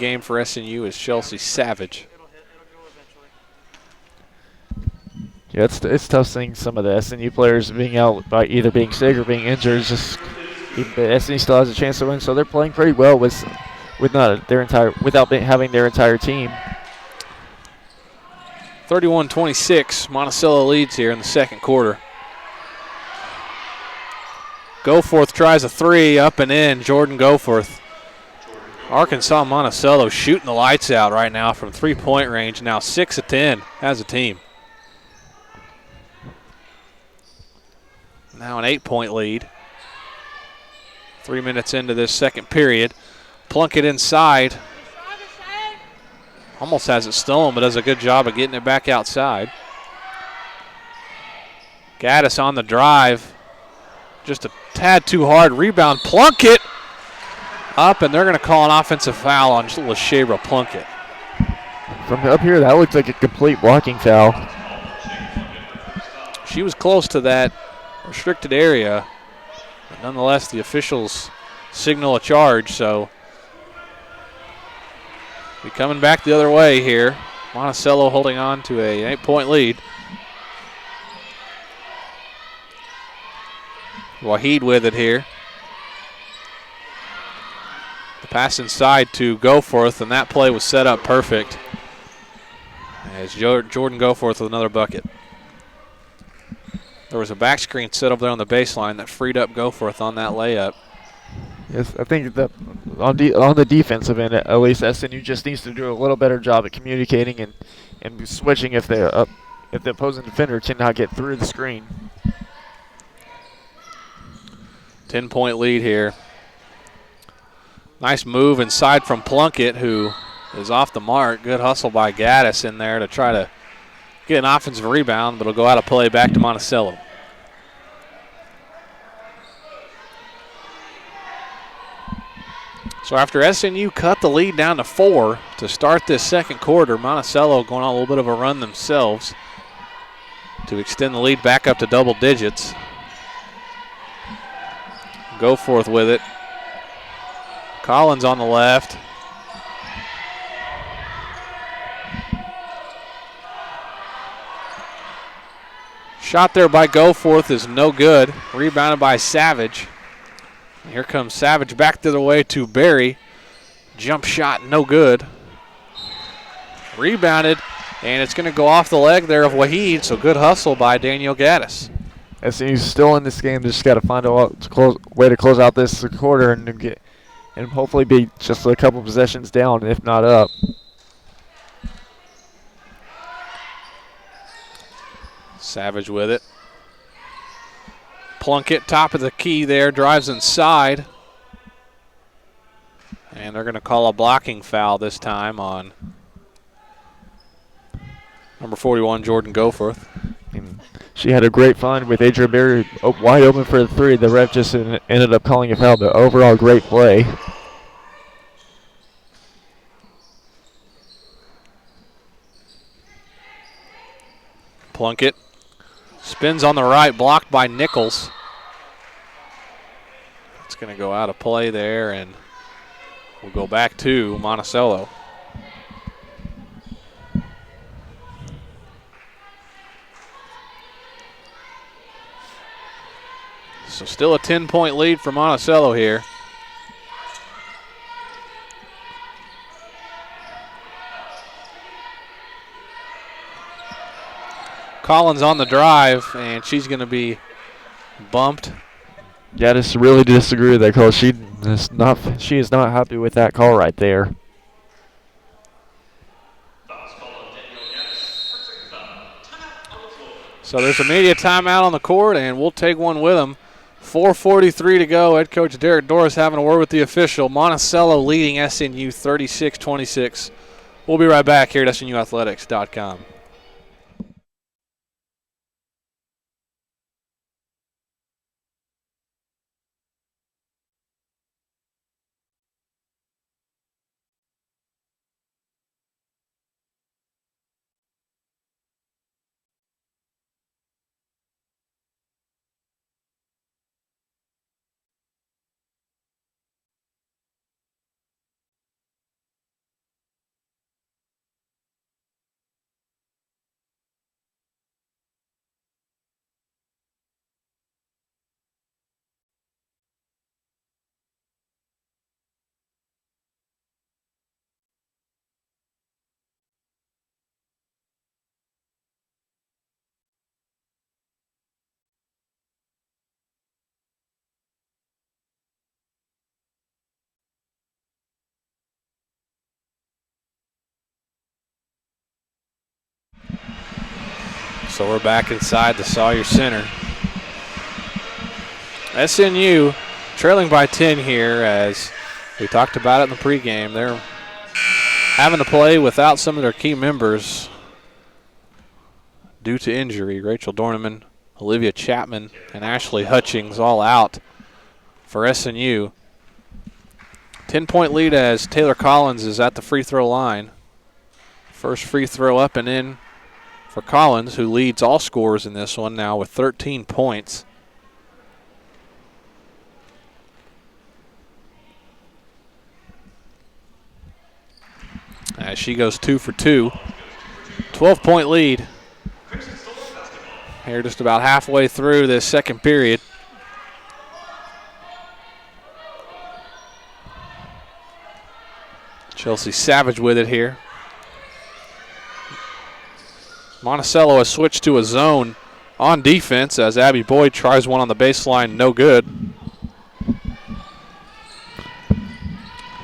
game for SNU is Chelsea Savage. Yeah, it's tough seeing some of the SNU players being out by either being sick or being injured. It's just but SNU still has a chance to win, so they're playing pretty well without having their entire team. 31-26, Monticello leads here in the second quarter. Goforth tries a three, up and in. Jordan Goforth. Arkansas Monticello shooting the lights out right now from three-point range. Now 6 of 10 as a team. Now an 8-point lead. 3 minutes into this second period. Plunkett inside. Almost has it stolen, but does a good job of getting it back outside. Gaddis on the drive. Just a tad too hard. Rebound. Plunkett up, and they're going to call an offensive foul on LaShabra Plunkett. From up here, that looks like a complete blocking foul. She was close to that restricted area, but nonetheless, the officials signal a charge, so we coming back the other way here. Monticello holding on to an 8-point lead. Waheed with it here. The pass inside to Goforth, and that play was set up perfect as Jordan Goforth with another bucket. There was a back screen set over there on the baseline that freed up Goforth on that layup. Yes, I think that on the defensive end, at least SNU just needs to do a little better job at communicating and switching if the opposing defender cannot get through the screen. 10-point lead here. Nice move inside from Plunkett, who is off the mark. Good hustle by Gaddis in there to try to get an offensive rebound, but it'll go out of play back to Monticello. So after SNU cut the lead down to 4 to start this second quarter, Monticello going on a little bit of a run themselves to extend the lead back up to double digits. Goforth with it. Collins on the left. Shot there by Goforth is no good. Rebounded by Savage. Here comes Savage back the other way to Berry. Jump shot, no good. Rebounded, and it's going to go off the leg there of Waheed, so good hustle by Daniel Gaddis. SNU's still in this game. They just got to find a way to close out this quarter and hopefully be just a couple possessions down, if not up. Savage with it. Plunkett, top of the key there, drives inside. And they're going to call a blocking foul this time on number 41, Jordan Goforth. She had a great find with Adria Berry wide open for the three. The ref just ended up calling a foul, but overall great play. Plunkett spins on the right, blocked by Nichols. It's going to go out of play there, and we'll go back to Monticello. So still a 10-point lead for Monticello here. Collins on the drive, and she's going to be bumped. Yeah, I just really disagree with that call. She is not happy with that call right there. So there's a media timeout on the court, and we'll take one with them. 4:43 to go. Head coach Derek Doris having a word with the official. Monticello leading SNU 36-26. We'll be right back here at SNUathletics.com. So we're back inside the Sawyer Center. SNU trailing by 10 here, as we talked about it in the pregame. They're having to play without some of their key members due to injury. Rachel Dorneman, Olivia Chapman, and Ashley Hutchings all out for SNU. 10-point lead as Taylor Collins is at the free throw line. First free throw up and in for Collins, who leads all scorers in this one now with 13 points. As she goes 2 for 2. 12-point lead. Here just about halfway through this second period. Chelsea Savage with it here. Monticello has switched to a zone on defense as Abby Boyd tries one on the baseline, no good.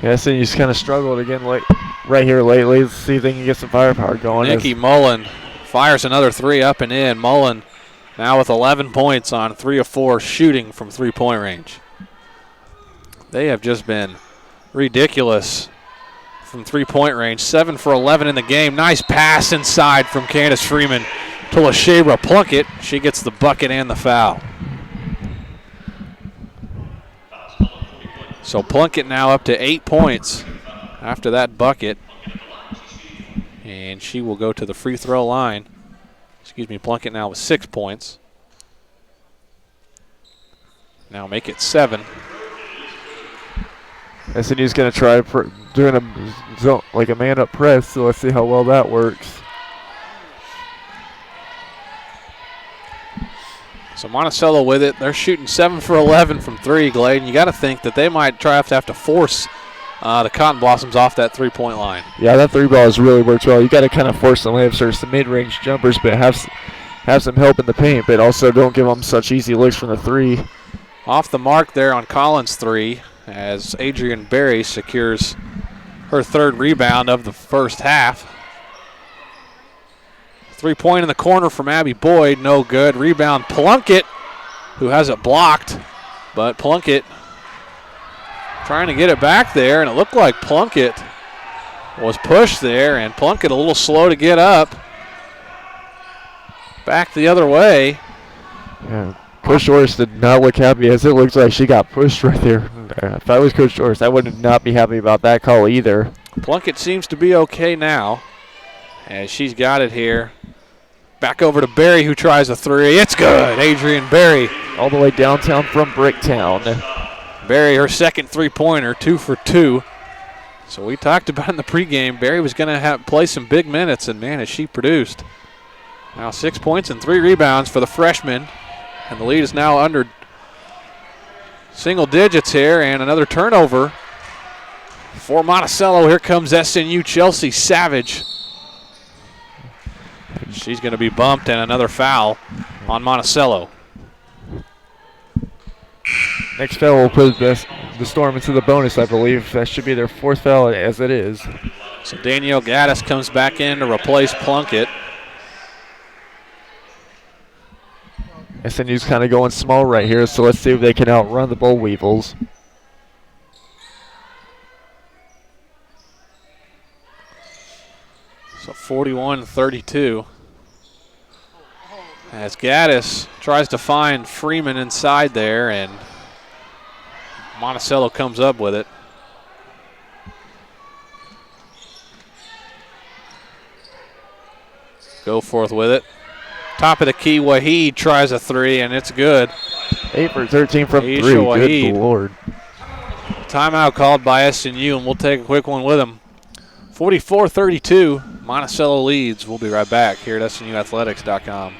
Yeah, SNU's kind of struggled again right here lately. Let's see if they can get some firepower going. Nikki Mullen fires another three up and in. Mullen now with 11 points on 3 of 4 shooting from three-point range. They have just been ridiculous from three-point range. 7 for 11 in the game. Nice pass inside from Candace Freeman to LaShabra Plunkett. She gets the bucket and the foul. So Plunkett now up to 8 points after that bucket. And she will go to the free throw line. Plunkett now with 6 points. Now make it 7. SNU's going to try doing a zone, like a man-up press, so let's see how well that works. So Monticello with it. They're shooting 7 for 11 from 3, Glade. And you got to think that they might have to force the Cotton Blossoms off that three-point line. Yeah, that three ball has really worked well. You got to kind of force some layups or some mid-range jumpers, but have some help in the paint, but also don't give them such easy looks from the three. Off the mark there on Collins' three, as Adrian Berry secures her third rebound of the first half. 3-point in the corner from Abby Boyd, no good. Rebound Plunkett, who has it blocked, but Plunkett trying to get it back there, and it looked like Plunkett was pushed there, and Plunkett a little slow to get up. Back the other way. Yeah. Coach Doris did not look happy, as it looks like she got pushed right there. If I was Coach Doris, I would not be happy about that call either. Plunkett seems to be okay now, as she's got it here. Back over to Berry, who tries a three. It's good. Adrian Berry. All the way downtown from Bricktown. Berry, her second three-pointer, 2 for 2. So we talked about in the pregame, Berry was going to play some big minutes, and man, has she produced. Now 6 points and 3 rebounds for the freshman. And the lead is now under single digits here, and another turnover for Monticello. Here comes SNU Chelsea Savage. She's going to be bumped, and another foul on Monticello. Next foul will put the Storm into the bonus, I believe. That should be their 4th foul, as it is. So Danielle Gaddis comes back in to replace Plunkett. SNU's kind of going small right here, so let's see if they can outrun the Boll Weevils. So 41-32. As Gaddis tries to find Freeman inside there, and Monticello comes up with it. Goforth with it. Top of the key, Waheed tries a three, and it's good. 8 for 13 from Aisha 3. Waheed. Good Lord. Timeout called by SNU, and we'll take a quick one with them. 44-32, Monticello leads. We'll be right back here at SNUathletics.com.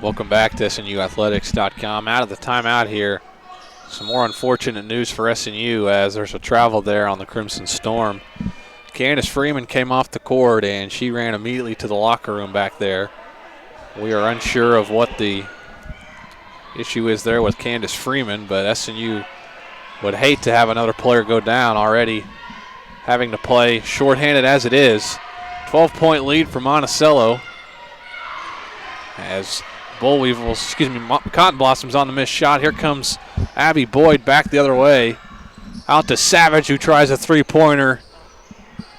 Welcome back to SNUathletics.com. Out of the timeout here, some more unfortunate news for SNU as there's a travel there on the Crimson Storm. Candace Freeman came off the court and she ran immediately to the locker room back there. We are unsure of what the issue is there with Candace Freeman, but SNU would hate to have another player go down already, having to play shorthanded as it is. 12-point lead for Monticello as Cotton Blossoms on the missed shot. Here comes Abby Boyd back the other way. Out to Savage, who tries a three-pointer.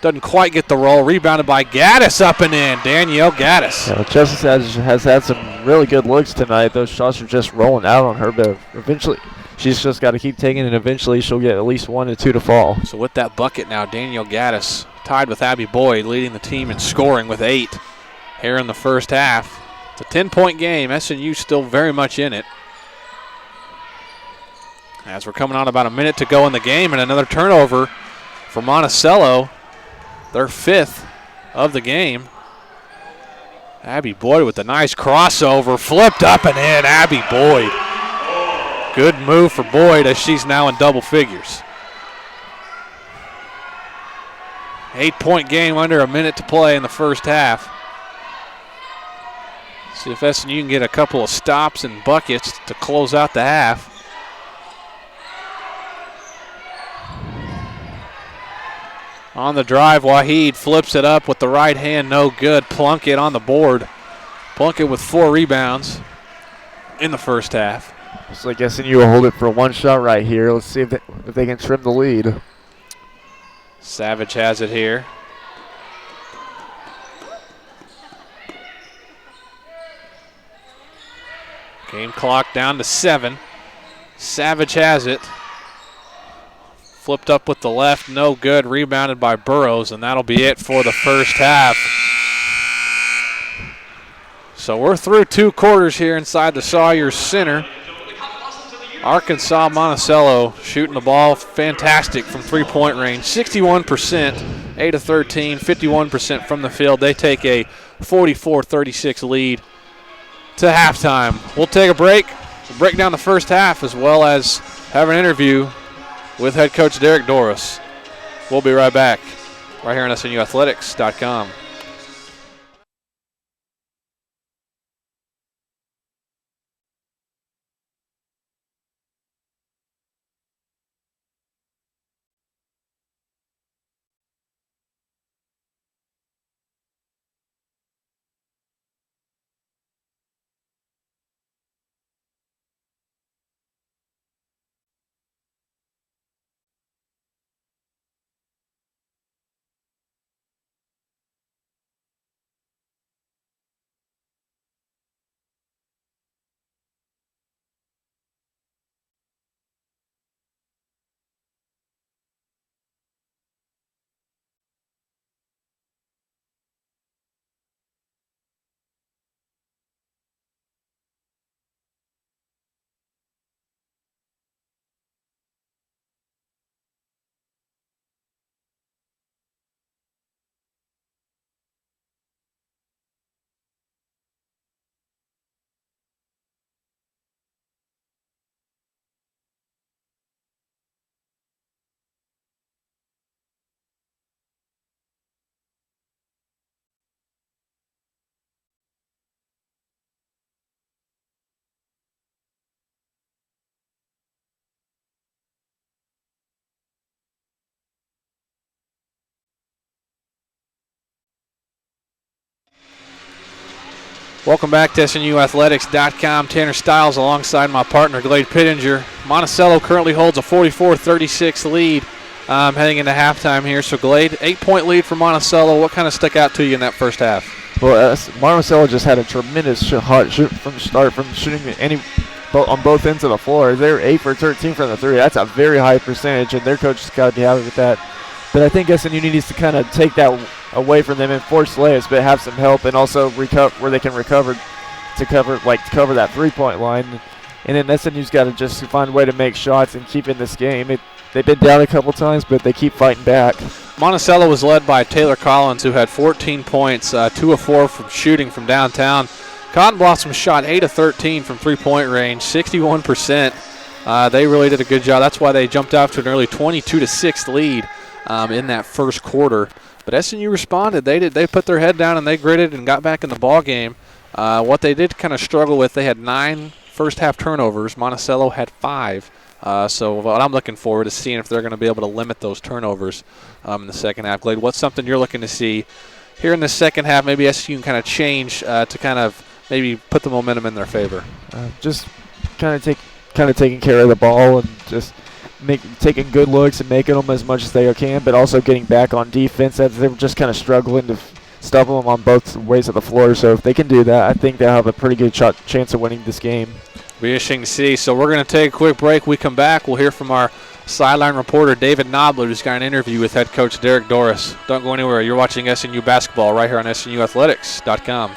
Doesn't quite get the roll. Rebounded by Gaddis, up and in. Danielle Gaddis. Yeah, Justice has had some really good looks tonight. Those shots are just rolling out on her, but eventually she's just got to keep taking it, and eventually she'll get at least 1 or 2 to fall. So with that bucket now, Danielle Gaddis tied with Abby Boyd, leading the team in scoring with 8 here in the first half. It's a 10-point game. SNU still very much in it. As we're coming on about a minute to go in the game, and another turnover for Monticello, their 5th of the game. Abby Boyd with a nice crossover, flipped up and in. Abby Boyd. Good move for Boyd as she's now in double figures. 8-point game under a minute to play in the first half. See if SNU can get a couple of stops and buckets to close out the half. On the drive, Waheed flips it up with the right hand, no good. Plunkett on the board. Plunkett with 4 rebounds in the first half. Looks like SNU will hold it for one shot right here. Let's see if they can trim the lead. Savage has it here. Game clock down to 7. Savage has it. Flipped up with the left, no good. Rebounded by Burrows, and that'll be it for the first half. So we're through 2 quarters here inside the Sawyers Center. Arkansas Monticello shooting the ball fantastic from 3-point range. 61%, 8 of 13, 51% from the field. They take a 44-36 lead to halftime. We'll take a break. We'll break down the first half as well as have an interview with head coach Derek Doris. We'll be right back right here on SNUathletics.com. Welcome back to SNUathletics.com. Tanner Stiles alongside my partner, Glade Pittenger. Monticello currently holds a 44-36 lead heading into halftime here. So, Glade, 8-point lead for Monticello. What kind of stuck out to you in that first half? Well, Monticello just had a tremendous hot shoot from the start, from shooting on both ends of the floor. They're 8 for 13 from the 3. That's a very high percentage, and their coach has got to be happy with that. But I think SNU needs to kind of take that away from them and force layups, but have some help and also recover where they can cover that 3-point line. And then SNU's got to just find a way to make shots and keep in this game. They've been down a couple times, but they keep fighting back. Monticello was led by Taylor Collins, who had 14 points, 2 of 4 from shooting from downtown. Cotton Blossom shot 8 of 13 from three-point range, 61%. They really did a good job. That's why they jumped out to an early 22-6 lead in that first quarter. But SNU responded. They put their head down and they gritted and got back in the ball game. What they did kind of struggle with, they had 9 first-half turnovers. Monticello had 5. So what I'm looking forward to seeing if they're going to be able to limit those turnovers in the second half. Glade, what's something you're looking to see here in the second half? Maybe SNU can kind of change to kind of maybe put the momentum in their favor. Just kind of taking care of the ball and just taking good looks and making them as much as they can, but also getting back on defense as they were just kind of struggling to stop them on both ways of the floor. So if they can do that, I think they'll have a pretty good chance of winning this game. Be interesting to see. So we're going to take a quick break. We come back, we'll hear from our sideline reporter, David Knobler, who's got an interview with head coach Derek Doris. Don't go anywhere. You're watching SNU basketball right here on SNUathletics.com.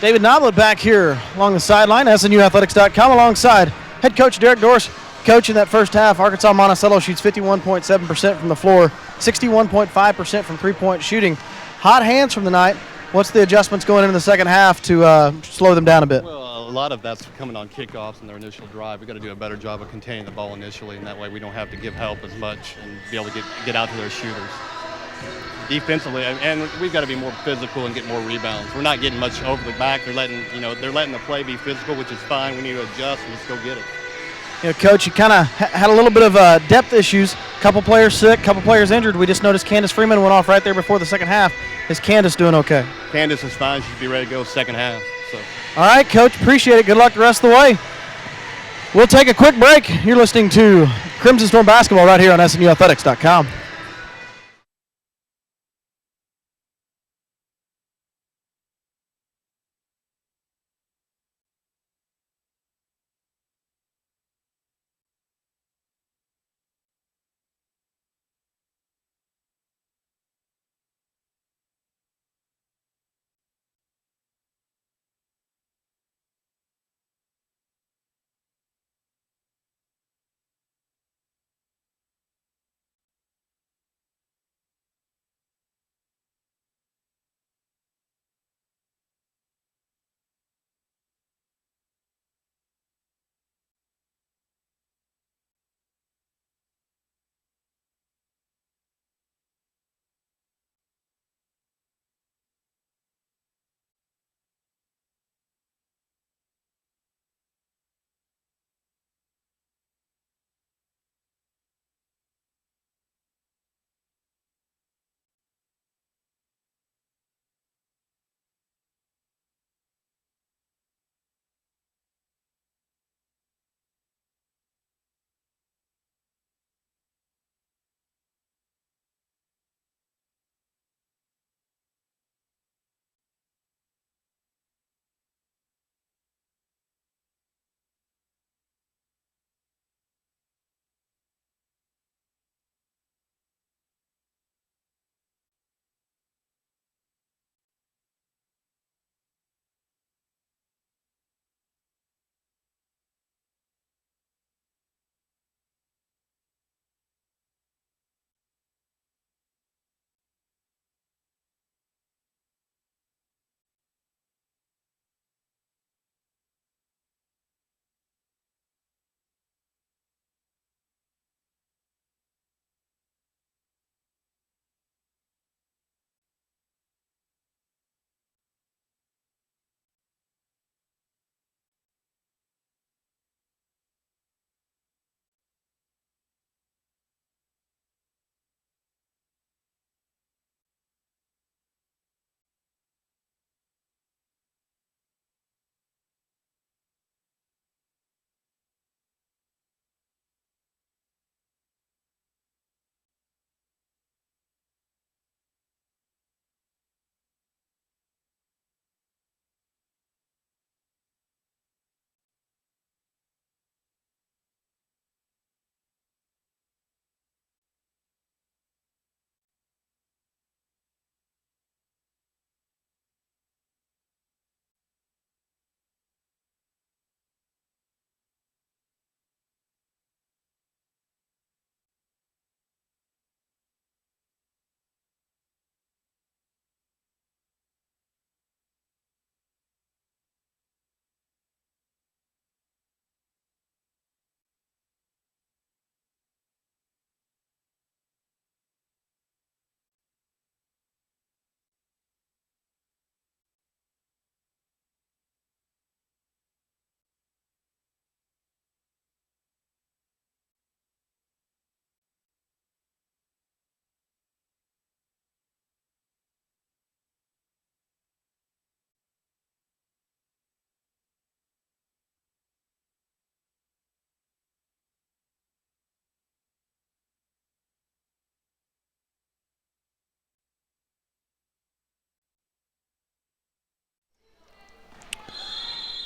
David Noblet back here along the sideline, SNUathletics.com, alongside head coach Derek Doris. Coach, in that first half, Arkansas Monticello shoots 51.7% from the floor, 61.5% from three-point shooting. Hot hands from the night. What's the adjustments going into the second half to slow them down a bit? Well, a lot of that's coming on kickoffs and their initial drive. We've got to do a better job of containing the ball initially, and that way we don't have to give help as much and be able to get out to their shooters. Defensively, and we've got to be more physical and get more rebounds. We're not getting much over the back. They're letting the play be physical, which is fine. We need to adjust and just go get it. You know, Coach, you kind of had a little bit of depth issues. Couple players sick, couple players injured. We just noticed Candace Freeman went off right there before the second half. Is Candace doing okay? Candace is fine. She should be ready to go second half. So. All right, Coach, appreciate it. Good luck the rest of the way. We'll take a quick break. You're listening to Crimson Storm Basketball right here on SNUathletics.com.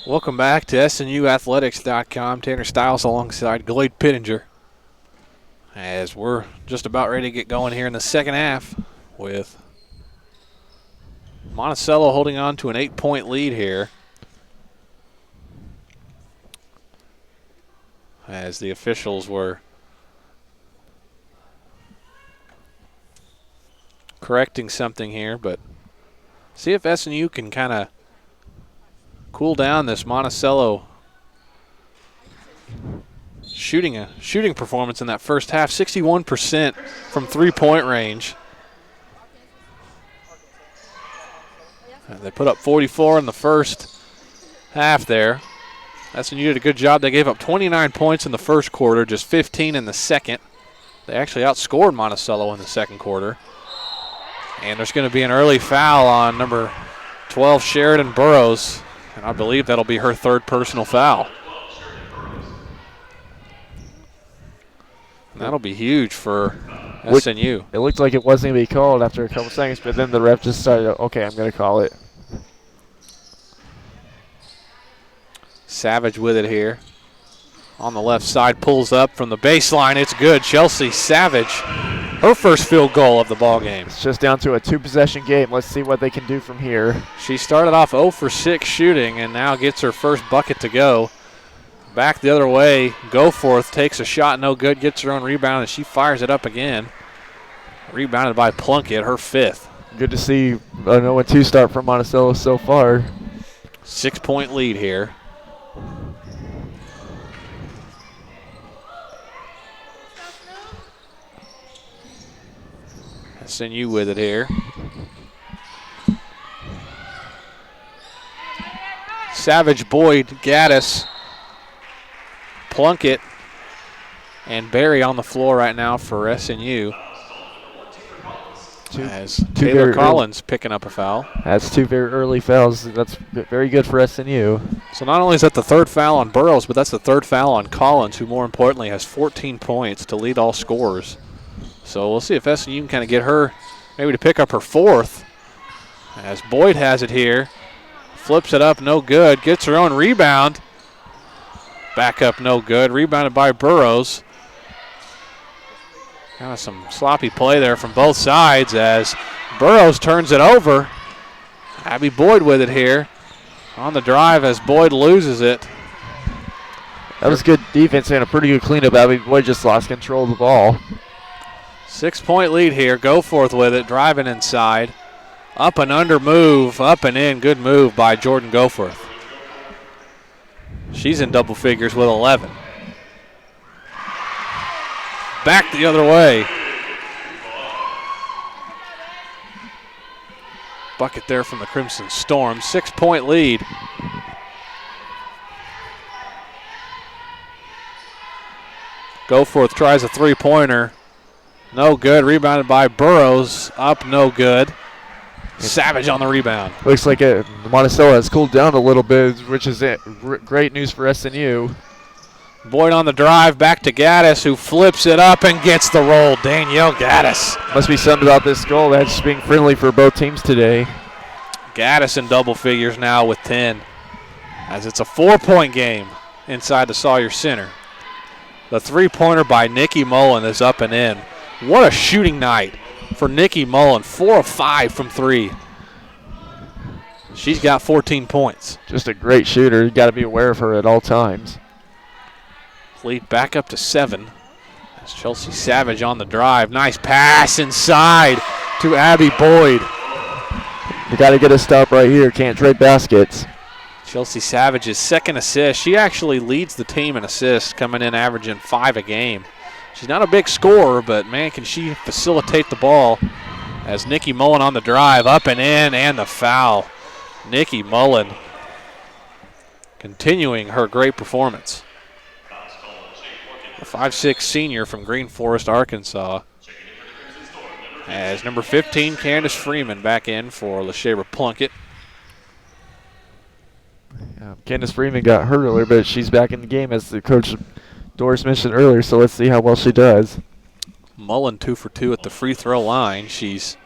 Welcome back to SNUathletics.com. Tanner Stiles alongside Glade Pittenger. As we're just about ready to get going here in the second half with Monticello holding on to an 8-point lead here, as the officials were correcting something here, but see if SNU can kind of cool down this Monticello shooting performance in that first half. 61% from three-point range. They put up 44 in the first half there. SNU did a good job. They gave up 29 points in the first quarter, just 15 in the second. They actually outscored Monticello in the second quarter. And there's going to be an early foul on number 12, Sheridan Burrows, and I believe that'll be her third personal foul. And that'll be huge for SNU. It looked like it wasn't going to be called after a couple seconds, but then the ref just started, okay, I'm going to call it. Savage with it here. On the left side, pulls up from the baseline. It's good. Chelsea Savage, her first field goal of the ball game. It's just down to a two-possession game. Let's see what they can do from here. She started off 0 for 6 shooting and now gets her first bucket to go. Back the other way, Goforth takes a shot, no good, gets her own rebound, and she fires it up again. Rebounded by Plunkett, her fifth. Good to see a 0-2 start from Monticello so far. 6-point lead here. SNU with it here. Savage, Boyd, Gaddis, Plunkett, and Barry on the floor right now for SNU. As Taylor Collins picking up a foul. That's two very early fouls. That's very good for SNU. So not only is that the third foul on Burrows, but that's the third foul on Collins, who more importantly has 14 points to lead all scorers. So we'll see if SNU can kind of get her maybe to pick up her fourth. As Boyd has it here. Flips it up, no good. Gets her own rebound. Back up, no good. Rebounded by Burrows. Kind of some sloppy play there from both sides as Burrows turns it over. Abby Boyd with it here. On the drive as Boyd loses it. That was good defense and a pretty good cleanup. Abby Boyd just lost control of the ball. 6-point lead here. Goforth with it, driving inside. Up and under move, up and in. Good move by Jordan Goforth. She's in double figures with 11. Back the other way. Bucket there from the Crimson Storm. 6-point lead. Goforth tries a three-pointer. No good. Rebounded by Burrows. Up, no good. Savage on the rebound. Looks like Monticello has cooled down a little bit, which is great news for SNU. Boyd on the drive, back to Gaddis, who flips it up and gets the roll. Danielle Gaddis. Must be something about this goal that's being friendly for both teams today. Gaddis in double figures now with 10, as it's a 4-point game inside the Sawyer Center. The three-pointer by Nikki Mullen is up and in. What a shooting night for Nikki Mullen. 4 of 5 from 3. She's got 14 points. Just a great shooter. You got to be aware of her at all times. Lead back up to 7. That's Chelsea Savage on the drive. Nice pass inside to Abby Boyd. You got to get a stop right here. Can't trade baskets. Chelsea Savage's second assist. She actually leads the team in assists, coming in averaging 5 a game. She's not a big scorer, but man, can she facilitate the ball. As Nikki Mullen on the drive, up and in, and the foul. Nikki Mullen continuing her great performance. A 5'6" senior from Green Forest, Arkansas. As number 15, Candace Freeman, back in for LaShabra Plunkett. Yeah, Candace Freeman got hurt earlier, but she's back in the game, as the coach Doris mentioned earlier, so let's see how well she does. Mullen 2 for 2 at the free throw line. She's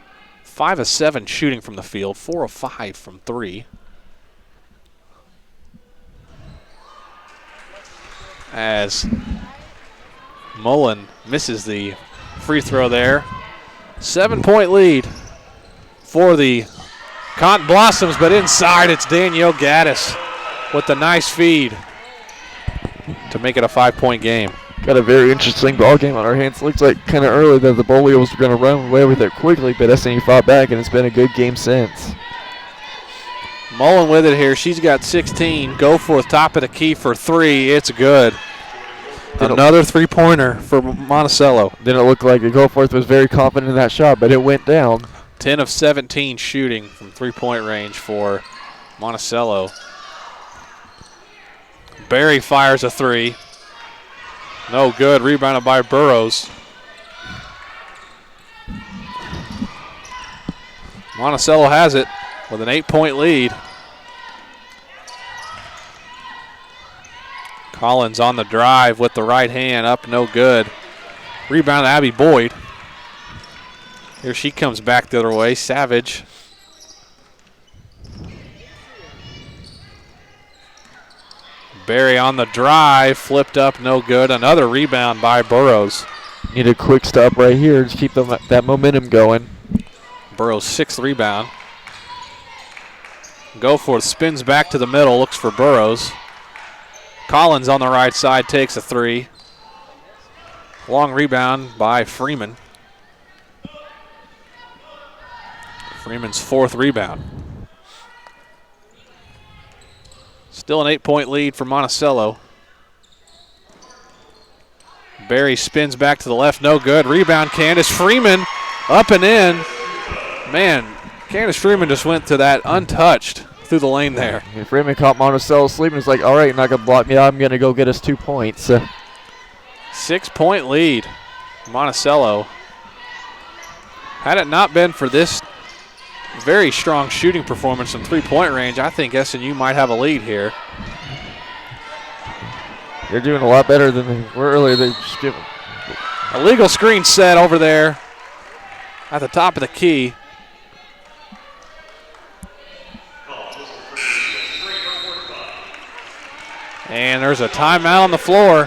5 of 7 shooting from the field, 4 of 5 from 3. As Mullen misses the free throw there. 7-point lead for the Cotton blossoms, but inside it's Danielle Gaddis with the nice feed to make it a 5-point game. Got a very interesting ball game on our hands. Looks like kind of early that the Bull Wheels were going to run away with it quickly, but SNU fought back, and it's been a good game since. Mullen with it here. She's got 16. Goforth top of the key for 3. It's good. Another 3-pointer for Monticello. Didn't look like Goforth was very confident in that shot, but it went down. 10 of 17 shooting from 3-point range for Monticello. Barry fires a 3. No good. Rebounded by Burrows. Monticello has it with an 8-point lead. Collins on the drive with the right hand up, no good. Rebound Abby Boyd. Here she comes back the other way. Savage. Barry on the drive, flipped up, no good. Another rebound by Burrows. Need a quick stop right here to keep that momentum going. Burrows' 6th rebound. Goforth spins back to the middle, looks for Burrows. Collins on the right side takes a 3. Long rebound by Freeman. Freeman's 4th rebound. Still an 8-point lead for Monticello. Barry spins back to the left, no good. Rebound, Candace Freeman up and in. Man, Candace Freeman just went to that untouched through the lane there. And Freeman caught Monticello sleeping. He's like, all right, you're not going to block me out. I'm going to go get us 2 points. 6-point lead, Monticello. Had it not been for this very strong shooting performance from 3-point range, I think SNU might have a lead here. They're doing a lot better than they were earlier. They just give a legal screen set over there at the top of the key. And there's a timeout on the floor.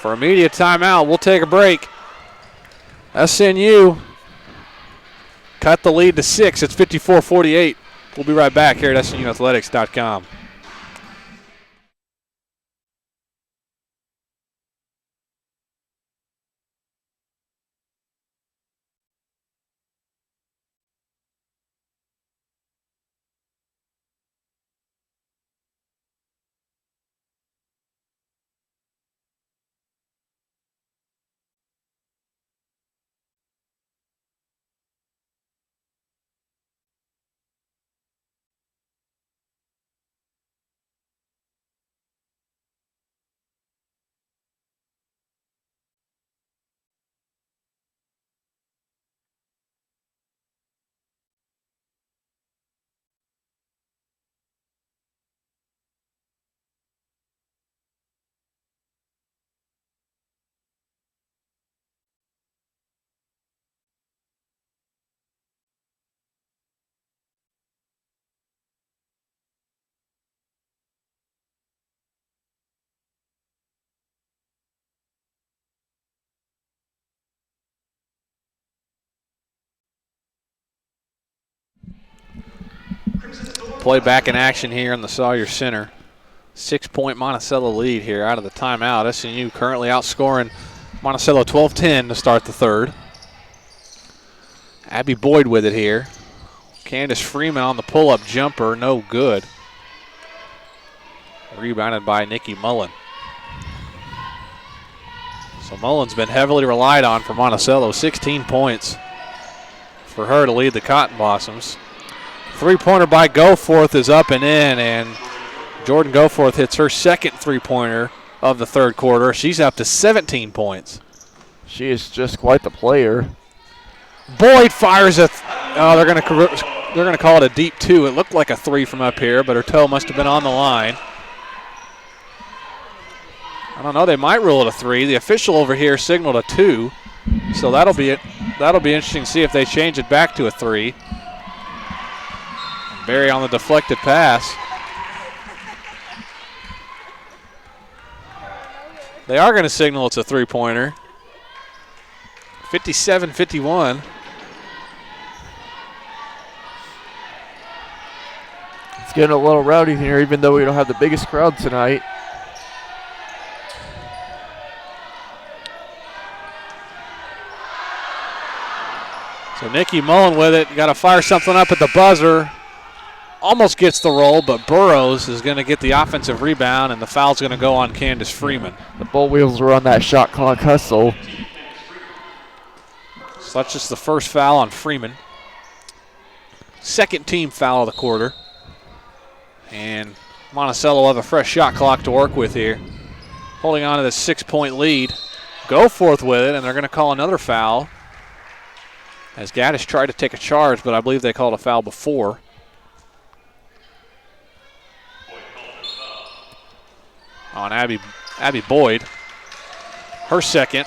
For immediate timeout, we'll take a break. SNU cut the lead to 6. It's 54-48. We'll be right back here at SNUathletics.com. Play back in action here in the Sawyer Center. 6-point Monticello lead here out of the timeout. SNU currently outscoring Monticello 12-10 to start the third. Abby Boyd with it here. Candace Freeman on the pull-up jumper, no good. Rebounded by Nikki Mullen. So Mullen's been heavily relied on for Monticello. 16 points for her to lead the Cotton Blossoms. 3-pointer by Goforth is up and in, and Jordan Goforth hits her second 3-pointer of the third quarter. She's up to 17 points. She is just quite the player. Boyd fires a. They're going to call it a deep 2. It looked like a 3 from up here, but her toe must have been on the line. I don't know. They might rule it a 3. The official over here signaled a 2, so that'll be it. That'll be interesting to see if they change it back to a 3. Barry on the deflected pass. They are going to signal it's a 3-pointer. 57-51. It's getting a little rowdy here, even though we don't have the biggest crowd tonight. So Nikki Mullen with it. Got to fire something up at the buzzer. Almost gets the roll, but Burrows is going to get the offensive rebound, and the foul's going to go on Candace Freeman. The bull wheels were on that shot clock hustle. So that's just the first foul on Freeman. Second team foul of the quarter. And Monticello will have a fresh shot clock to work with here. Holding on to this 6-point lead. Goforth with it, and they're going to call another foul. As Gaddis tried to take a charge, but I believe they called a foul before. On Abby Boyd. Her second.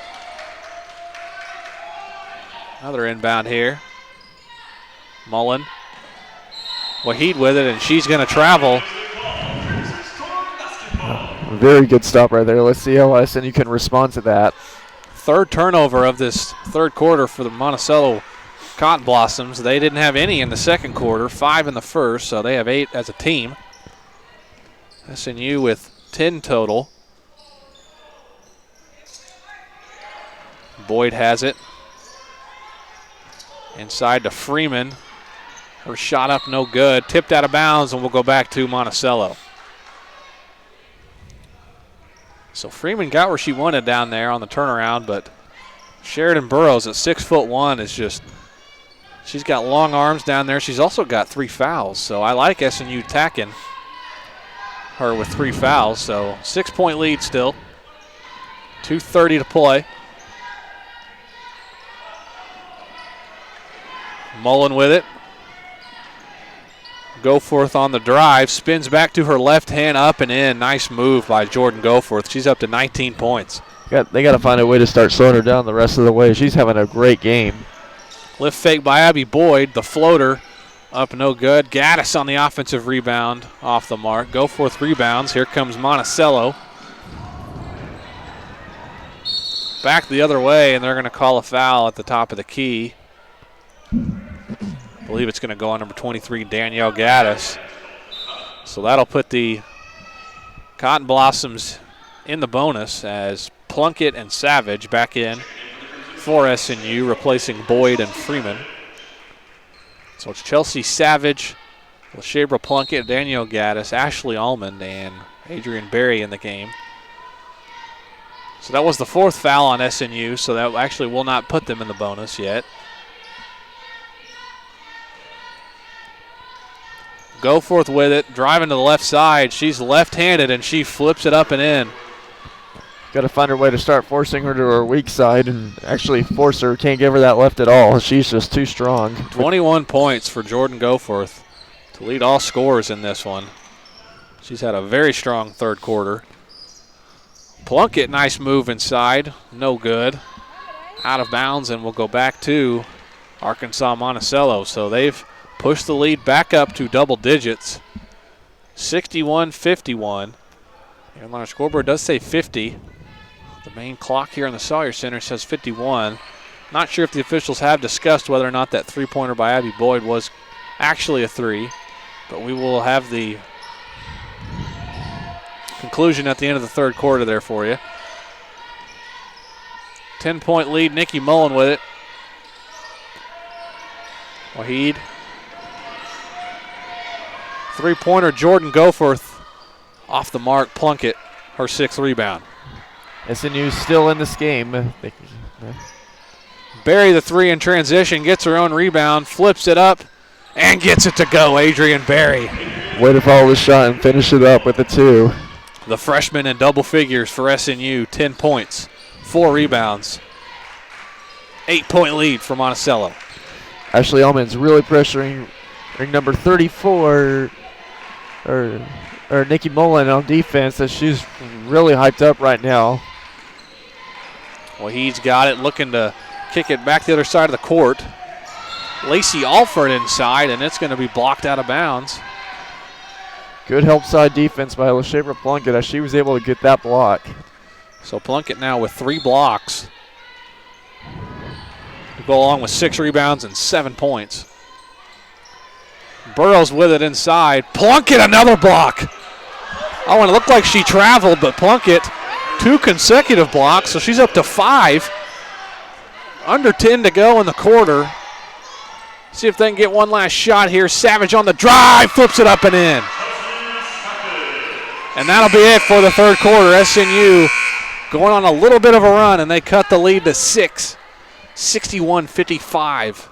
Another inbound here. Mullen. Wahid with it, and she's going to travel. Very good stop right there. Let's see how SNU can respond to that. Third turnover of this third quarter for the Monticello Cotton Blossoms. They didn't have any in the second quarter, 5 in the first, so they have 8 as a team. SNU with 10 total. Boyd has it. Inside to Freeman. Her shot up no good. Tipped out of bounds, and we'll go back to Monticello. So Freeman got where she wanted down there on the turnaround, but Sheridan Burrows at 6'1" is just, she's got long arms down there. She's also got 3 fouls, so I like SNU attacking her with 3 fouls. So 6-point lead still. 2:30 to play. Mullen with it. Goforth on the drive, spins back to her left hand, up and in. Nice move by Jordan Goforth. She's up to 19 points. They got to find a way to start slowing her down the rest of the way. She's having a great game. Lift fake by Abby Boyd. The floater up no good. Gaddis on the offensive rebound off the mark. Goforth rebounds. Here comes Monticello. Back the other way, and they're going to call a foul at the top of the key. I believe it's going to go on number 23, Danielle Gaddis. So that'll put the Cotton Blossoms in the bonus as Plunkett and Savage back in for SNU, replacing Boyd and Freeman. So it's Chelsea Savage, LaShabra Plunkett, Danielle Gaddis, Ashley Almond, and Adrian Berry in the game. So that was the 4th foul on SNU, so that actually will not put them in the bonus yet. Goforth with it, driving to the left side. She's left-handed, and she flips it up and in. Got to find her way to start forcing her to her weak side and actually force her. Can't give her that left at all. She's just too strong. 21 points for Jordan Goforth to lead all scorers in this one. She's had a very strong third quarter. Plunkett, nice move inside. No good. Out of bounds, and we'll go back to Arkansas Monticello. So they've pushed the lead back up to double digits. 61-51. And our scoreboard does say 50. The main clock here in the Sawyer Center says 51. Not sure if the officials have discussed whether or not that three-pointer by Abby Boyd was actually a 3, but we will have the conclusion at the end of the third quarter there for you. 10-point lead, Nikki Mullen with it. Wahid. Three-pointer, Jordan Goforth off the mark. Plunkett, her 6th rebound. SNU still in this game. Barry the 3 in transition, gets her own rebound, flips it up, and gets it to go. Adrian Barry. Way to follow the shot and finish it up with the 2. The freshman in double figures for SNU, 10 points, 4 rebounds. 8-point lead for Monticello. Ashley Allman's really pressuring ring number 34, or Nikki Mullen on defense, that she's really hyped up right now. Well, he's got it, looking to kick it back the other side of the court. Lacey Alford inside, and it's going to be blocked out of bounds. Good help side defense by LaShabra Plunkett as she was able to get that block. So Plunkett now with 3 blocks. To go along with 6 rebounds and 7 points. Burrows with it inside. Plunkett, another block. Oh, and it looked like she traveled, but Plunkett, 2 consecutive blocks, so she's up to 5. Under 10 to go in the quarter. See if they can get one last shot here. Savage on the drive, flips it up and in. And that'll be it for the third quarter. SNU going on a little bit of a run, and they cut the lead to 6, 61-55.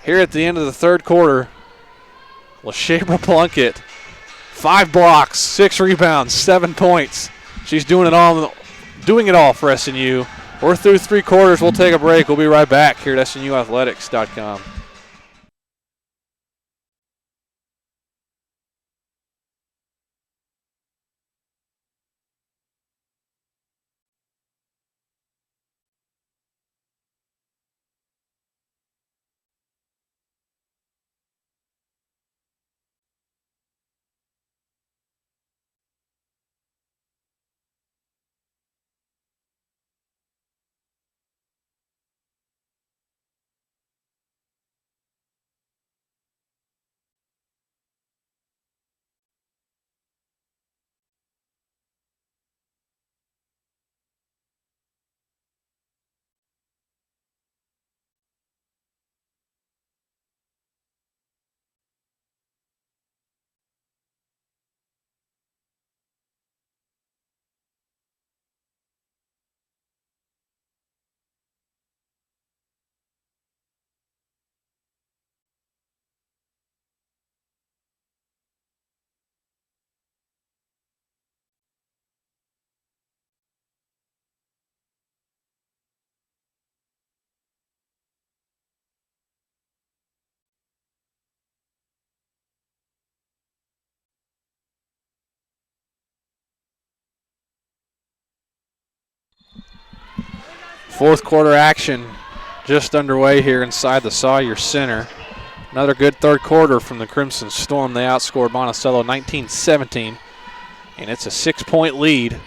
Here at the end of the third quarter, LaShabra Plunkett, 5 blocks, 6 rebounds, 7 points. She's doing it all for SNU. We're through 3 quarters. We'll take a break. We'll be right back here at SNUathletics.com. Fourth quarter action just underway here inside the Sawyer Center. Another good third quarter from the Crimson Storm. They outscored Monticello 19-17, and it's a 6-point lead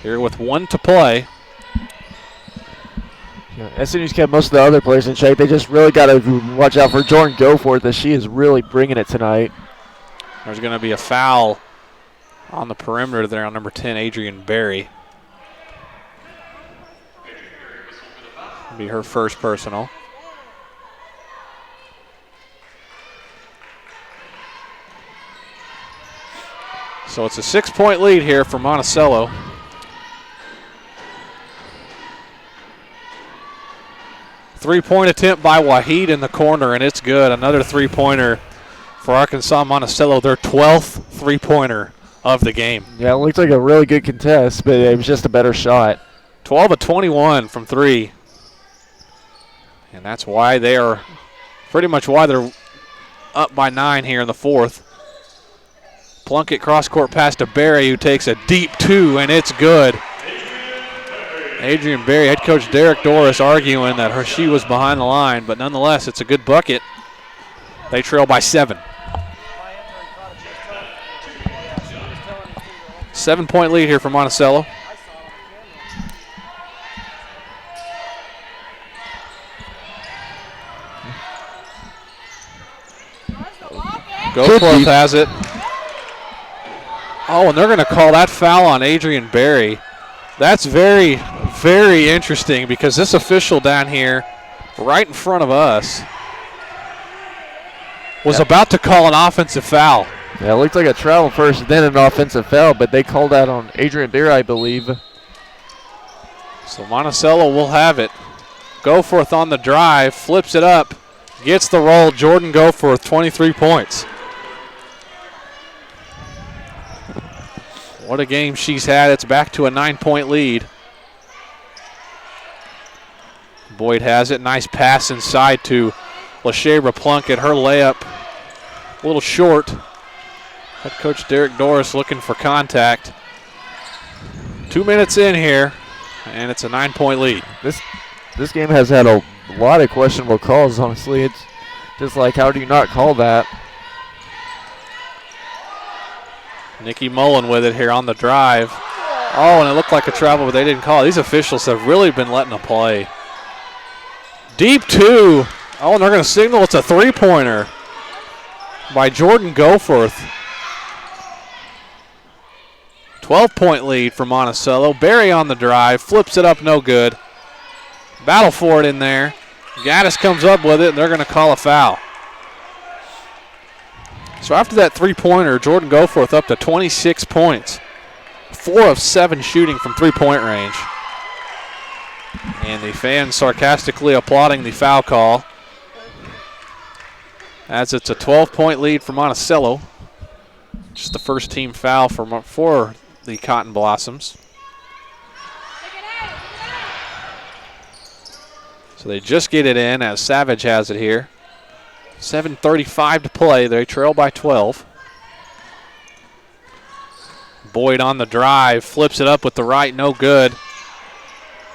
here with 1 to play. Yeah, SNU's kept most of the other players in shape. They just really got to watch out for Jordan Goforth, as she is really bringing it tonight. There's going to be a foul on the perimeter there on number 10, Adrian Berry. Be her first personal. So it's a 6-point lead here for Monticello. Three-point attempt by Waheed in the corner, and it's good. Another three-pointer for Arkansas Monticello, their 12th three-pointer of the game. Yeah, it looked like a really good contest, but it was just a better shot. 12 of 21 from 3. And that's why they are pretty much why they're up by 9 here in the fourth. Plunkett cross-court pass to Berry, who takes a deep 2, and it's good. Adrian Berry, head coach Derek Doris arguing that she was behind the line, but nonetheless, it's a good bucket. They trail by 7. 7-point lead here for Monticello. Goforth has it. Oh, and they're going to call that foul on Adrian Berry. That's very, very interesting because this official down here right in front of us was about to call an offensive foul. Yeah, it looked like a travel first, then an offensive foul, but they called that on Adrian Berry, I believe. So Monticello will have it. Goforth on the drive, flips it up, gets the roll. Jordan Goforth, 23 points. What a game she's had. It's back to a 9-point lead. Boyd has it. Nice pass inside to LaShabra Plunkett. Her layup a little short. Head coach Derek Doris looking for contact. 2 minutes in here, and it's a 9-point lead. This game has had a lot of questionable calls, honestly. It's just like, how do you not call that? Nikki Mullen with it here on the drive. Oh, and it looked like a travel, but they didn't call it. These officials have really been letting them play. Deep 2. Oh, and they're going to signal it's a three-pointer. by Jordan Goforth. 12-point lead for Monticello. Barry on the drive, flips it up, no good. Battle for it in there. Gaddis comes up with it, and they're going to call a foul. So after that three-pointer, Jordan Goforth up to 26 points. 4 of 7 shooting from three-point range. And the fans sarcastically applauding the foul call, as it's a 12-point lead for Monticello. Just the first team foul for the Cotton Blossoms. So they just get it in as Savage has it here. 7:35 to play. They trail by 12. Boyd on the drive, flips it up with the right, no good.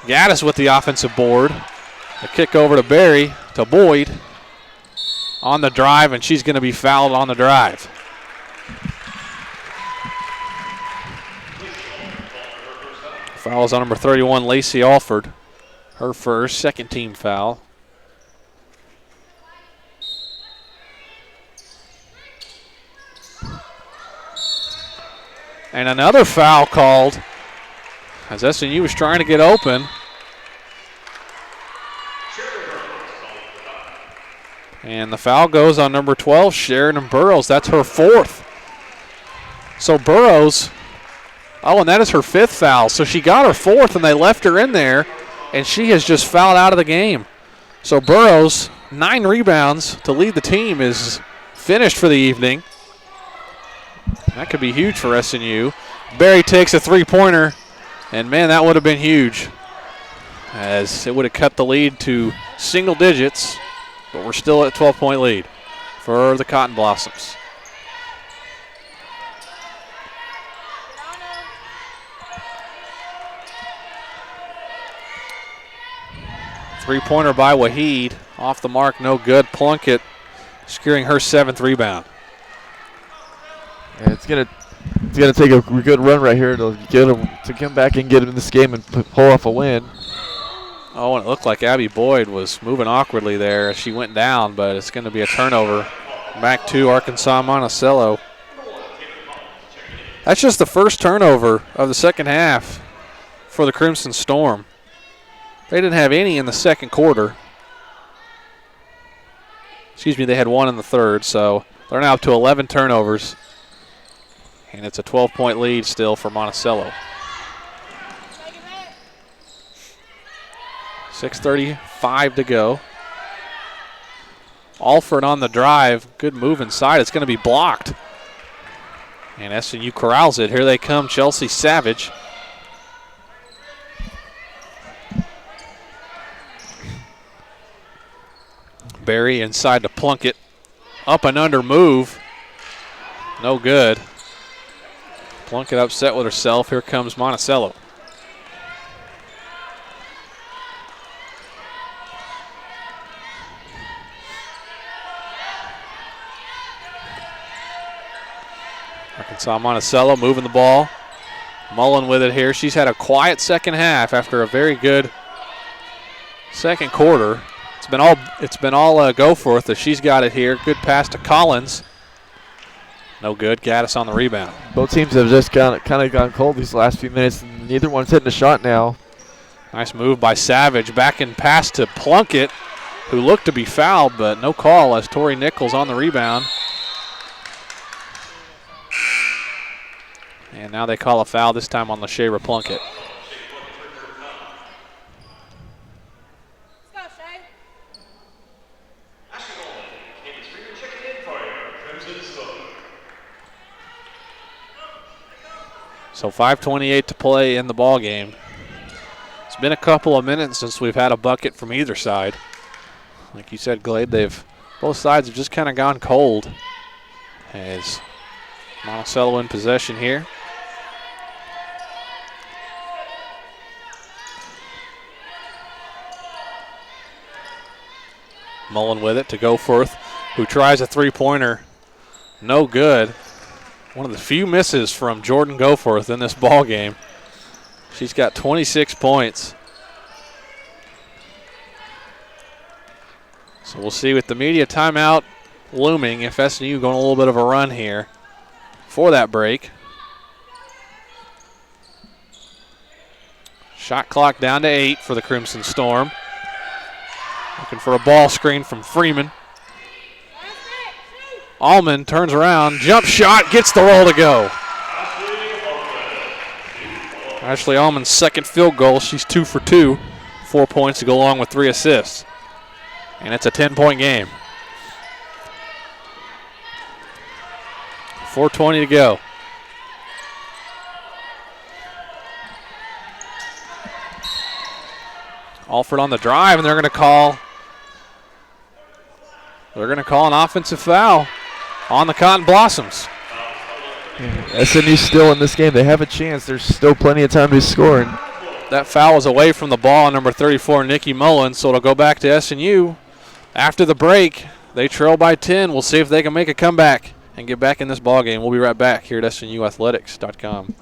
Gaddis with the offensive board. The kick over to Barry, to Boyd. On the drive, and she's going to be fouled on the drive. Fouls on number 31, Lacey Alford. Her first, second team foul. And another foul called as SNU was trying to get open. And the foul goes on number 12, Sheridan Burrows. That's her fourth. So Burrows, and that is her fifth foul. So she got her fourth, and they left her in there, and she has just fouled out of the game. So Burrows, 9 rebounds to lead the team, is finished for the evening. That could be huge for SNU. Barry takes a three-pointer, and man, that would have been huge, as it would have cut the lead to single digits, but we're still at a 12-point lead for the Cotton Blossoms. Three-pointer by Waheed, off the mark, no good. Plunkett securing her 7th rebound. And it's gonna take a good run right here to get them to come back and get them in this game and pull off a win. Oh, and it looked like Abby Boyd was moving awkwardly there as she went down, but it's going to be a turnover back to Arkansas Monticello. That's just the first turnover of the second half for the Crimson Storm. They didn't have any in the second quarter. Excuse me, they had one in the third, so they're now up to 11 turnovers. And it's a 12-point lead still for Monticello. 6:35 to go. Alford on the drive. Good move inside. It's going to be blocked. And SNU corrals it. Here they come, Chelsea Savage. Barry inside to Plunkett. Up and under move. No good. Plunkett upset with herself. Here comes Monticello. Arkansas Monticello moving the ball. Mullen with it here. She's had a quiet second half after a very good second quarter. It's been all Goforth as she's got it here. Good pass to Collins. No good. Gaddis on the rebound. Both teams have just kind of gone cold these last few minutes. And neither one's hitting a shot now. Nice move by Savage. Back and pass to Plunkett, who looked to be fouled, but no call as Tori Nichols on the rebound. And now they call a foul, this time on LaShayra Plunkett. So 5:28 to play in the ball game. It's been a couple of minutes since we've had a bucket from either side. Like you said, Glade, both sides have just kind of gone cold. As Monticello in possession here. Mullen with it to Goforth, who tries a three-pointer. No good. One of the few misses from Jordan Goforth in this ball game. She's got 26 points. So we'll see with the media timeout. looming if SNU going a little bit of a run here for that break. Shot clock down to 8 for the Crimson Storm. Looking for a ball screen from Freeman. Allman turns around, jump shot, gets the roll to go. Ashley Allman's second field goal. She's 2 for 2. 4 points to go along with 3 assists. And it's a 10-point game. 4:20 to go. Alford on the drive, and they're going to call an offensive foul on the Cotton Blossoms. SNU still in this game. They have a chance. There's still plenty of time to score. That foul was away from the ball, number 34, Nikki Mullins, so it'll go back to SNU. After the break, they trail by 10. We'll see if they can make a comeback and get back in this ball game. We'll be right back here at SNUathletics.com.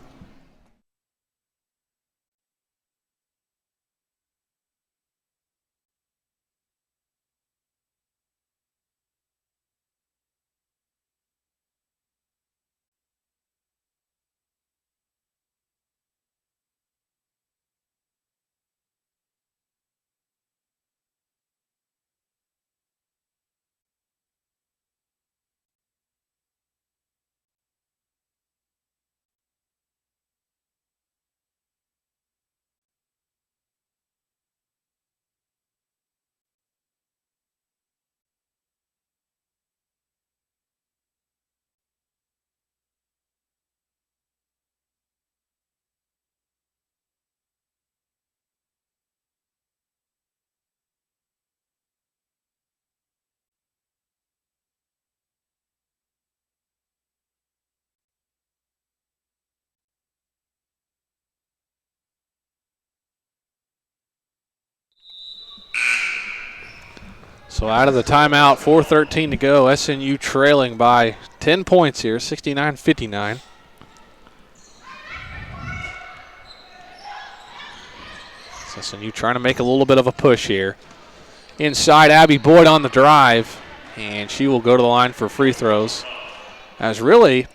So out of the timeout, 4:13 to go. SNU trailing by 10 points here, 69-59. SNU trying to make a little bit of a push here. Inside, Abby Boyd on the drive, and she will go to the line for free throws. As really,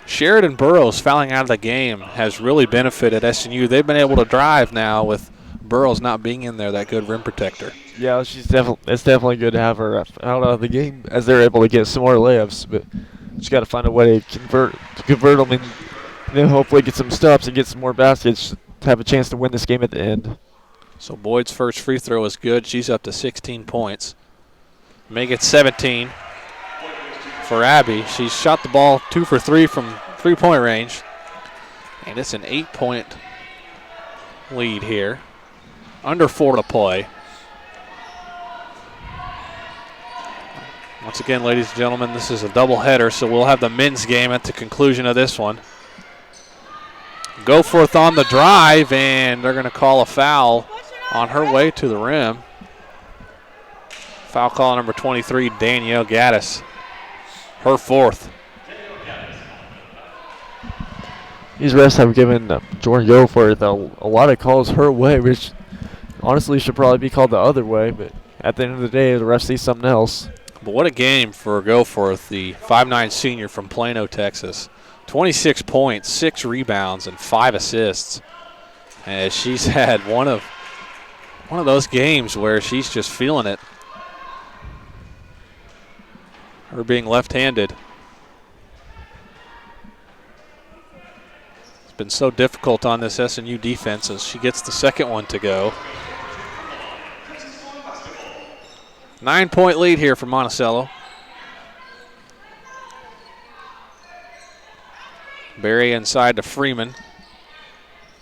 Sheridan Burrows fouling out of the game has really benefited SNU. They've been able to drive now with Burrows not being in there, that good rim protector. Yeah, it's definitely good to have her out of the game as they're able to get some more layups. But just got to find a way to convert them and then hopefully get some stops and get some more baskets to have a chance to win this game at the end. So Boyd's first free throw is good. She's up to 16 points. Make it 17 for Abby. She's shot the ball 2 for 3 from three-point range. And it's an 8-point lead here. Under 4 to play. Once again, ladies and gentlemen, this is a doubleheader, so we'll have the men's game at the conclusion of this one. Goforth on the drive, and they're going to call a foul on her way to the rim. Foul call number 23, Danielle Gaddis. Her fourth. These refs have given Jordan Goforth a lot of calls her way, which honestly should probably be called the other way, but at the end of the day, the refs see something else. But what a game for Goforth, the 5'9" senior from Plano, Texas. 26 points, 6 rebounds, and 5 assists. As she's had one of those games where she's just feeling it. Her being left-handed. It's been so difficult on this SNU defense as she gets the second one to go. 9-point lead here for Monticello. Barry inside to Freeman.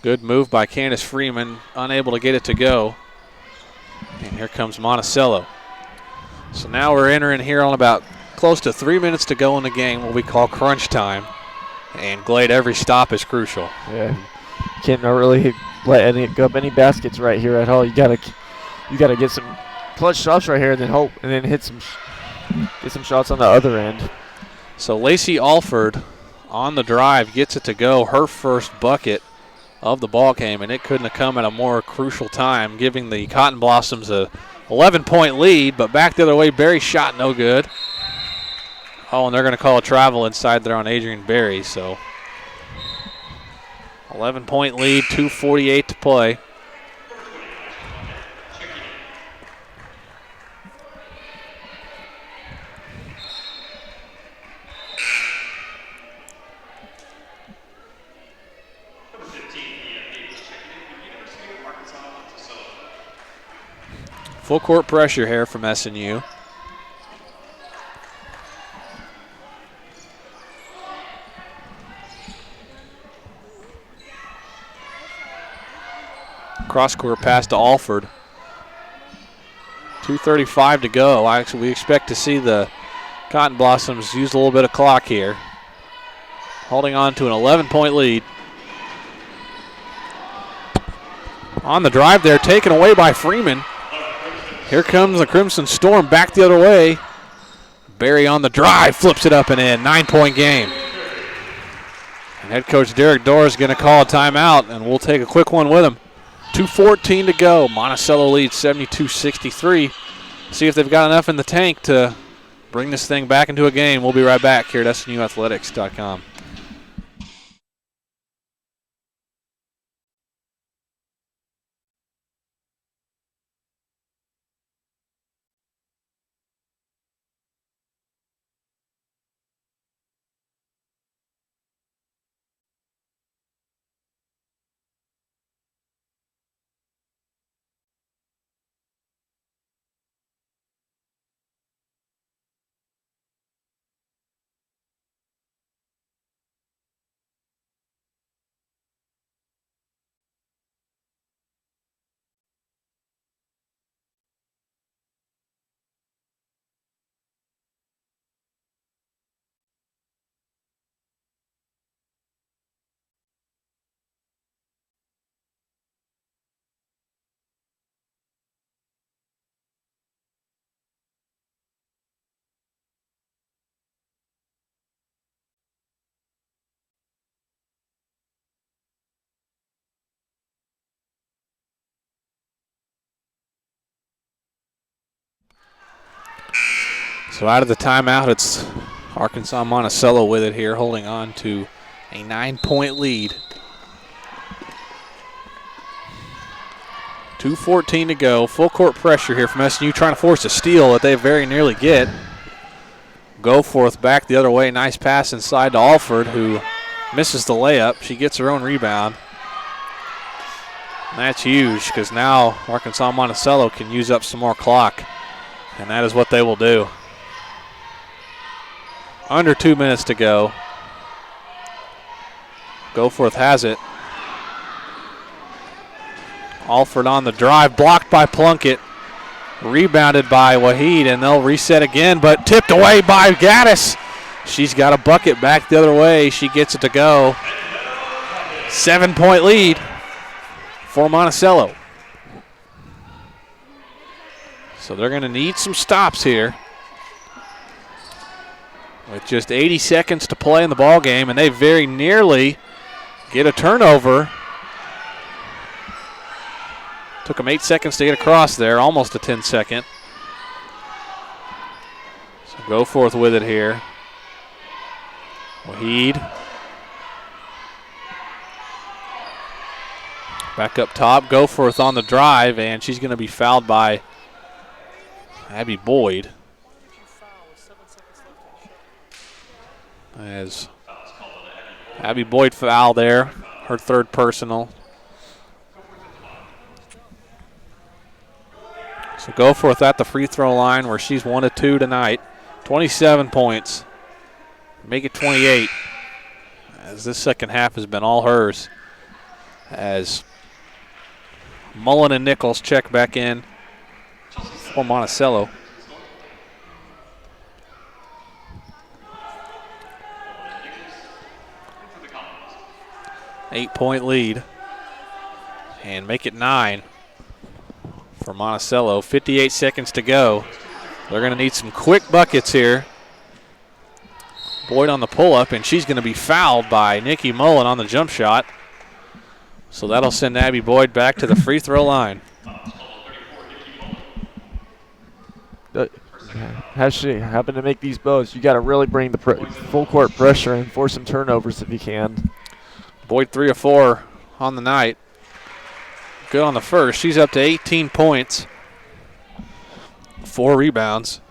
Good move by Candace Freeman, unable to get it to go. And here comes Monticello. So now we're entering here on about close to 3 minutes to go in the game, what we call crunch time. And Glade, every stop is crucial. Yeah, can't really let any baskets right here at all. You gotta get some clutch shots right here, and then get some shots on the other end. So Lacey Alford on the drive gets it to go, her first bucket of the ball game, and it couldn't have come at a more crucial time, giving the Cotton Blossoms a 11-point lead. But back the other way, Barry shot no good. Oh, and they're going to call a travel inside there on Adrian Berry. So 11-point lead, 2:48 to play. Full court pressure here from SNU. Cross-court pass to Alford. 2:35 to go. We expect to see the Cotton Blossoms use a little bit of clock here. Holding on to an 11-point lead. On the drive there, taken away by Freeman. Here comes the Crimson Storm back the other way. Barry on the drive, flips it up and in. 9-point game. And head coach Derek Dorr is going to call a timeout, and we'll take a quick one with him. 2:14 to go. Monticello leads 72-63. See if they've got enough in the tank to bring this thing back into a game. We'll be right back here at SNUathletics.com. So out of the timeout, it's Arkansas Monticello with it here, holding on to a 9-point lead. 2:14 to go. Full court pressure here from SNU, trying to force a steal that they very nearly get. Goforth back the other way. Nice pass inside to Alford, who misses the layup. She gets her own rebound. And that's huge because now Arkansas Monticello can use up some more clock, and that is what they will do. Under 2 minutes to go. Goforth has it. Alford on the drive, blocked by Plunkett. Rebounded by Waheed, and they'll reset again, but tipped away by Gaddis. She's got a bucket back the other way. She gets it to go. 7-point lead for Monticello. So they're going to need some stops here. With just 80 seconds to play in the ball game, and they very nearly get a turnover. Took them 8 seconds to get across there, almost a 10-second. So Goforth with it here. Waheed. Back up top, Goforth on the drive, and she's going to be fouled by Abby Boyd. As Abby Boyd foul there, her third personal. So Goforth at the free throw line where she's 1 of 2 tonight. 27 points. Make it 28. As this second half has been all hers. As Mullen and Nichols check back in for Monticello. Eight-point lead. And make it 9 for Monticello. 58 seconds to go. They're going to need some quick buckets here. Boyd on the pull-up, and she's going to be fouled by Nikki Mullen on the jump shot. So that'll send Abby Boyd back to the free throw line. Has she happened to make these bows? You got to really bring the full court pressure and force some turnovers if you can. Boyd 3 of 4 on the night. Good on the first. She's up to 18 points, 4 rebounds.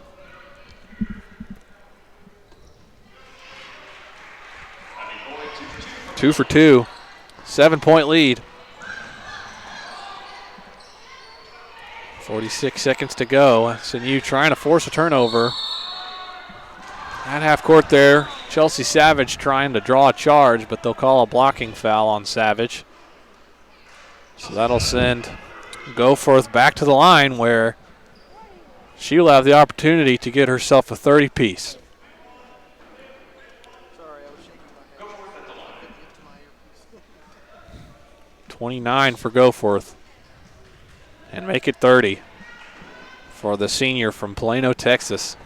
Two for 2, 7-point lead. 46 seconds to go. SNU trying to force a turnover. At half court there, Chelsea Savage trying to draw a charge, but they'll call a blocking foul on Savage. So that'll send Goforth back to the line where she'll have the opportunity to get herself a 30-piece. 29 for Goforth. And make it 30 for the senior from Plano, Texas.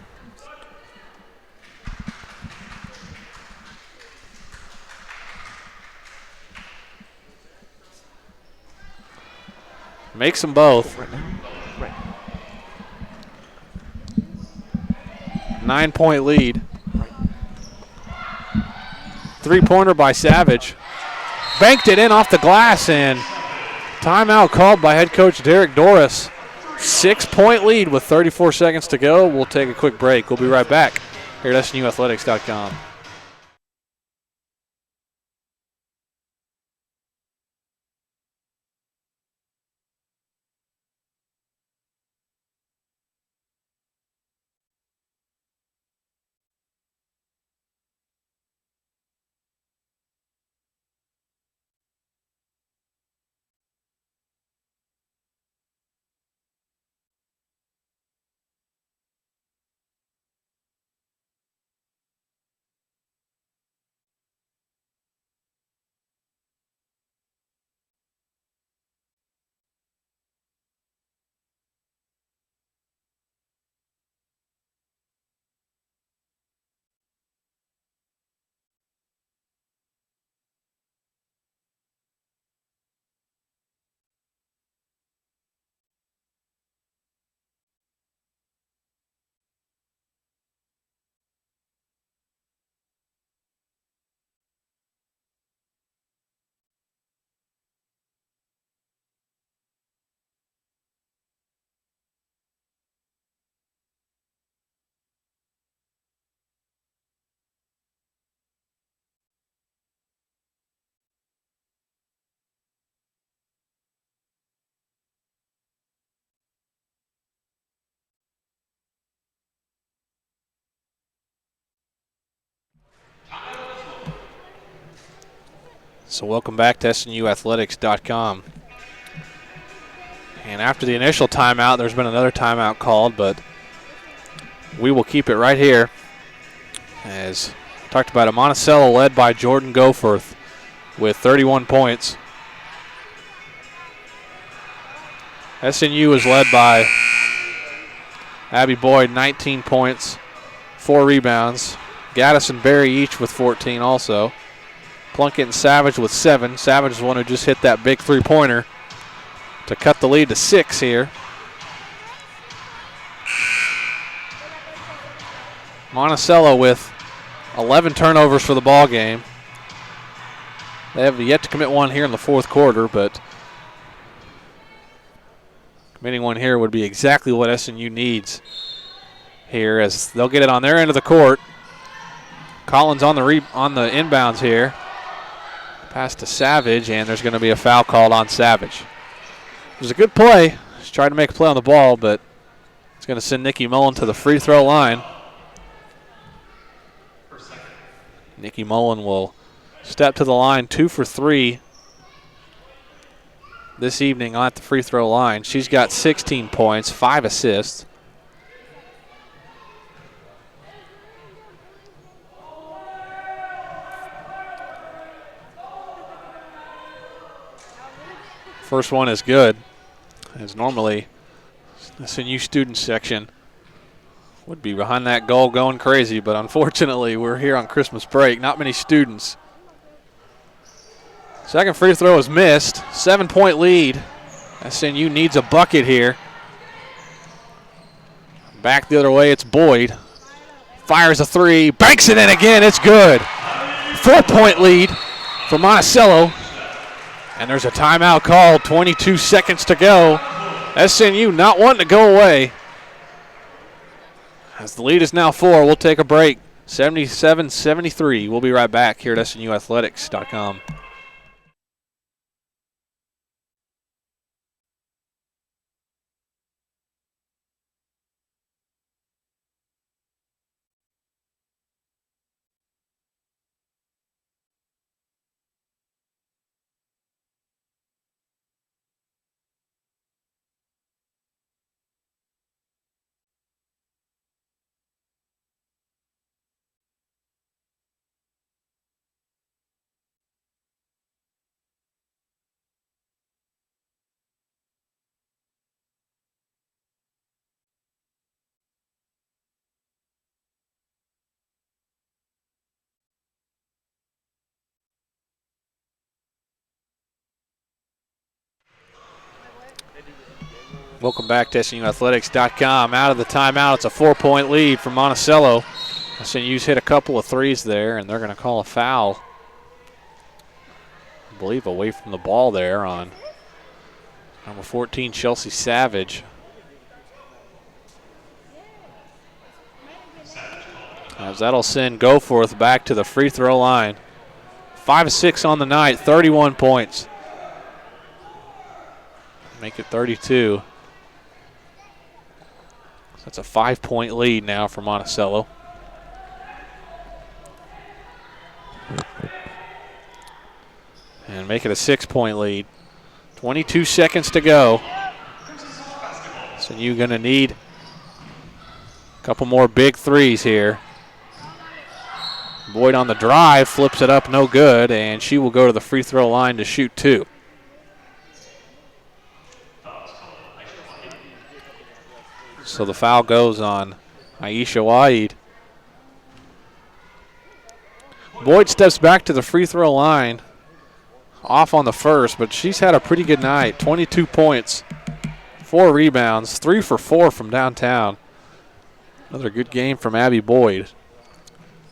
Makes them both. 9-point lead. 3-pointer by Savage. Banked it in off the glass, and timeout called by head coach Derek Doris. 6-point lead with 34 seconds to go. We'll take a quick break. We'll be right back here at SNUathletics.com. So welcome back to SNUathletics.com. And after the initial timeout, there's been another timeout called, but we will keep it right here. As talked about, Monticello led by Jordan Goforth with 31 points. SNU is led by Abby Boyd, 19 points, 4 rebounds. Gaddis and Berry each with 14 also. Plunkett and Savage with 7. Savage is the one who just hit that big 3-pointer to cut the lead to 6 here. Monticello with 11 turnovers for the ball game. They have yet to commit one here in the fourth quarter, but committing one here would be exactly what SNU needs here, as they'll get it on their end of the court. Collins on the inbounds here. Pass to Savage, and there's going to be a foul called on Savage. It was a good play. She's trying to make a play on the ball, but it's going to send Nikki Mullen to the free throw line. Nikki Mullen will step to the line, 2 for 3 this evening at the free throw line. She's got 16 points, 5 assists. First one is good, as normally the SNU student section would be behind that goal going crazy, but unfortunately we're here on Christmas break. Not many students. Second free throw is missed. 7-point lead. SNU needs a bucket here. Back the other way, it's Boyd. Fires a three, banks it in again, it's good. 4-point lead for Monticello. And there's a timeout called, 22 seconds to go. SNU not wanting to go away. As the lead is now 4, we'll take a break. 77-73. We'll be right back here at SNUathletics.com. Welcome back to SNUathletics.com. Out of the timeout, it's a 4-point lead for Monticello. SNU's hit a couple of threes there, and they're going to call a foul, I believe, away from the ball there on number 14, Chelsea Savage. As that'll send Goforth back to the free throw line. 5 of 6 on the night, 31 points. Make it 32. So that's a 5-point lead now for Monticello. And make it a 6-point lead. 22 seconds to go. So you're going to need a couple more big threes here. Boyd on the drive, flips it up, no good, and she will go to the free throw line to shoot 2. So the foul goes on Aisha Waid. Boyd steps back to the free throw line, off on the first, but she's had a pretty good night. 22 points, 4 rebounds, 3 for 4 from downtown. Another good game from Abby Boyd.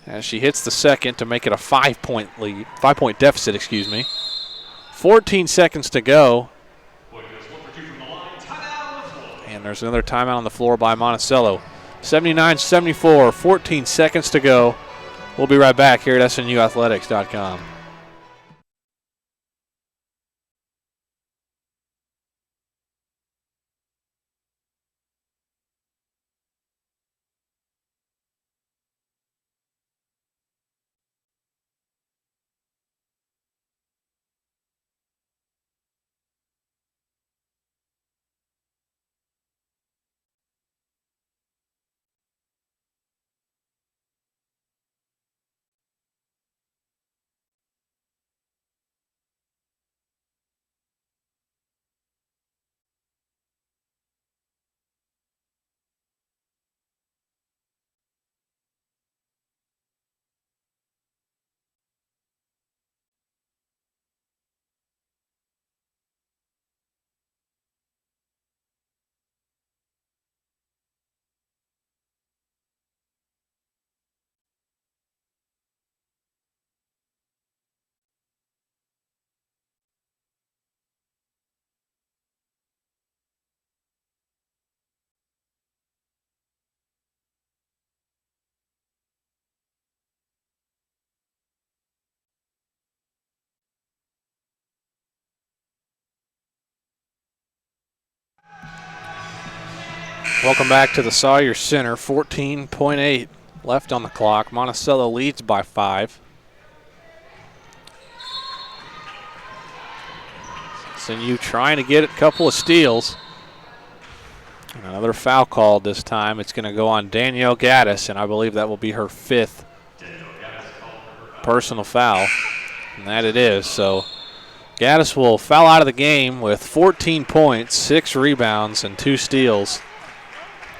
As she hits the second to make it a 5-point lead, 5-point deficit, excuse me. 14 seconds to go. And there's another timeout on the floor by Monticello. 79-74, 14 seconds to go. We'll be right back here at SNUathletics.com. Welcome back to the Sawyer Center. 14.8 left on the clock. Monticello leads by 5. SNU trying to get a couple of steals. And another foul called this time. It's going to go on Danielle Gaddis, and I believe that will be her 5th personal foul. And that it is. So Gaddis will foul out of the game with 14 points, 6 rebounds, and 2 steals.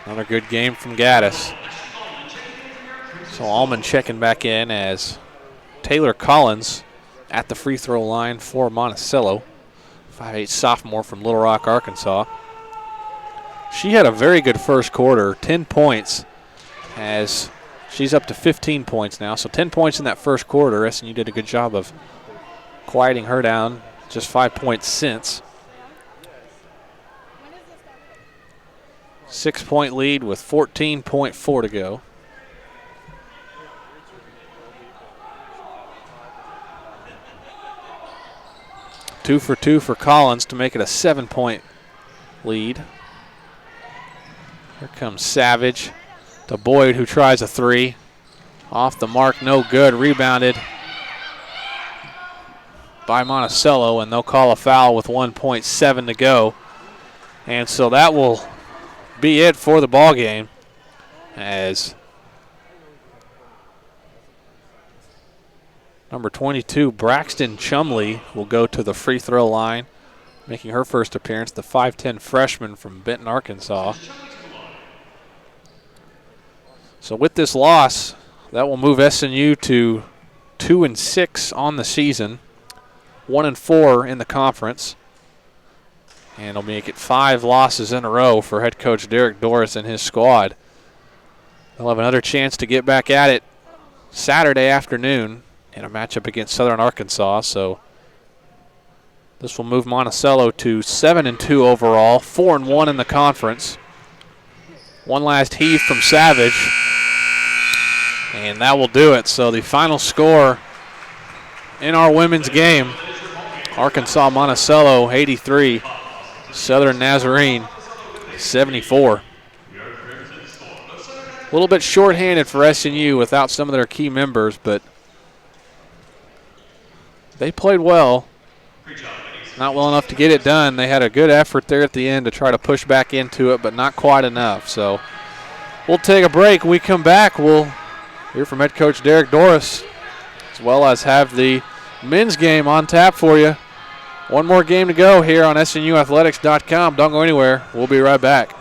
Another good game from Gaddis. So Allman checking back in as Taylor Collins at the free throw line for Monticello. 5'8" sophomore from Little Rock, Arkansas. She had a very good first quarter, 10 points, as she's up to 15 points now. So 10 points in that first quarter. SNU did a good job of quieting her down, just 5 points since. 6-point lead with 14.4 to go. Two for two for Collins to make it a 7-point lead. Here comes Savage to Boyd, who tries a three. Off the mark, no good. Rebounded by Monticello, and they'll call a foul with 1.7 to go. And so that will be it for the ball game, as number 22, Braxton Chumley, will go to the free throw line, making her first appearance, the 5'10 freshman from Benton, Arkansas. So with this loss, that will move SNU to 2-6 on the season, 1-4 in the conference. And it'll make it 5 losses in a row for head coach Derek Doris and his squad. They'll have another chance to get back at it Saturday afternoon in a matchup against Southern Arkansas. So this will move Monticello to 7-2 overall, 4-1 in the conference. One last heave from Savage, and that will do it. So the final score in our women's game, Arkansas Monticello 83, Southern Nazarene 74. A little bit shorthanded for SNU without some of their key members, but they played well. Not well enough to get it done. They had a good effort there at the end to try to push back into it, but not quite enough. So we'll take a break. When we come back, we'll hear from head coach Derek Doris, as well as have the men's game on tap for you. One more game to go here on SNUathletics.com. Don't go anywhere. We'll be right back.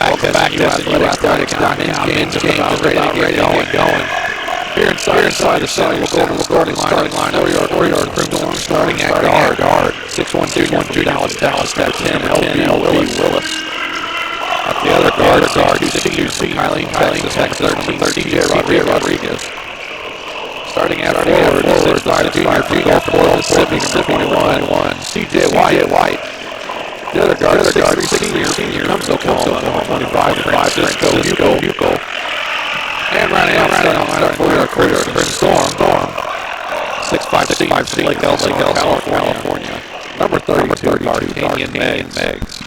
Welcome back to SNU Athletics. Men's game about ready to get going. Here inside the center, we'll go to the starting line. 4-yard Crimson starting at guard. 6'1", Dallas, step 10, LB Willis. At the other guard, 6'2", Kylie, Texas, 13, CJ Rodriguez. Starting at forward, 6'5", junior field goal for Mississippi, 21, CJ White. The other guard, 6'3", senior, comes Oklahoma, 25, Francisco. And running out, starting 4-yard Crimson Storm. 6'5", Lake Elsinore, California. Number 32, Canyon Meggs.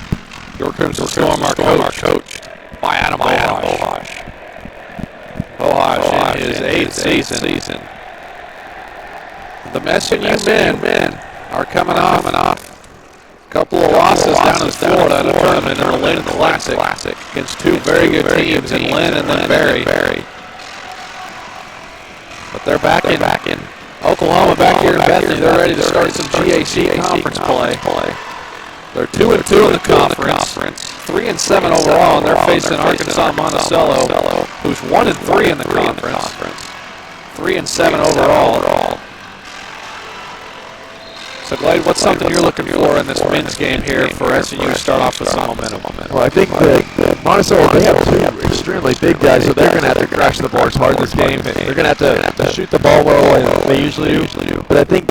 Your Crimson Storm, our coach, by Adam Bohash. Bohash in his 8th season. The SNU men are coming off. Couple of losses down in Florida in a tournament in the Lynn Classic against two very good teams in Lynn and then Barry. But they're back in Oklahoma, back here in Bethany. They're ready to start some GAC conference play. They're 2-2 in the conference, 3-7 overall, and they're facing Arkansas Monticello, who's 1-3 in the conference, 3-7 overall. So, Glade, what's something you're looking for in this men's game here for SNU to start off with some momentum? Well, I think that Monticello, they have two extremely big guys, so they're going to have to crash the ball hard this game. They're going to have to shoot the ball well, and they usually do. But I think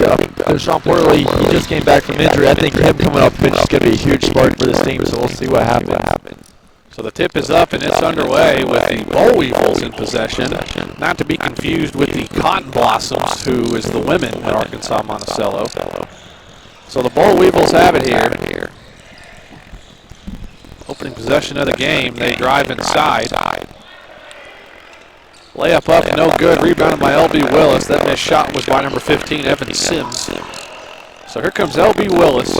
Sean Portley, he just came back from injury. I think him coming off the bench is going to be a huge spark for this team, so we'll see what happens. So the tip is up and it's underway with the Boll Weevils in possession, not to be confused with the Cotton Blossoms, who is the women at Arkansas Monticello. So the Boll Weevils have it here. Opening possession of the game, they drive inside. Layup up, no good. Rebounded by LB Willis. That missed shot was by number 15, Evan Sims. So here comes LB Willis.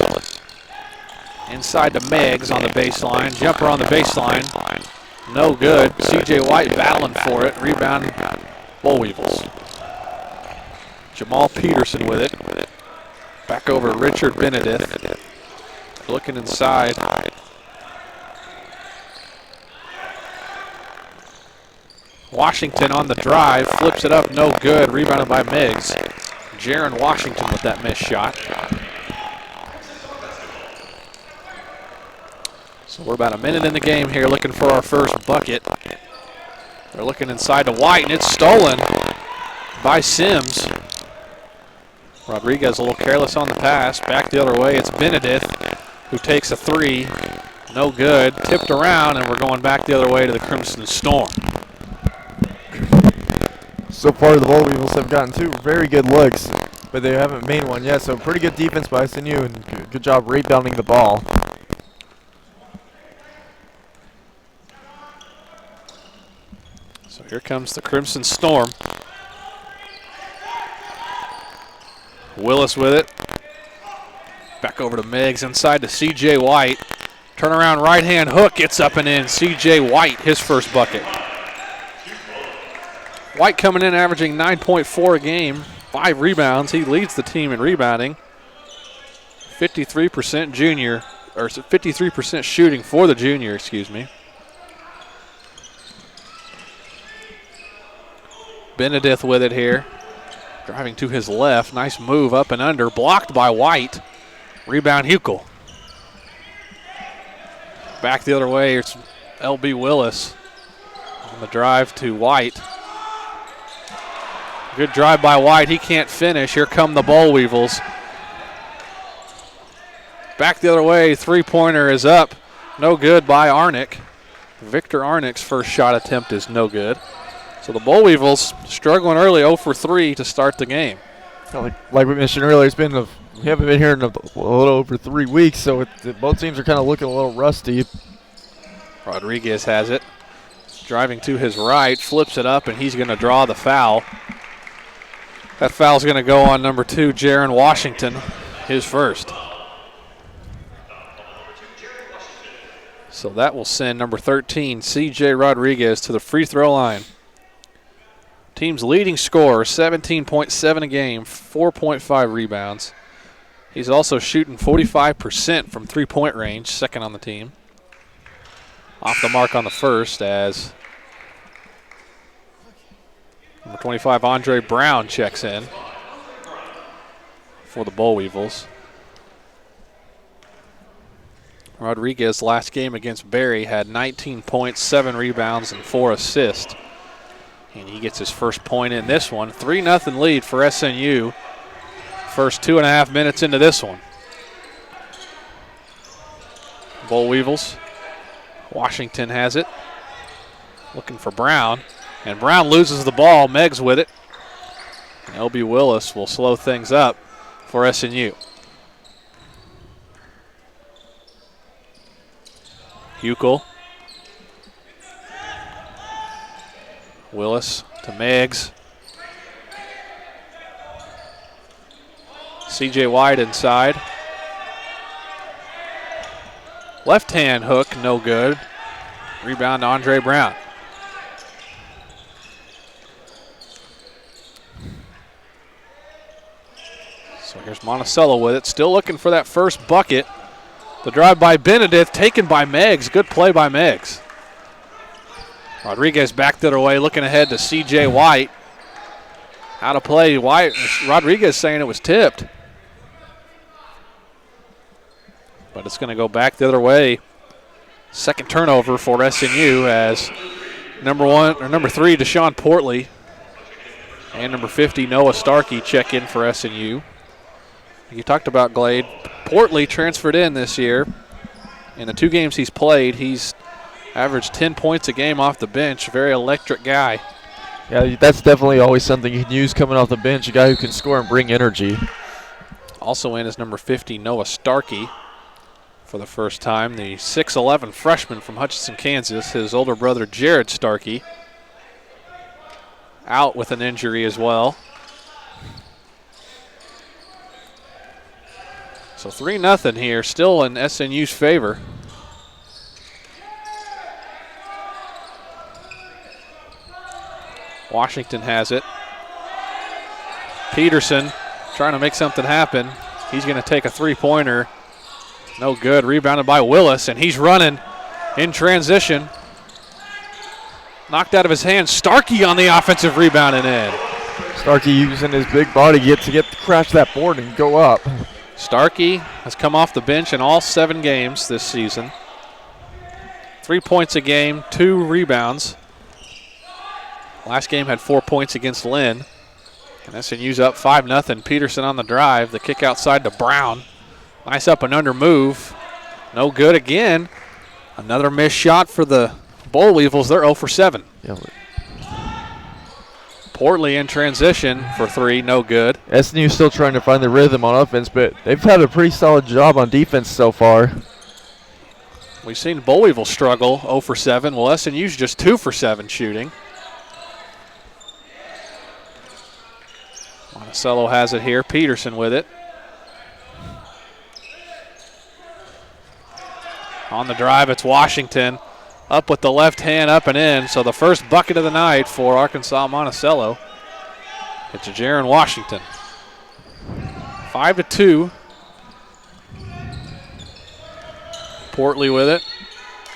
Inside to Meggs on the baseline. Jumper on the baseline. No good. CJ White battling for it. Rebound, Boll Weevils. Jamal Peterson with it. Back over Richard Benedict. Looking inside. Washington on the drive. Flips it up. No good. Rebounded by Meggs. Jaron Washington with that missed shot. So we're about a minute in the game here looking for our first bucket. They're looking inside to White, and it's stolen by Sims. Rodriguez a little careless on the pass. Back the other way, it's Benedict who takes a three. No good. Tipped around, and we're going back the other way to the Crimson Storm. So far, the Boll Weevils have gotten two very good looks, but they haven't made one yet. So pretty good defense by SNU, and good job rebounding the ball. So here comes the Crimson Storm. Willis with it. Back over to Meggs, inside to CJ White. Turnaround right hand hook, gets up and in. CJ White, his first bucket. White coming in averaging 9.4 a game, 5 rebounds. He leads the team in rebounding. 53% junior, or 53% shooting for the junior, excuse me. Benedict with it here. Driving to his left. Nice move up and under. Blocked by White. Rebound Huckel. Back the other way. It's LB Willis on the drive to White. Good drive by White. He can't finish. Here come the Boll Weevils. Back the other way. Three-pointer is up. No good by Arnick. Victor Arnick's first shot attempt is no good. So the Boll Weevils struggling early, 0 for 3 to start the game. Like we mentioned earlier, we haven't been here in a little over 3 weeks, so both teams are kind of looking a little rusty. Rodriguez has it. Driving to his right, flips it up, and he's going to draw the foul. That foul's going to go on number 2, Jaron Washington, his first. So that will send number 13, CJ Rodriguez, to the free throw line. Team's leading scorer, 17.7 a game, 4.5 rebounds. He's also shooting 45% from three-point range, second on the team. Off the mark on the first as number 25, Andre Brown, checks in for the Boll Weevils. Rodriguez last game against Barry had 19 points, 7 rebounds, and 4 assists. And he gets his first point in this one. 3-0 lead for SNU. First 2.5 minutes into this one. Boll Weevils. Washington has it. Looking for Brown. And Brown loses the ball. Meggs with it. And LB Willis will slow things up for SNU. Huckel. Willis to Meggs. CJ White inside. Left hand hook, no good. Rebound to Andre Brown. So here's Monticello with it, still looking for that first bucket. The drive by Benedict, taken by Meggs. Good play by Meggs. Rodriguez back the other way, looking ahead to C.J. White. Out of play, White. Rodriguez saying it was tipped. But it's going to go back the other way. Second turnover for SNU as number 3, Deshaun Portley, and number 50, Noah Starkey, check in for SNU. You talked about Glade. Portley transferred in this year. In the 2 games he's played, he's averaged 10 points a game off the bench. Very electric guy. Yeah, that's definitely always something you can use coming off the bench, a guy who can score and bring energy. Also in is number 50, Noah Starkey, for the first time. The 6'11 freshman from Hutchinson, Kansas. His older brother, Jared Starkey, out with an injury as well. So 3-0 here, still in SNU's favor. Washington has it. Peterson trying to make something happen. He's going to take a three-pointer. No good. Rebounded by Willis, and he's running in transition. Knocked out of his hand. Starkey on the offensive rebound and in. Starkey using his big body to crash that board and go up. Starkey has come off the bench in all 7 games this season. 3 points a game, 2 rebounds. Last game had 4 points against Lynn. And SNU's up 5-0. Peterson on the drive. The kick outside to Brown. Nice up and under move. No good again. Another missed shot for the Boll Weevils. They're 0 for 7. Yeah. Portley in transition for 3, no good. SNU still trying to find the rhythm on offense, but they've had a pretty solid job on defense so far. We've seen Boll Weevils struggle, 0 for 7. Well, SNU's just 2 for 7 shooting. Monticello has it here. Peterson with it. On the drive, it's Washington. Up with the left hand, up and in. So the first bucket of the night for Arkansas Monticello. It's Jaron Washington. 5-2. Portley with it.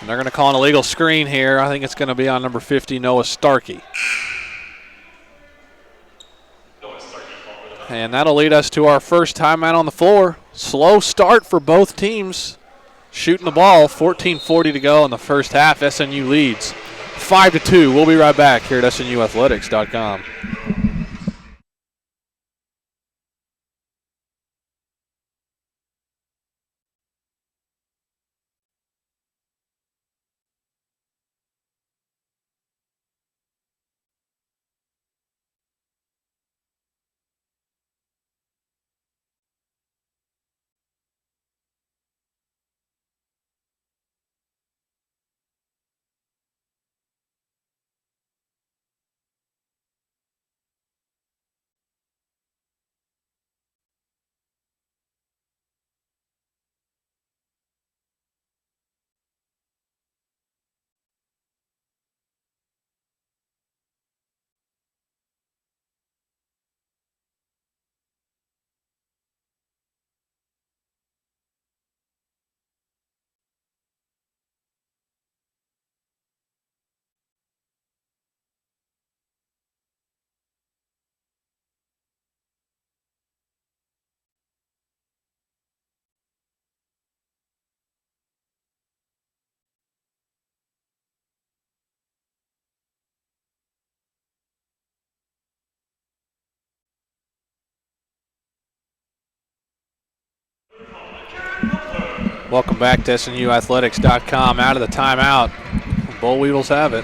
And they're going to call an illegal screen here. I think it's going to be on number 50, Noah Starkey. And that'll lead us to our first timeout on the floor. Slow start for both teams. Shooting the ball, 14:40 to go in the first half. SNU leads 5-2. We'll be right back here at SNUathletics.com. Welcome back to SNUathletics.com. Out of the timeout, Boll Weevils have it.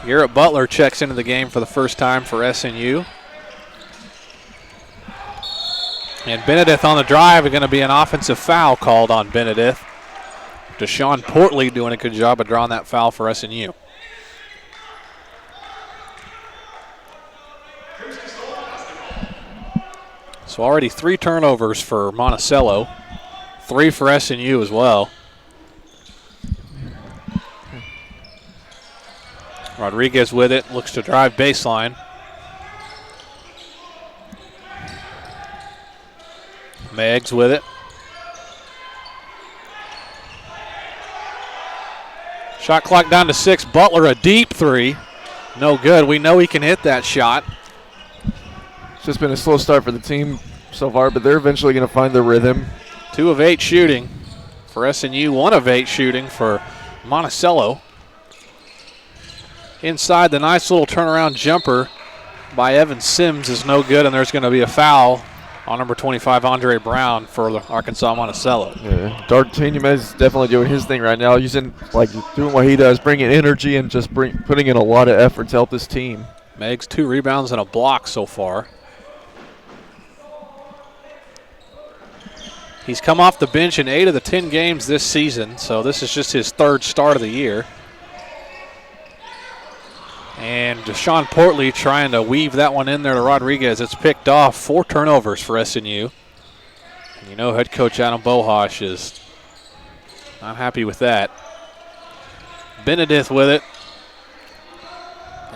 Garrett Butler checks into the game for the first time for SNU. And Benedict on the drive is going to be an offensive foul called on Benedict. Deshaun Portley doing a good job of drawing that foul for SNU. So already 3 turnovers for Monticello, 3 for SNU as well. Rodriguez with it, looks to drive baseline. Meggs with it. Shot clock down to 6. Butler a deep 3. No good. We know he can hit that shot. It's just been a slow start for the team so far, but they're eventually going to find their rhythm. 2 of 8 shooting for SNU, 1 of 8 shooting for Monticello. Inside, the nice little turnaround jumper by Evan Sims is no good, and there's going to be a foul on number 25, Andre Brown, for Arkansas Monticello. Yeah, D'Artagnan is definitely doing his thing right now, doing what he does, bringing energy and just putting in a lot of effort to help this team. Meggs 2 rebounds and a block so far. He's come off the bench in 8 of the 10 games this season, so this is just his 3rd start of the year. And Deshaun Portley trying to weave that one in there to Rodriguez. It's picked off. 4 turnovers for SNU. And you know head coach Adam Bohosh is not happy with that. Benedict with it.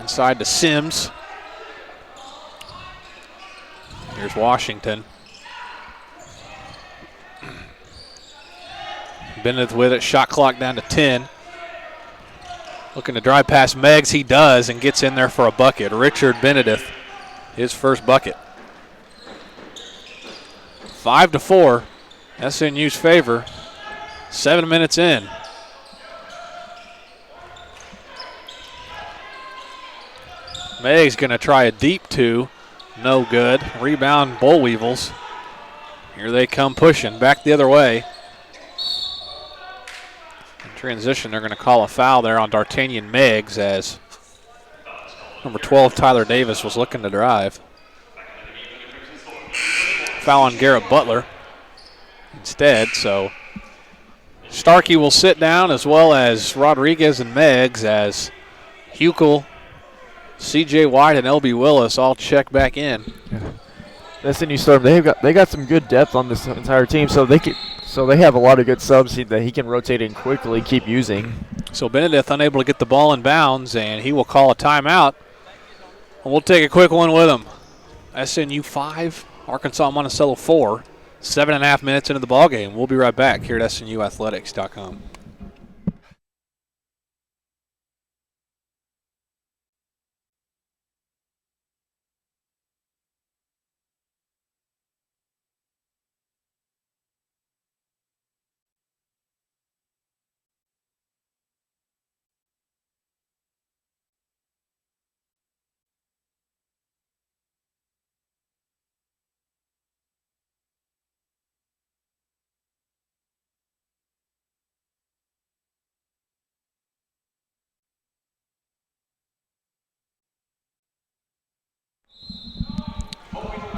Inside to Sims. Here's Washington. Benedict with it. Shot clock down to 10. Looking to drive past Meggs. He does and gets in there for a bucket. Richard Benedict, his first bucket. 5-4, SNU's favor. 7 minutes in. Meggs going to try a deep 2. No good. Rebound, Boll Weevils. Here they come pushing. Back the other way. Transition, they're going to call a foul there on D'Artagnan Meggs as number 12, Tyler Davis, was looking to drive. Foul on Garrett Butler instead, so Starkey will sit down as well as Rodriguez and Meggs as Huckel, C.J. White, and L.B. Willis all check back in. Yeah. The SNU Storm, they got some good depth on this entire team, so they have a lot of good subs that he can rotate in quickly, keep using. So Benedict unable to get the ball in bounds, and he will call a timeout. And we'll take a quick one with him. SNU 5, Arkansas Monticello 4. 7.5 minutes into the ballgame. We'll be right back here at SNUathletics.com.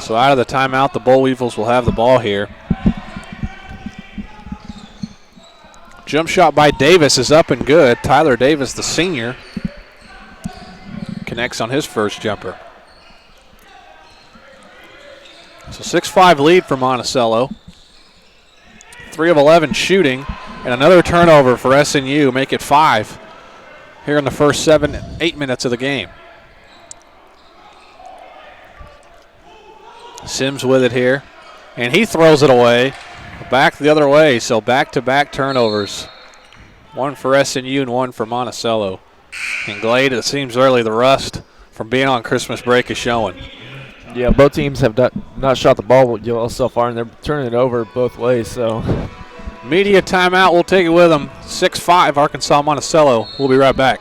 So out of the timeout, the Boll Weevils will have the ball here. Jump shot by Davis is up and good. Tyler Davis, the senior, connects on his first jumper. So 6-5 lead for Monticello. 3 of 11 shooting, and another turnover for SNU, make it 5 here in the first 7-8 minutes of the game. Sims with it here, and he throws it away. Back the other way, so back-to-back turnovers. 1 for SNU and 1 for Monticello. And Glade, it seems early the rust from being on Christmas break is showing. Yeah, both teams have not shot the ball well so far, and they're turning it over both ways. So, media timeout, we'll take it with them. 6-5, Arkansas Monticello. We'll be right back.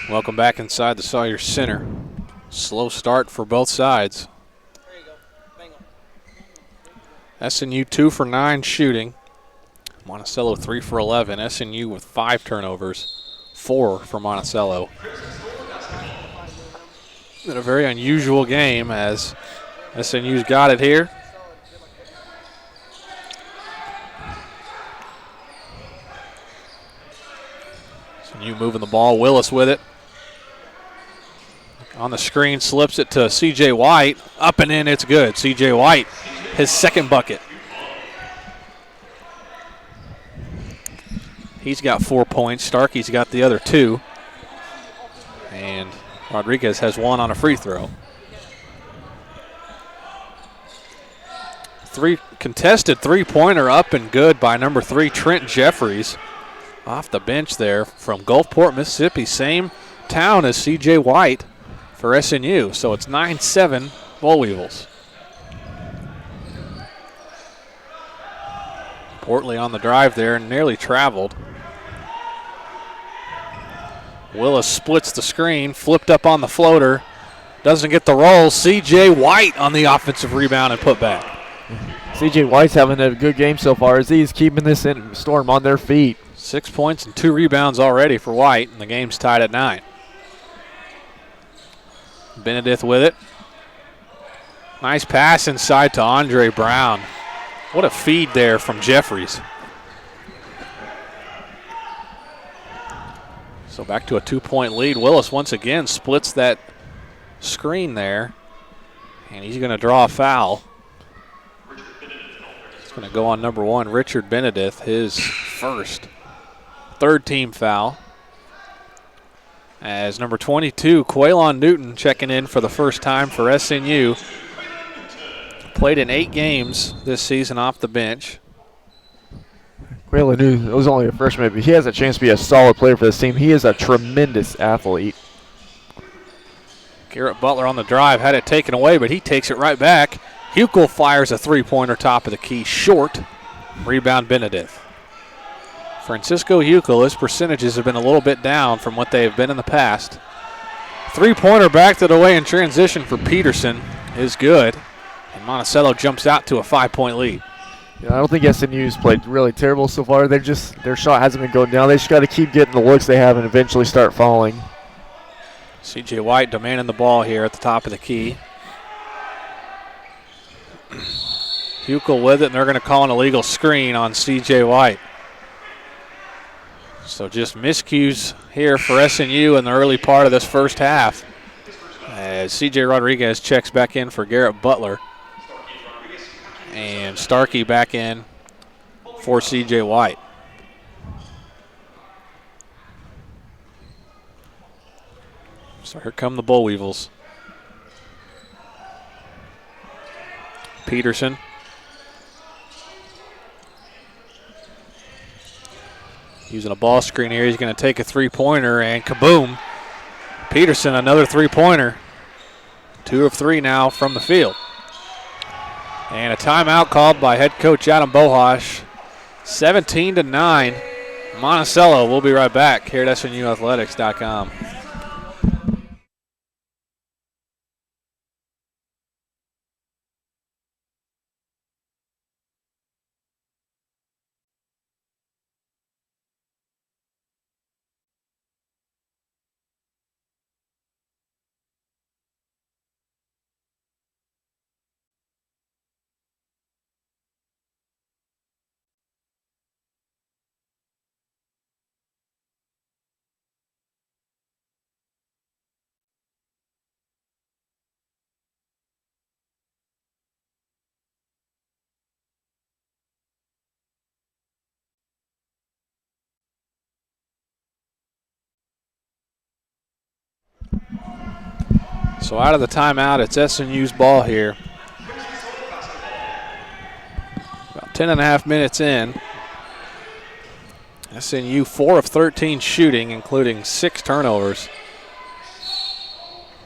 Welcome back inside the Sawyer Center. Slow start for both sides. SNU 2 for 9 shooting. Monticello 3 for 11. SNU with 5 turnovers, 4 for Monticello. In a very unusual game as SNU's got it here. SNU moving the ball. Willis with it. On the screen, slips it to C.J. White. Up and in, it's good. C.J. White, his second bucket. He's got 4 points. Starkey's got the other 2. And Rodriguez has 1 on a free throw. Contested three-pointer up and good by number 3, Trent Jeffries. Off the bench there from Gulfport, Mississippi. Same town as C.J. White for SNU. So it's 9-7 Bull Weevils. Portley on the drive there and nearly traveled. Willis splits the screen, flipped up on the floater. Doesn't get the roll. C.J. White on the offensive rebound and put back. C.J. White's having a good game so far as he's keeping this Storm on their feet. 6 points and 2 rebounds already for White, and the game's tied at 9. Benedict with it. Nice pass inside to Andre Brown. What a feed there from Jeffries. So back to a 2-point lead. Willis once again splits that screen there, and he's going to draw a foul. It's going to go on number 1, Richard Benedict, his first. Third team foul. As number 22, Quaylon Newton, checking in for the first time for SNU. Played in 8 games this season off the bench. Quaylon Newton was only a freshman, but he has a chance to be a solid player for this team. He is a tremendous athlete. Garrett Butler on the drive, had it taken away, but he takes it right back. Hukel fires a three-pointer top of the key, short. Rebound Benedict. Francisco Hukel, his percentages have been a little bit down from what they have been in the past. Three-pointer backed it away in transition for Peterson is good. And Monticello jumps out to a 5-point lead. Yeah, I don't think SNU's played really terrible so far. Their shot hasn't been going down. They just got to keep getting the looks they have and eventually start falling. C.J. White demanding the ball here at the top of the key. Hukel with it, and they're going to call an illegal screen on C.J. White. So just miscues here for SNU in the early part of this first half as C.J. Rodriguez checks back in for Garrett Butler. And Starkey back in for C.J. White. So here come the Bull Weevils. Peterson. Using a ball screen here. He's going to take a three-pointer, and kaboom. Peterson, another three-pointer. 2 of 3 now from the field. And a timeout called by head coach Adam Bohash. 17-9. Monticello. We'll be right back here at SNUathletics.com. So out of the timeout, it's SNU's ball here. About 10.5 minutes in. SNU 4 of 13 shooting, including 6 turnovers.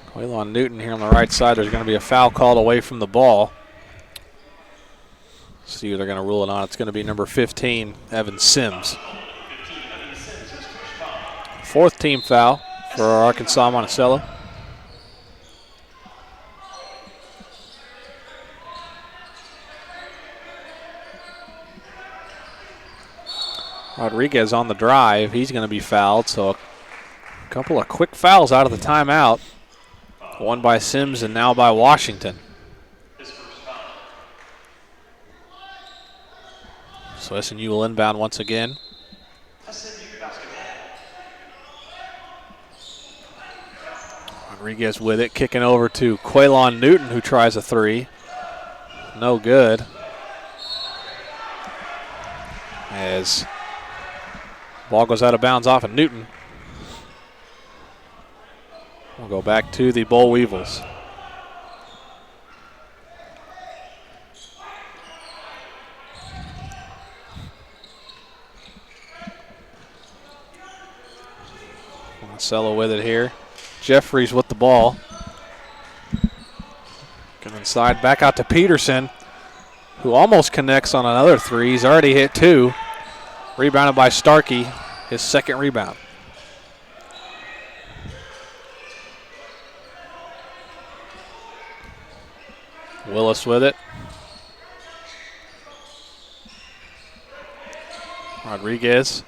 Quaylon Newton here on the right side. There's going to be a foul called away from the ball. See who they're going to rule it on. It's going to be number 15, Evan Sims. 4th team foul for Arkansas Monticello. Rodriguez on the drive. He's going to be fouled, so a couple of quick fouls out of the timeout. One by Sims and now by Washington. So SNU will inbound once again. Rodriguez with it, kicking over to Quaylon Newton, who tries a three. No good. As ball goes out of bounds off of Newton. We'll go back to the Boll Weevils. Monticello with it here. Jeffries with the ball. Get inside, back out to Peterson, who almost connects on another three. He's already hit two. Rebounded by Starkey, his second rebound. Willis with it. Rodriguez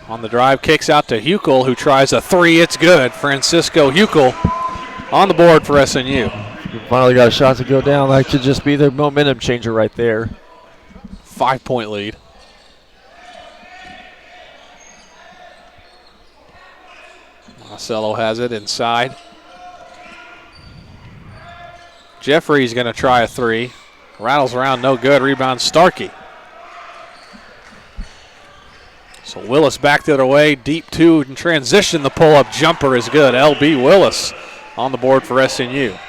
on the drive, kicks out to Huckel, who tries a three. It's good. Francisco Huckel on the board for SNU. You finally got a shot to go down. That could just be their momentum changer right there. 5-point lead. Monticello has it inside. Jeffrey's going to try a three. Rattles around, no good. Rebound Starkey. So Willis back the other way, deep two in transition. The pull-up jumper is good. L.B. Willis on the board for SNU.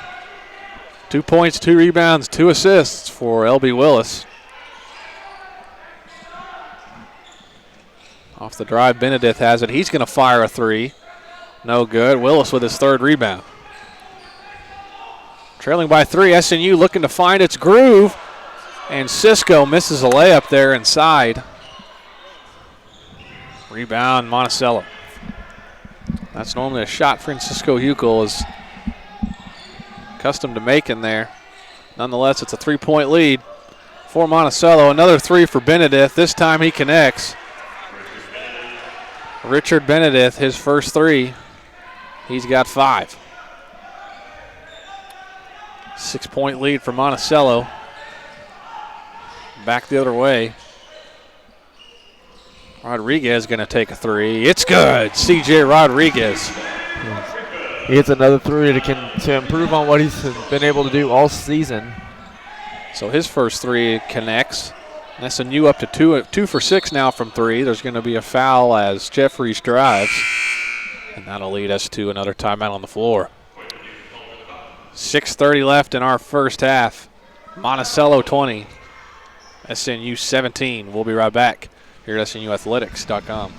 2 points, 2 rebounds, 2 assists for L.B. Willis. Off the drive, Benedict has it. He's going to fire a three. No good. Willis with his third rebound. Trailing by 3, SNU looking to find its groove. And Cisco misses a layup there inside. Rebound, Monticello. That's normally a shot Francisco Huckel is accustomed to making there. Nonetheless, it's a 3-point lead for Monticello. Another three for Benedict. This time he connects. Richard Benedict, his first three. He's got 5. 6-point lead for Monticello. Back the other way. Rodriguez going to take a three. It's good. CJ Rodriguez. He hits another three to improve on what he's been able to do all season. So his first three connects. SNU up to 2 for 6 now from 3. There's going to be a foul as Jeffries drives. And that'll lead us to another timeout on the floor. 6:30 left in our first half. Monticello 20, SNU 17. We'll be right back here at SNUathletics.com.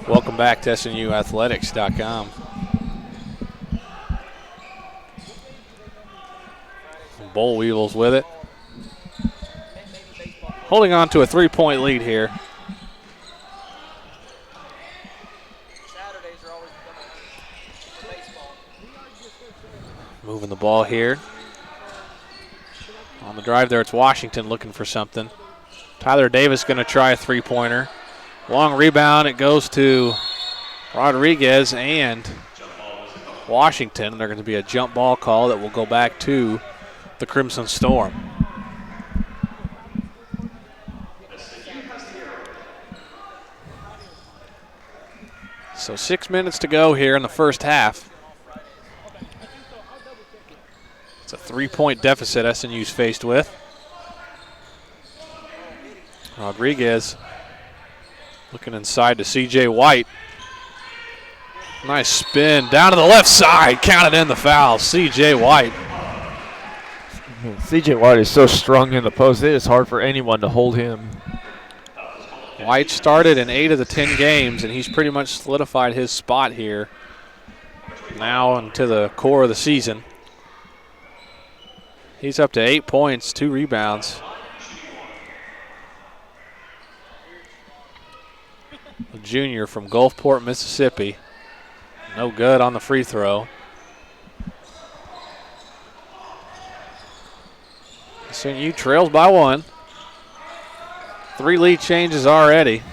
Welcome back to SNUathletics.com. Boll Weevils with it. Holding on to a 3-point lead here. Moving the ball here. On the drive there, it's Washington looking for something. Tyler Davis going to try a three-pointer. Long rebound, it goes to Rodriguez and Washington. They're going to be a jump ball call that will go back to the Crimson Storm. So 6 minutes to go here in the first half. It's a 3-point deficit SNU's faced with. Rodriguez looking inside to C.J. White. Nice spin down to the left side. Counted in the foul. C.J. White. C.J. White is so strong in the post. It is hard for anyone to hold him. White started in 8 of the 10 games, and he's pretty much solidified his spot here now into the core of the season. He's up to 8 points, 2 rebounds. A junior from Gulfport, Mississippi. No good on the free throw. SNU trails by 1. 3 lead changes already.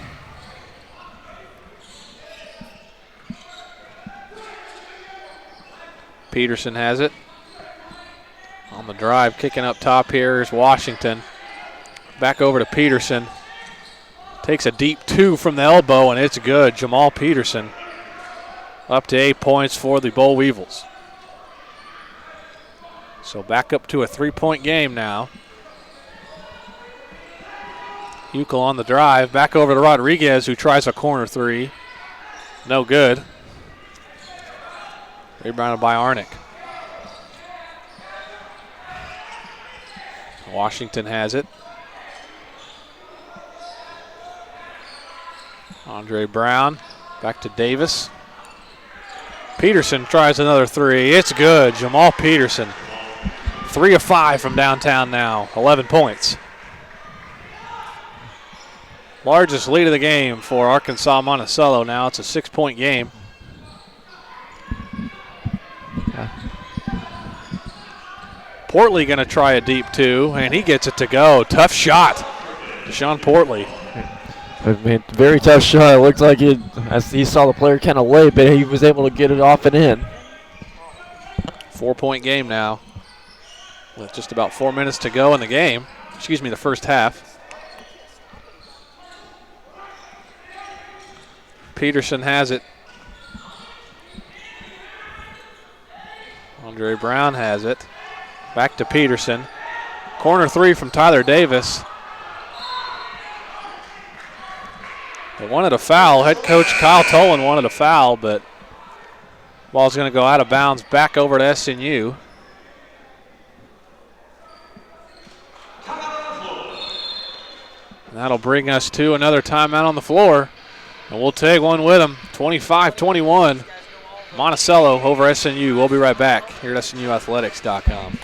Peterson has it. On the drive, kicking up top here is Washington. Back over to Peterson. Takes a deep 2 from the elbow, and it's good. Jamal Peterson up to 8 points for the Boll Weevils. So back up to a 3-point game now. Hukel on the drive. Back over to Rodriguez, who tries a corner 3. No good. Rebounded by Arnick. Washington has it. Andre Brown back to Davis. Peterson tries another 3. It's good. Jamal Peterson. 3 of 5 from downtown now. 11 points. Largest lead of the game for Arkansas Monticello now. It's a 6-point game. Portley going to try a deep 2, and he gets it to go. Tough shot. Deshaun Portley. I mean, very tough shot. It looked like it, as he saw the player kind of late, but he was able to get it off and in. 4-point game now with just about 4 minutes to go in the game. Excuse me, the first half. Peterson has it. Andre Brown has it. Back to Peterson. Corner 3 from Tyler Davis. They wanted a foul. Head coach Kyle Tolan wanted a foul, but ball's going to go out of bounds back over to SNU. That'll bring us to another timeout on the floor, and we'll take one with them. 25-21, Monticello over SNU. We'll be right back here at SNUathletics.com.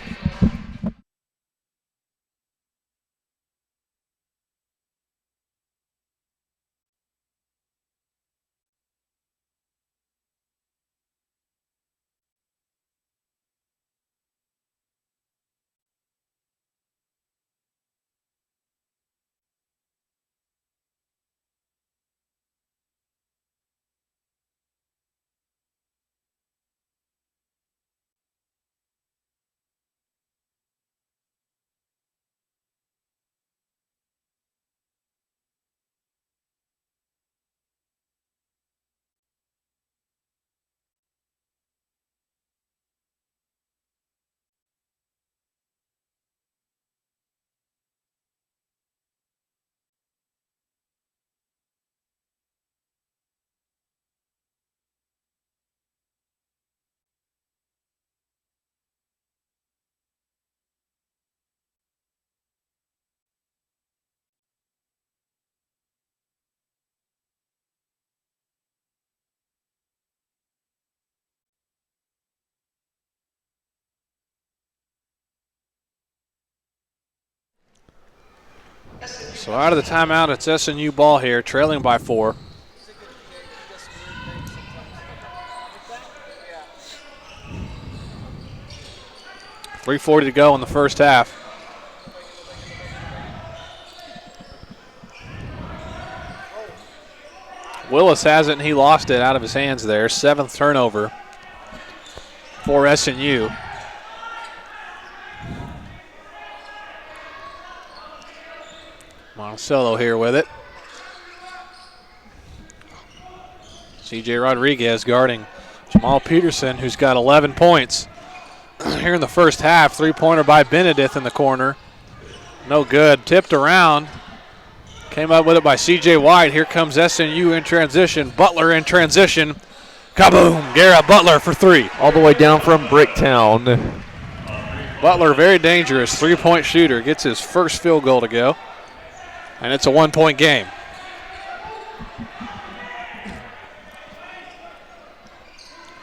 So out of the timeout, it's SNU ball here, trailing by 4. .340 to go in the first half. Willis has it, and he lost it out of his hands there. 7th turnover for SNU. Monticello here with it. C.J. Rodriguez guarding Jamal Peterson, who's got 11 points here in the first half. 3-pointer by Benedict in the corner. No good. Tipped around. Came up with it by C.J. White. Here comes SNU in transition. Butler in transition. Kaboom! Garrett Butler for 3. All the way down from Bricktown. Butler, very dangerous. 3-point shooter. Gets his first field goal to go. And it's a 1-point game.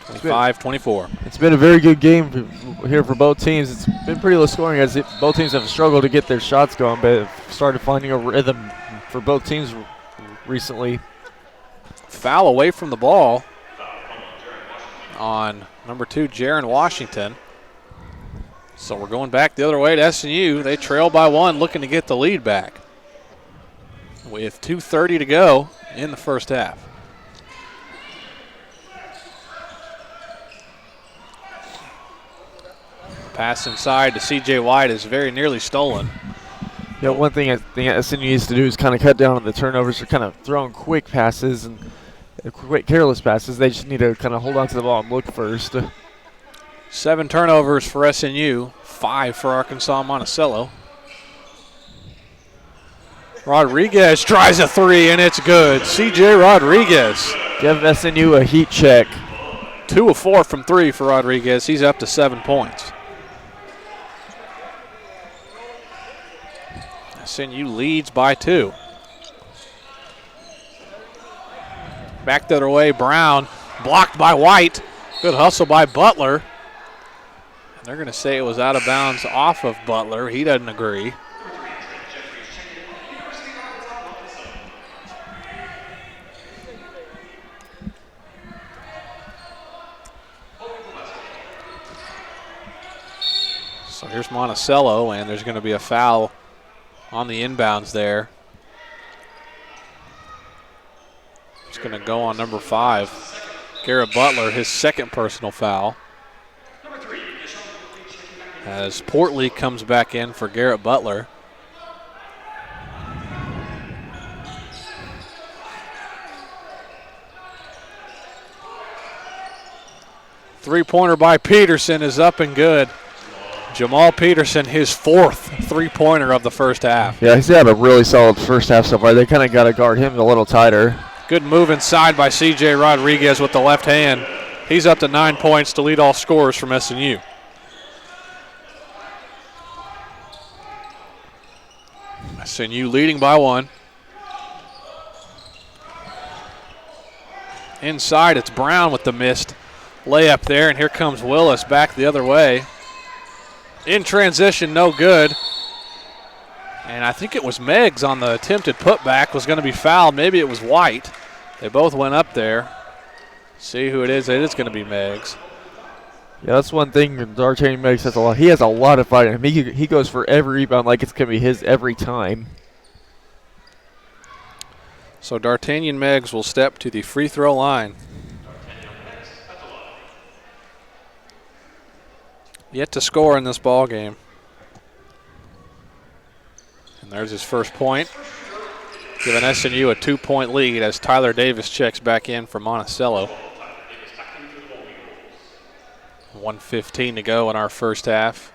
It's 25-24. It's been a very good game here for both teams. It's been pretty low scoring as both teams have struggled to get their shots going, but have started finding a rhythm for both teams recently. Foul away from the ball on number 2, Jaron Washington. So we're going back the other way to SNU. They trail by 1, looking to get the lead back with 2:30 to go in the first half. Pass inside to C.J. White is very nearly stolen. Yeah, one thing I think SNU needs to do is kind of cut down on the turnovers. They're kind of throwing quick passes and quick careless passes. They just need to kind of hold on to the ball and look first. 7 turnovers for SNU, 5 for Arkansas Monticello. Rodriguez tries a 3, and it's good. C.J. Rodriguez. Give SNU a heat check. 2 of 4 from 3 for Rodriguez. He's up to 7 points. SNU leads by 2. Back the other way, Brown blocked by White. Good hustle by Butler. And they're going to say it was out of bounds off of Butler. He doesn't agree. So here's Monticello, and there's going to be a foul on the inbounds there. It's going to go on number 5, Garrett Butler, his second personal foul. As Portley comes back in for Garrett Butler. Three-pointer by Peterson is up and good. Jamal Peterson, his 4th 3-pointer of the first half. Yeah, he's had a really solid first half so far. They kind of got to guard him a little tighter. Good move inside by C.J. Rodriguez with the left hand. He's up to 9 points to lead all scorers from SNU. SNU leading by 1. Inside, it's Brown with the missed layup there, and here comes Willis back the other way. In transition, no good. And I think it was Meggs on the attempted putback was going to be fouled. Maybe it was White. They both went up there. See who it is. It is going to be Meggs. Yeah, that's one thing D'Artagnan Meggs has a lot. He has a lot of fight in him. He goes for every rebound like it's going to be his every time. So D'Artagnan Meggs will step to the free throw line. Yet to score in this ball game. And there's his first point. Giving SNU a 2-point lead as Tyler Davis checks back in for Monticello. 1:15 to go in our first half.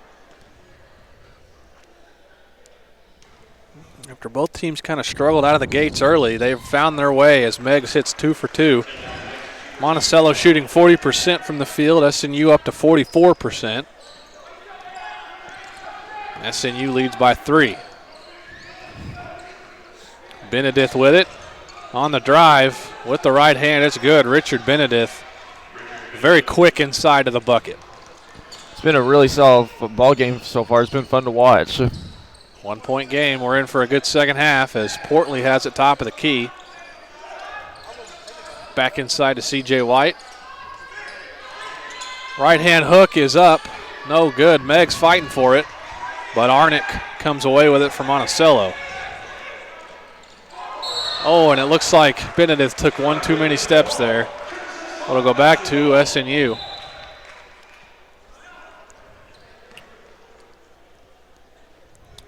After both teams kind of struggled out of the gates early, they've found their way as Meggs hits 2 for 2. Monticello shooting 40% from the field, SNU up to 44%. SNU leads by 3. Benedict with it on the drive with the right hand. It's good. Richard Benedict very quick inside of the bucket. It's been a really solid ball game so far. It's been fun to watch. 1-point game. We're in for a good second half as Portley has it top of the key. Back inside to C.J. White. Right-hand hook is up. No good. Meg's fighting for it, but Arnick comes away with it for Monticello. Oh, and it looks like Benedict took one too many steps there. It'll go back to SNU.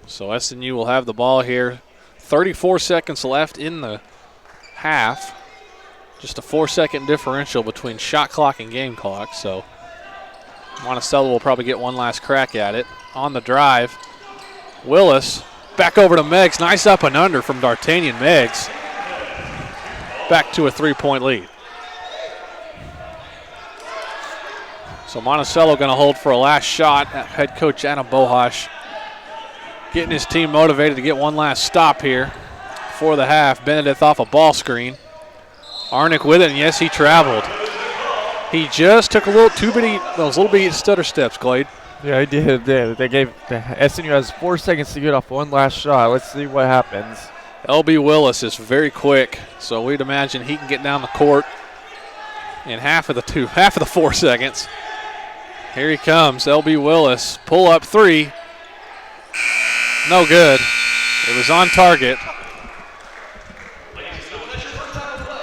So SNU will have the ball here. 34 seconds left in the half. Just a 4-second differential between shot clock and game clock. So Monticello will probably get one last crack at it. On the drive, Willis back over to Meggs. Nice up and under from D'Artagnan Meggs. Back to a 3-point lead. So Monticello going to hold for a last shot. Head coach Adam Bohash getting his team motivated to get one last stop here for the half. Benedict off a ball screen. Arnick with it, and yes, he traveled. He just took those little bitty stutter steps, Glade. Yeah, he did. They gave SNU has 4 seconds to get off one last shot. Let's see what happens. LB Willis is very quick, so we'd imagine he can get down the court in half of the 4 seconds. Here he comes, LB Willis, pull up three. No good. It was on target.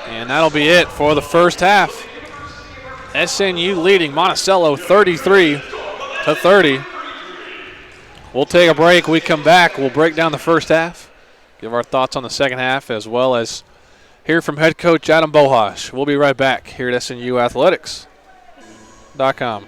And that'll be it for the first half. SNU leading Monticello 33-30. We'll take a break. We come back. We'll break down the first half, give our thoughts on the second half, as well as hear from head coach Adam Bohash. We'll be right back here at SNUathletics.com.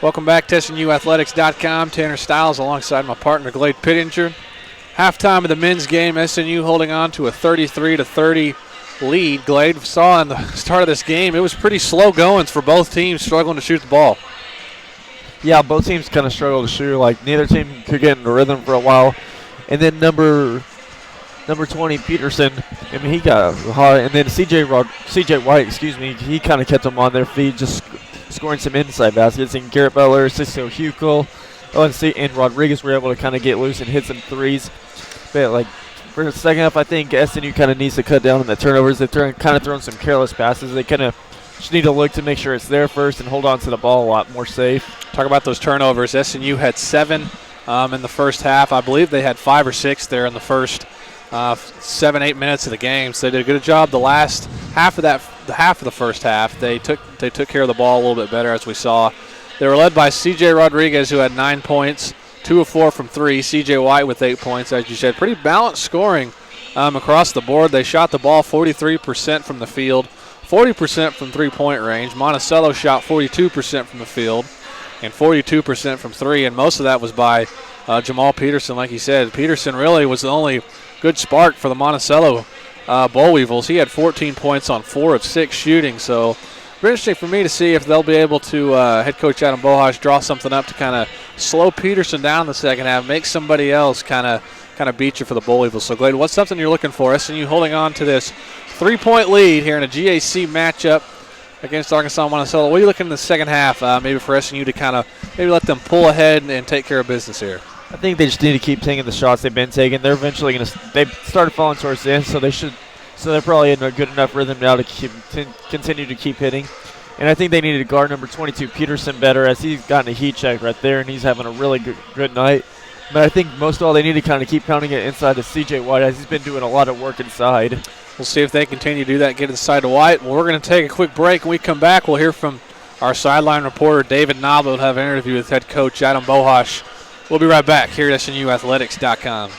Welcome back to SNUathletics.com. Tanner Stiles alongside my partner Glade Pittinger. Halftime of the men's game, SNU holding on to a 33-30 lead. Glade saw in the start of this game, it was pretty slow goings for both teams struggling to shoot the ball. Yeah, both teams kind of struggled to shoot. Like, neither team could get in the rhythm for a while. And then number 20, Peterson, I mean, he got hot. And then CJ White, he kind of kept them on their feet, just scoring some inside baskets. And Garrett Butler, Cisco Hukel, and Rodriguez were able to kind of get loose and hit some threes. But, like, for the second half, I think SNU kind of needs to cut down on the turnovers. They've kind of thrown some careless passes. They kind of just need to look to make sure it's there first and hold on to the ball a lot more safe. Talk about those turnovers. SNU had 7 in the first half. I believe they had 5 or 6 there in the first 7-8 minutes of the game. So they did a good job the last half of the first half. They took care of the ball a little bit better, as we saw. They were led by C.J. Rodriguez, who had 9 points, 2 of 4 from 3. C.J. White with 8 points, as you said. Pretty balanced scoring across the board. They shot the ball 43% from the field, 40% from three-point range. Monticello shot 42% from the field and 42% from 3, and most of that was by Jamal Peterson, like he said. Peterson really was the only good spark for the Monticello Boll Weevils. He had 14 points on 4 of 6 shooting, so very interesting for me to see if they'll be able to, head coach Adam Bohas, draw something up to kind of slow Peterson down in the second half, make somebody else kind of beat you for the Boll Weevils. So, Glade, what's something you're looking for? SNU holding on to this 3-point lead here in a GAC matchup against Arkansas Monticello. What are you looking in the second half, maybe for SNU to kind of maybe let them pull ahead and take care of business here? I think they just need to keep taking the shots they've been taking. They're eventually going to – they started falling towards the end, so they're probably in a good enough rhythm now to continue to keep hitting. And I think they need to guard number 22, Peterson, better, as he's gotten a heat check right there, and he's having a really good night. But I think most of all, they need to kind of keep pounding it inside to C.J. White, as he's been doing a lot of work inside. We'll see if they continue to do that and get inside to White. Well, we're going to take a quick break. When we come back, we'll hear from our sideline reporter, David Knob. We'll have an interview with head coach Adam Bohas. We'll be right back here at SNUathletics.com.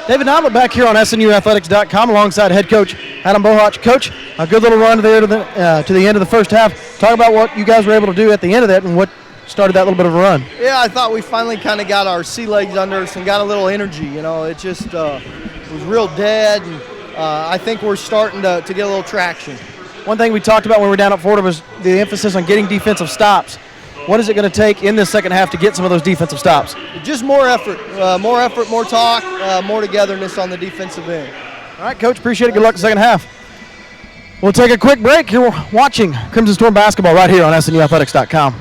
David Noblett back here on SNUathletics.com alongside head coach Adam Bohach. Coach, a good little run there to the end of the first half. Talk about what you guys were able to do at the end of that and what started that little bit of a run. Yeah, I thought we finally kind of got our sea legs under us and got a little energy. You know, it just was real dead, and I think we're starting to get a little traction. One thing we talked about when we were down at Florida was the emphasis on getting defensive stops. What is it going to take in this second half to get some of those defensive stops? Just more effort, more talk, more togetherness on the defensive end. All right, Coach, appreciate it. Good luck in the second half. We'll take a quick break. You're watching Crimson Storm basketball right here on SNUathletics.com.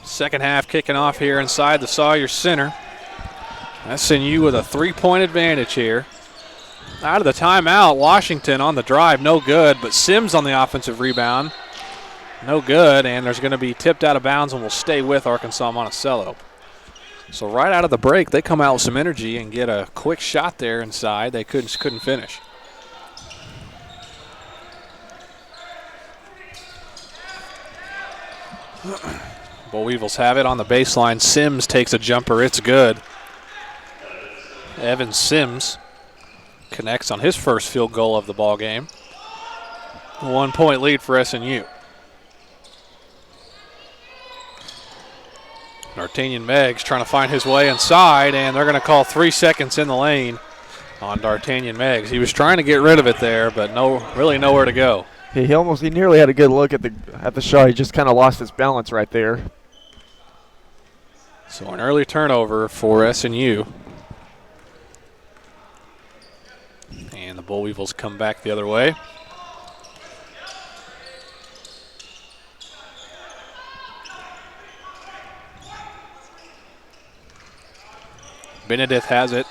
Second half kicking off here inside the Sawyer Center. SNU with a 3-point advantage here. Out of the timeout, Washington on the drive, no good, but Sims on the offensive rebound, no good, and there's going to be tipped out of bounds and will stay with Arkansas Monticello. So right out of the break, they come out with some energy and get a quick shot there inside. They couldn't finish. Bull Weevils have it on the baseline. Sims takes a jumper. It's good. Evan Sims connects on his first field goal of the ball game. 1-point lead for SNU. D'Artagnan Meggs trying to find his way inside, and they're going to call 3 seconds in the lane on D'Artagnan Meggs. He was trying to get rid of it there, but really nowhere to go. He nearly had a good look at the shot. He just kind of lost his balance right there. So an early turnover for SNU. And the Bull Weevils come back the other way. Benedict has it.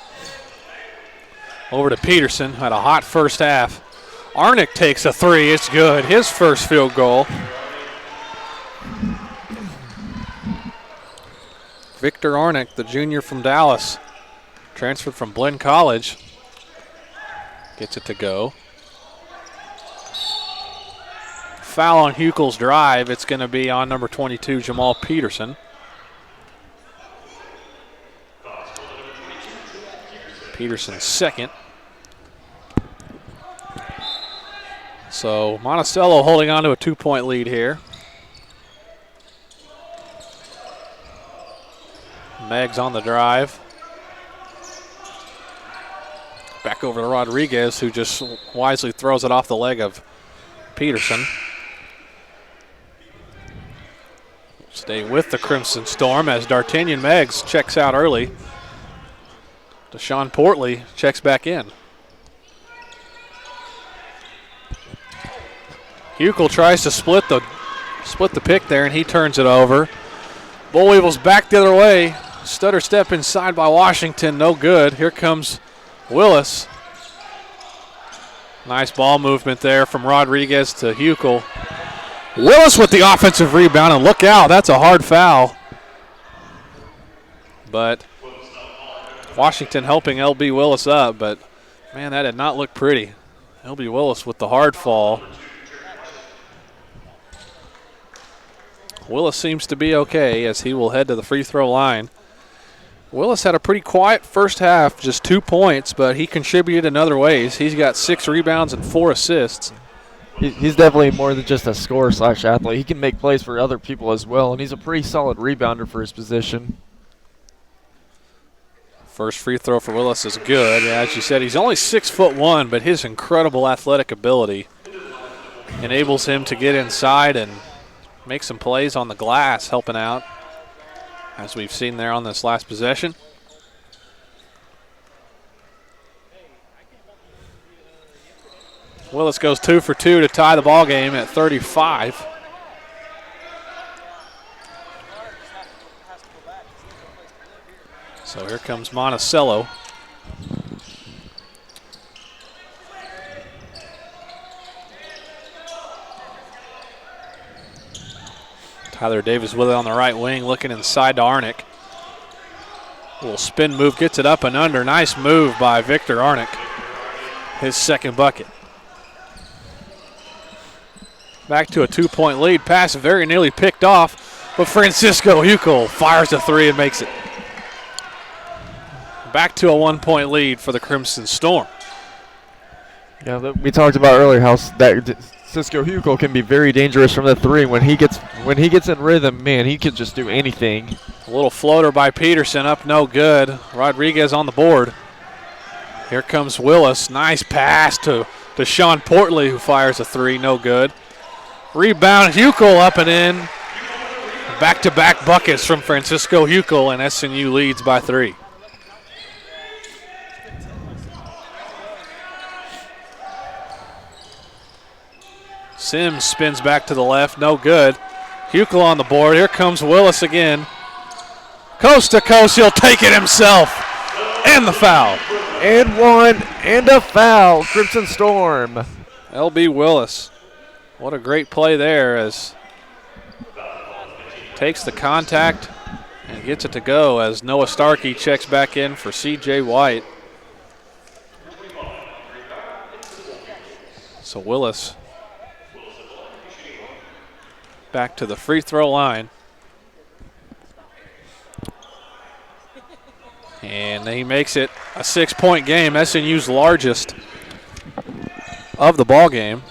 Over to Peterson. Had a hot first half. Arnick takes a three. It's good. His first field goal. Victor Arnick, the junior from Dallas, transferred from Blinn College, gets it to go. Foul on Hukel's drive. It's going to be on number 22, Jamal Peterson. Peterson's second. So Monticello holding on to a 2-point lead here. Meggs on the drive. Back over to Rodriguez, who just wisely throws it off the leg of Peterson. Stay with the Crimson Storm as D'Artagnan Meggs checks out early. Deshaun Portley checks back in. Hukel tries to split the pick there, and he turns it over. Bull Weevils back the other way. Stutter step inside by Washington, no good. Here comes Willis. Nice ball movement there from Rodriguez to Hukel. Willis with the offensive rebound, and look out, that's a hard foul. But Washington helping LB Willis up, but man, that did not look pretty. LB Willis with the hard fall. Willis seems to be okay as he will head to the free throw line. Willis had a pretty quiet first half, just 2 points, but he contributed in other ways. He's got 6 rebounds and 4 assists. He's definitely more than just a scorer/athlete. He can make plays for other people as well, and he's a pretty solid rebounder for his position. First free throw for Willis is good. As you said, he's only 6'1", but his incredible athletic ability enables him to get inside and make some plays on the glass, helping out, as we've seen there on this last possession. Willis goes 2 for 2 to tie the ball game at 35. So here comes Monticello. Tyler Davis with it on the right wing, looking inside to Arnick. Little spin move, gets it up and under. Nice move by Victor Arnick. His second bucket. Back to a 2-point lead. Pass very nearly picked off, but Francisco Huckel fires a three and makes it. Back to a 1-point lead for the Crimson Storm. Yeah, we talked about earlier how that Cisco Hugo can be very dangerous from the three. When he gets in rhythm, man, he can just do anything. A little floater by Peterson, up no good. Rodriguez on the board. Here comes Willis. Nice pass to Sean Portley, who fires a three, no good. Rebound, Huckel up and in. Back-to-back buckets from Francisco Huckel, and SNU leads by 3. Sims spins back to the left, no good. Huckel on the board. Here comes Willis again. Coast to coast, he'll take it himself. And the foul. And one, and a foul. Crimson Storm. L.B. Willis. What a great play there as takes the contact and gets it to go as Noah Starkey checks back in for C.J. White. So Willis back to the free throw line. And he makes it a 6-point game, SNU's largest of the ball game.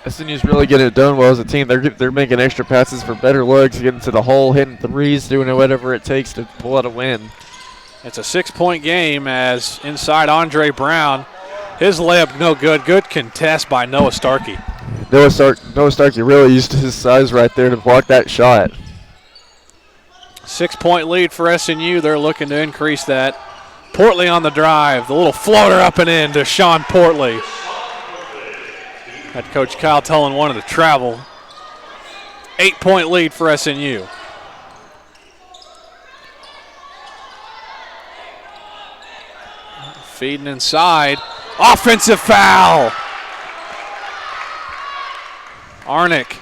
SNU's really getting it done well as a team. They're making extra passes for better looks, getting to the hole, hitting threes, doing whatever it takes to pull out a win. It's a 6-point game as inside Andre Brown. His layup no good. Good contest by Noah Starkey. Noah Starkey really used his size right there to block that shot. 6-point lead for SNU. They're looking to increase that. Portley on the drive. The little floater up and in to Sean Portley. Head coach Kyle Tullen wanted to travel. 8-point lead for SNU. Feeding inside. Offensive foul. Arnick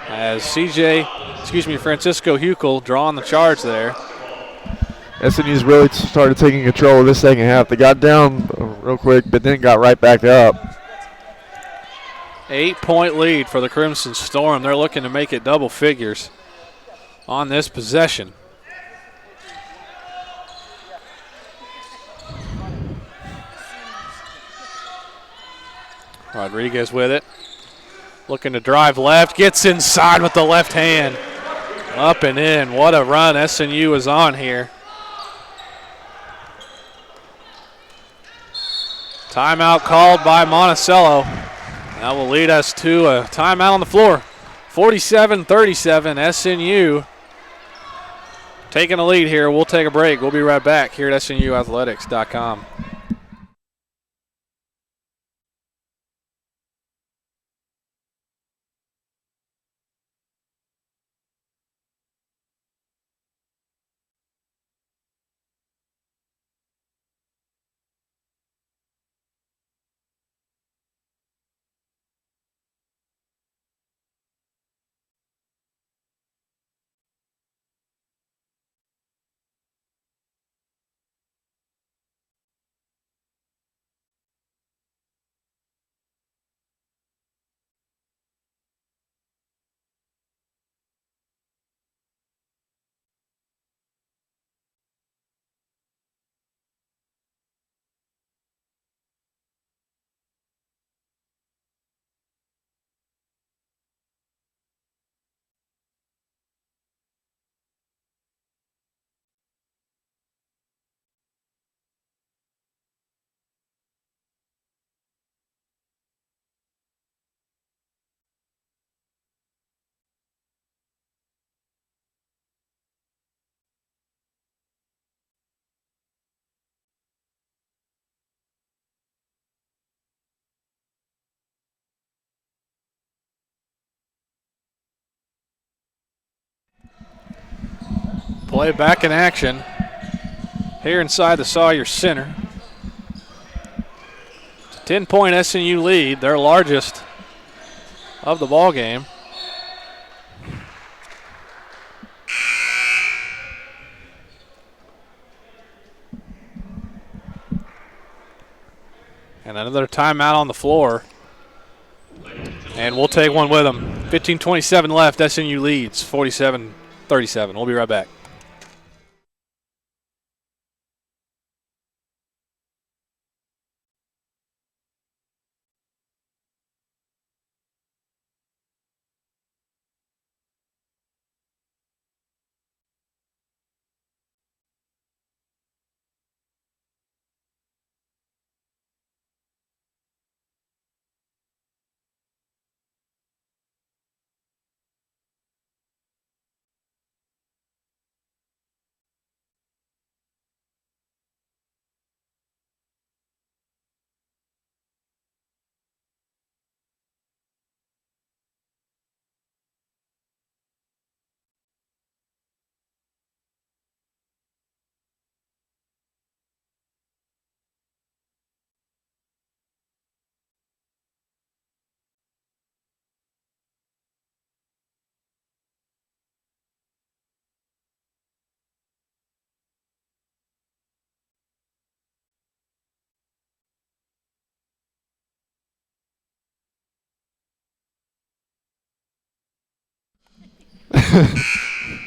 as Francisco Huckel drawing the charge there. SNU's really started taking control of this second half. They got down real quick, but then got right back up. 8-point lead for the Crimson Storm. They're looking to make it double figures on this possession. Rodriguez with it. Looking to drive left. Gets inside with the left hand. Up and in. What a run SNU is on here. Timeout called by Monticello. That will lead us to a timeout on the floor. 47-37, SNU taking a lead here. We'll take a break. We'll be right back here at SNUathletics.com. Play back in action here inside the Sawyer Center. It's a 10-point SNU lead, their largest of the ball game. And another timeout on the floor. And we'll take one with them. 15:27 left. SNU leads 47-37. We'll be right back.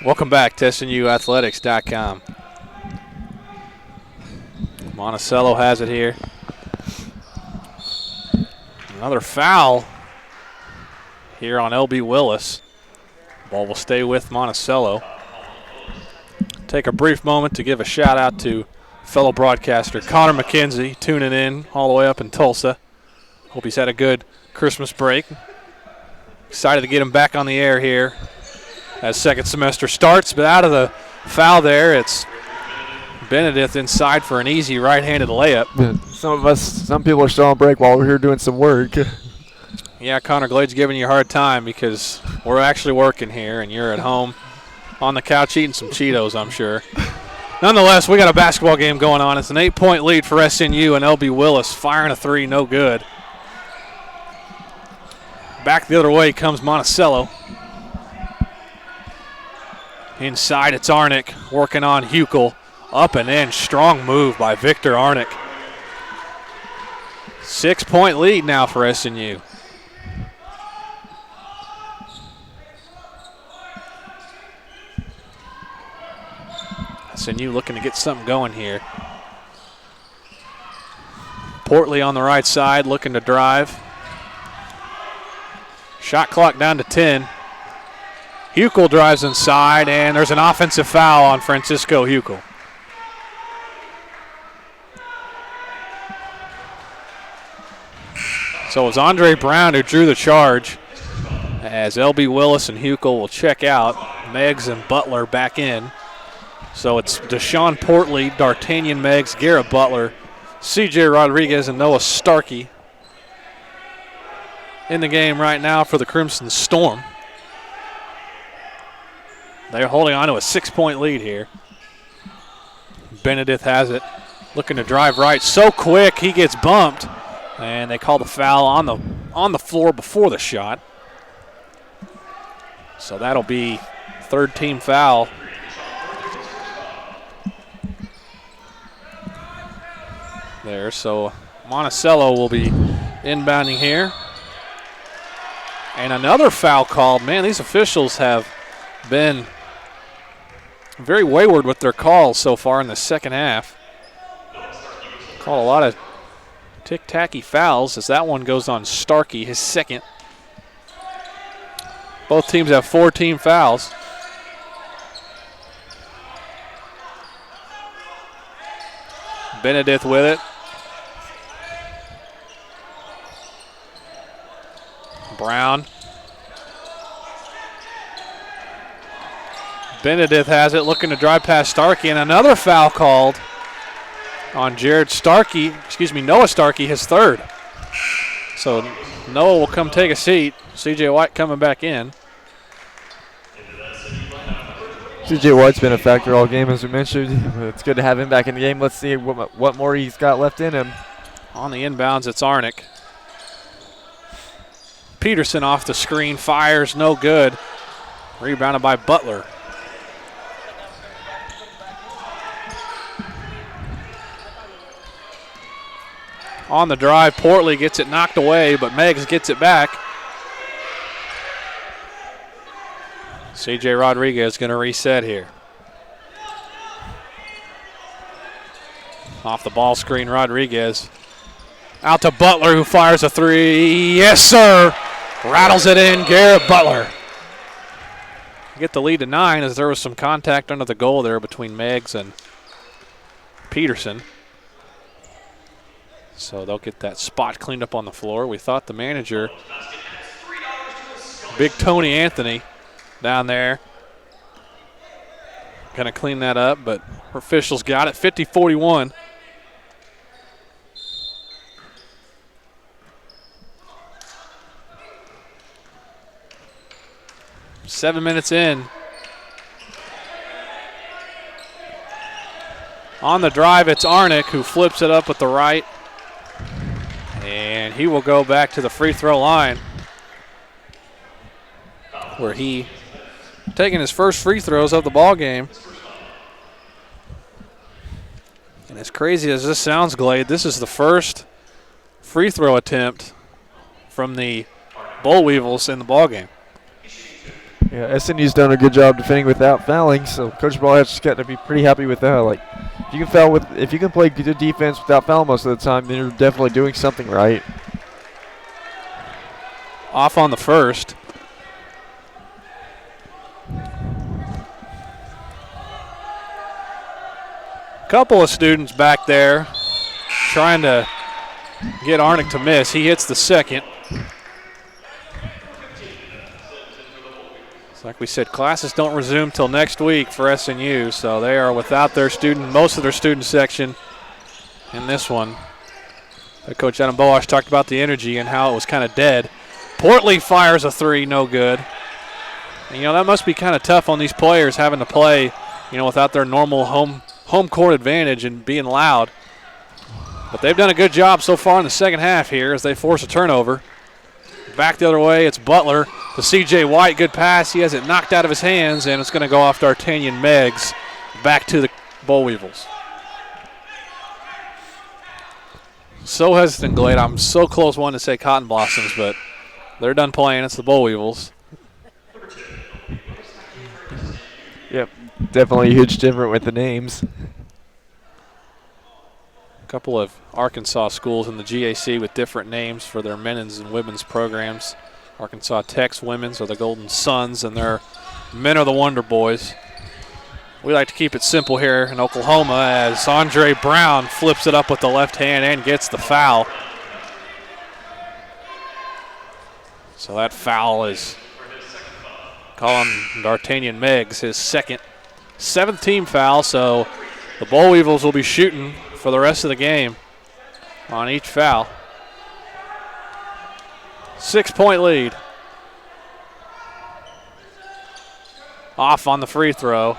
Welcome back to SNUathletics.com. Monticello has it here. Another foul here on LB Willis. Ball will stay with Monticello. Take a brief moment to give a shout out to fellow broadcaster Connor McKenzie, tuning in all the way up in Tulsa. Hope he's had a good Christmas break. Excited to get him back on the air here as second semester starts, but out of the foul there, it's Benedict inside for an easy right-handed layup. Some people are still on break while we're here doing some work. Yeah, Connor Glade's giving you a hard time because we're actually working here and you're at home on the couch eating some Cheetos, I'm sure. Nonetheless, we got a basketball game going on. It's an 8-point lead for SNU, and LB Willis firing a three, no good. Back the other way comes Monticello. Inside, it's Arnick working on Hukel. Up and in, strong move by Victor Arnick. 6-point lead now for SNU. SNU looking to get something going here. Portley on the right side looking to drive. Shot clock down to 10. Hukel drives inside, and there's an offensive foul on Francisco Hukel. So it was Andre Brown who drew the charge as LB Willis and Hukel will check out. Meggs and Butler back in. So it's Deshaun Portley, D'Artagnan Meggs, Garrett Butler, CJ Rodriguez, and Noah Starkey in the game right now for the Crimson Storm. They're holding on to a 6-point lead here. Benedict has it, looking to drive right. So quick, he gets bumped, and they call the foul on the floor before the shot. So that'll be third team foul. There, so Monticello will be inbounding here. And another foul called. Man, these officials have been very wayward with their calls so far in the second half. Called a lot of tick-tacky fouls as that one goes on Starkey, his second. Both teams have 4 team fouls. Benedict with it. Brown. Benedict has it, looking to drive past Starkey, and another foul called on Noah Starkey, his third. So Noah will come take a seat. CJ White coming back in. C.J. White's been a factor all game, as we mentioned. It's good to have him back in the game. Let's see what more he's got left in him. On the inbounds, it's Arnick. Peterson off the screen, fires, no good. Rebounded by Butler. On the drive, Portley gets it knocked away, but Meggs gets it back. C.J. Rodriguez going to reset here. Off the ball screen, Rodriguez. Out to Butler, who fires a three. Yes, sir. Rattles it in, Garrett Butler. Get the lead to 9 as there was some contact under the goal there between Meggs and Peterson. So they'll get that spot cleaned up on the floor. We thought the manager, Big Tony Anthony, down there, going to clean that up, but officials got it. 50-41. Seven minutes in. On the drive, it's Arnick who flips it up with the right. And he will go back to the free throw line, where he taking his first free throws of the ball game. And as crazy as this sounds, Glade, this is the first free throw attempt from the Boll Weevils in the ball game. Yeah, SNU's done a good job defending without fouling, so Coach Ball has just got to be pretty happy with that. Like, if you can play good defense without foul most of the time, then you're definitely doing something right. Off on the first. Couple of students back there trying to get Arnick to miss. He hits the second. Like we said, classes don't resume till next week for SNU, so they are without their most of their student section in this one. Coach Adam Boash talked about the energy and how it was kind of dead. Portley fires a three, no good. And, that must be kind of tough on these players having to play, without their normal home court advantage and being loud. But they've done a good job so far in the second half here as they force a turnover. Back the other way, it's Butler to C.J. White. Good pass. He has it knocked out of his hands, and it's going to go off D'Artagnan Meggs back to the Boll Weevils. So hesitant, Glade. I'm so close wanting to say Cotton Blossoms, but they're done playing. It's the Boll Weevils. Yep, definitely a huge difference with the names. A couple of Arkansas schools in the GAC with different names for their men's and women's programs. Arkansas Tech's women's are the Golden Suns, and their men are the Wonder Boys. We like to keep it simple here in Oklahoma as Andre Brown flips it up with the left hand and gets the foul. So that foul is calling D'Artagnan Meggs his seventh team foul, so the Boll Weevils will be shooting for the rest of the game on each foul. 6-point lead. Off on the free throw.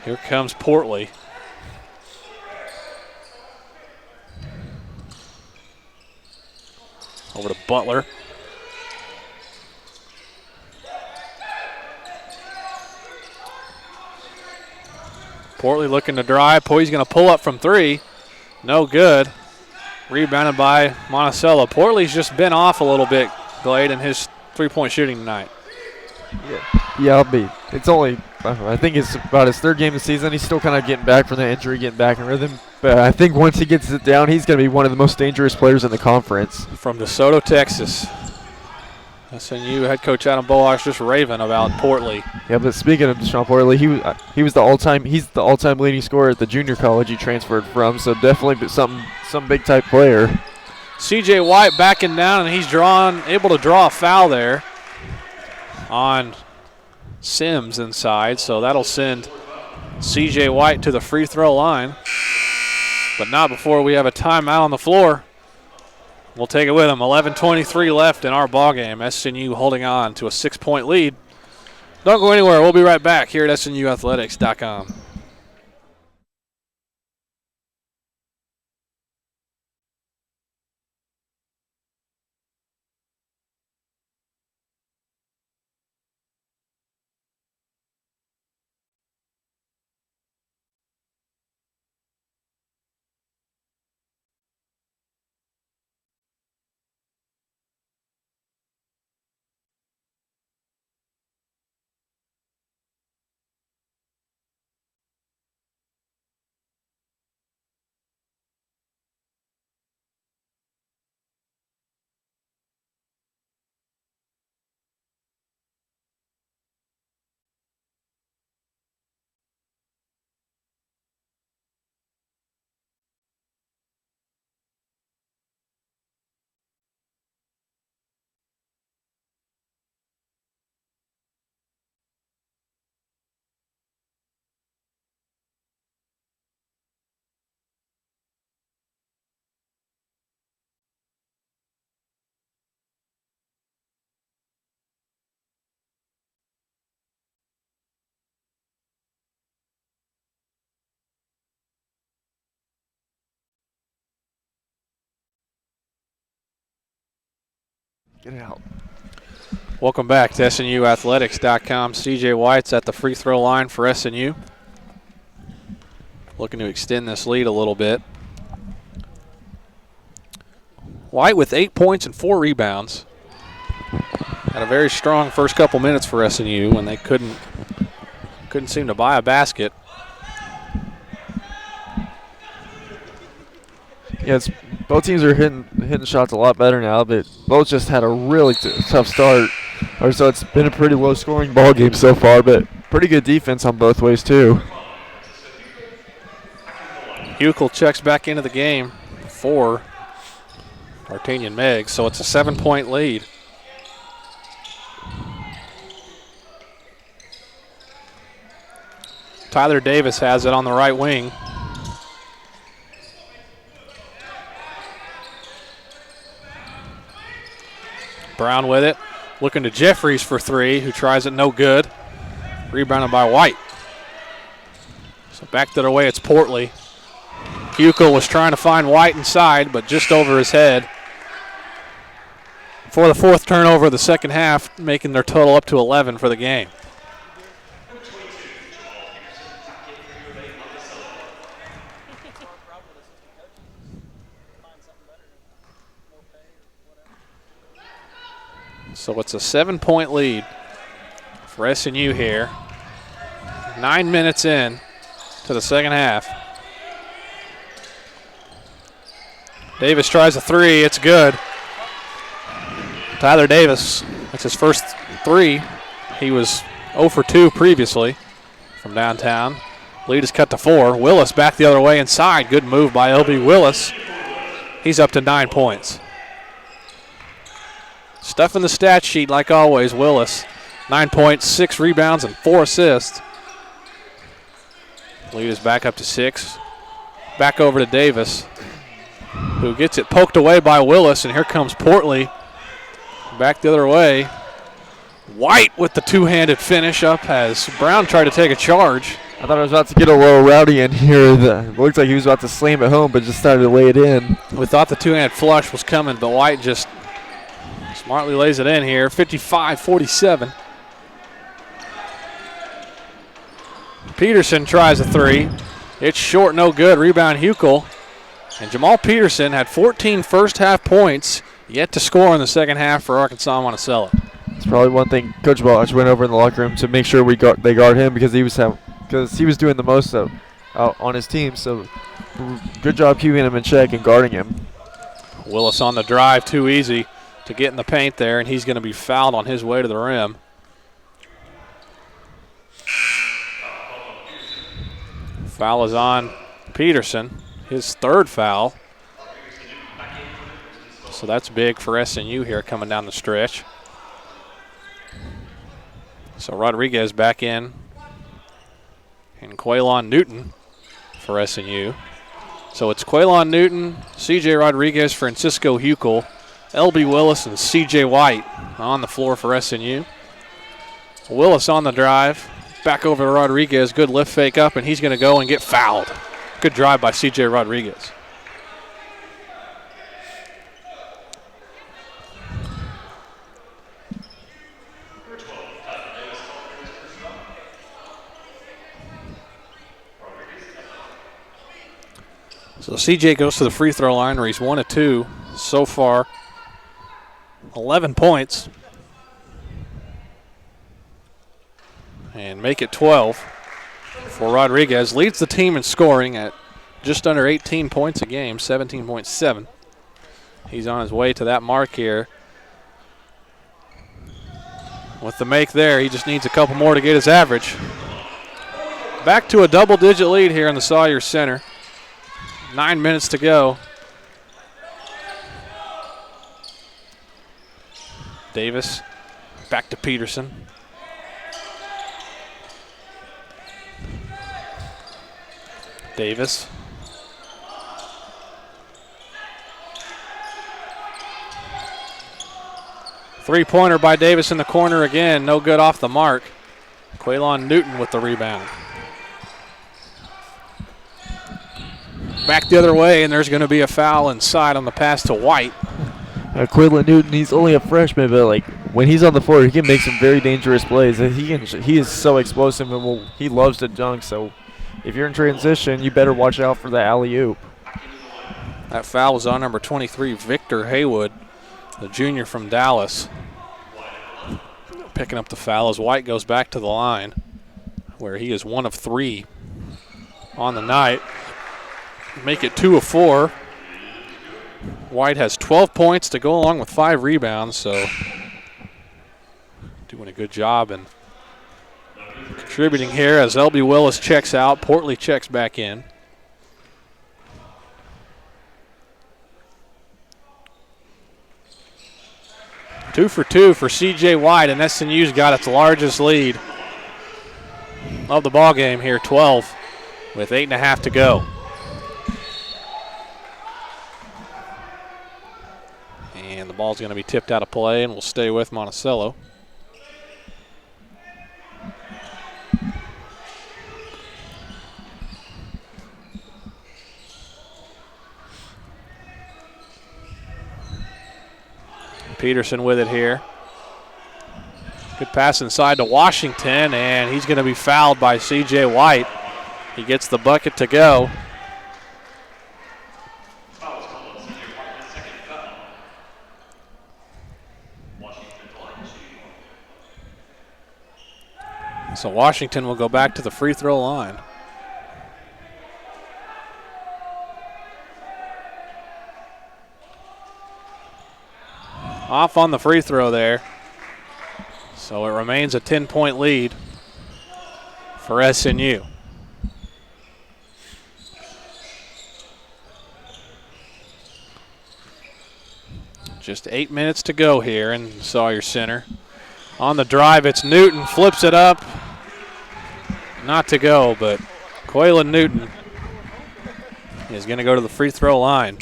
Here comes Portley. Over to Butler. Portley looking to drive. He's going to pull up from three. No good. Rebounded by Monticello. Portley's just been off a little bit, Glade, in his three-point shooting tonight. Yeah, it's only, I think it's about his third game of the season. He's still kind of getting back from that injury, getting back in rhythm. But I think once he gets it down, he's going to be one of the most dangerous players in the conference. From DeSoto, Texas. SNU head coach Adam Boash just raving about Portley. Yeah, but speaking of Deshaun Portley, he's the all-time leading scorer at the junior college he transferred from. So definitely some big type player. C.J. White backing down, and he's able to draw a foul there on Sims inside. So that'll send C.J. White to the free throw line, but not before we have a timeout on the floor. We'll take it with him. 11:23 left in our ball game. SNU holding on to a 6-point lead Don't go anywhere. We'll be right back here at SNUathletics.com. Get it out. Welcome back to SNUathletics.com. CJ White's at the free throw line for SNU. Looking to extend this lead a little bit. White with 8 points and 4 rebounds. Had a very strong first couple minutes for SNU when they couldn't seem to buy a basket. Yeah, both teams are hitting shots a lot better now, but both just had a really tough start. So it's been a pretty low-scoring ball game so far, but pretty good defense on both ways too. Huckel checks back into the game for Artanian Meggs, so it's a 7-point lead. Tyler Davis has it on the right wing. Brown with it, looking to Jeffries for three, who tries it no good. Rebounded by White. So back the other way, it's Portley. Huckel was trying to find White inside, but just over his head. For the fourth turnover of the second half, making their total up to 11 for the game. So it's a 7-point lead for SNU here. 9 minutes in to the second half. Davis tries a three. It's good. Tyler Davis, that's his first three. He was 0 for 2 previously from downtown. Lead is cut to 4. Willis back the other way inside. Good move by LB Willis. He's up to 9 points. Stuff in the stat sheet like always, Willis. 9 points, 6 rebounds, and 4 assists. Lead is back up to 6. Back over to Davis, who gets it poked away by Willis, and here comes Portley. Back the other way. White with the two-handed finish up as Brown tried to take a charge. I thought I was about to get a little rowdy in here. It looked like he was about to slam it home, but just started to lay it in. We thought the two-hand flush was coming, but White just smartly lays it in here. 55-47. Peterson tries a three. It's short, no good. Rebound Huckel. And Jamal Peterson had 14 first-half points, yet to score in the second half for Arkansas Monticello. It's probably one thing Coach Balch went over in the locker room to make sure they guard him because he was doing the most on his team. So good job keeping him in check and guarding him. Willis on the drive, too easy to get in the paint there, and he's going to be fouled on his way to the rim. Foul is on Peterson, his third foul. So that's big for SNU here coming down the stretch. So Rodriguez back in, and Quaylon Newton for SNU. So it's Quaylon Newton, C.J. Rodriguez, Francisco Huckel, L.B. Willis, and C.J. White on the floor for SNU. Willis on the drive. Back over to Rodriguez. Good lift fake up, and he's going to go and get fouled. Good drive by C.J. Rodriguez. So C.J. goes to the free throw line where he's 1 of 2 so far. 11 points. And make it 12 for Rodriguez. Leads the team in scoring at just under 18 points a game, 17.7. He's on his way to that mark here. With the make there, he just needs a couple more to get his average. Back to a double-digit lead here in the Sawyer Center. 9 minutes to go. Davis back to Peterson. Davis. Three-pointer by Davis in the corner again. No good off the mark. Quaylon Newton with the rebound. Back the other way, and there's going to be a foul inside on the pass to White. Quaylon Newton, he's only a freshman, but like when he's on the floor, he can make some very dangerous plays. He is so explosive, and he loves to dunk. So if you're in transition, you better watch out for the alley-oop. That foul was on number 23, Victor Haywood, the junior from Dallas. Picking up the foul as White goes back to the line, where he is 1 of 3 on the night. Make it 2 of 4. White has 12 points to go along with 5 rebounds, so doing a good job and contributing here as L.B. Willis checks out. Portley checks back in. Two for C.J. White, and SNU's got its largest lead of the ball game here, 12, with 8.5 to go. And the ball's going to be tipped out of play, and we'll stay with Monticello. Peterson with it here. Good pass inside to Washington, and he's going to be fouled by C.J. White. He gets the bucket to go. So Washington will go back to the free throw line. Off on the free throw there. So it remains a 10-point lead for SNU. Just 8 minutes to go here in Sawyer Center. On the drive, it's Newton, flips it up. Not to go, but Quaylon Newton is going to go to the free throw line.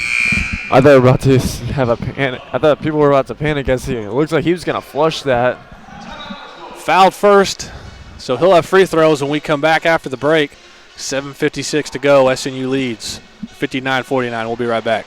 I thought we were about to have a panic. I thought people were about to panic as it looks like he was going to flush that. Fouled first, so he'll have free throws when we come back after the break. 7:56 to go. SNU leads 59-49. We'll be right back.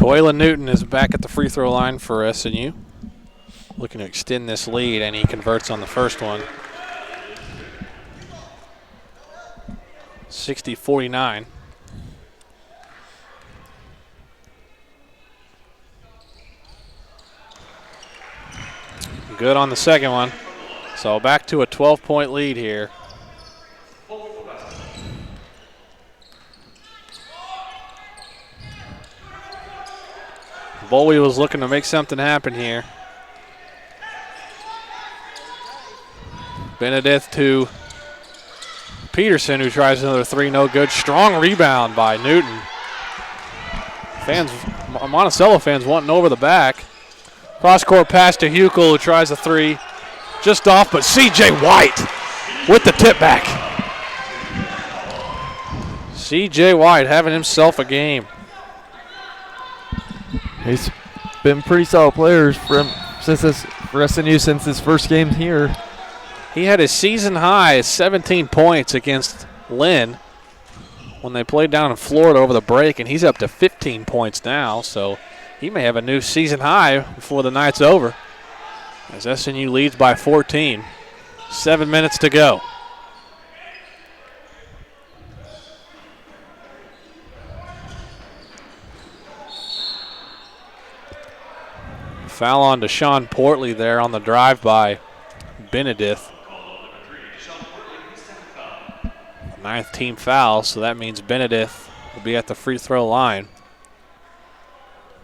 Coylin Newton is back at the free throw line for SNU. Looking to extend this lead, and he converts on the first one. 60-49. Good on the second one. So back to a 12-point lead here. Bowie was looking to make something happen here. Benedict to Peterson, who tries another three, no good. Strong rebound by Newton. Monticello fans wanting over the back. Cross-court pass to Huckel, who tries a three. Just off, but C.J. White with the tip back. C.J. White having himself a game. He's been pretty solid players for SNU since his first game here. He had his season high 17 points against Lynn when they played down in Florida over the break, and he's up to 15 points now, so he may have a new season high before the night's over as SNU leads by 14. 7 minutes to go. Foul on to Sean Portley there on the drive by Benedict. 9th team foul, so that means Benedict will be at the free throw line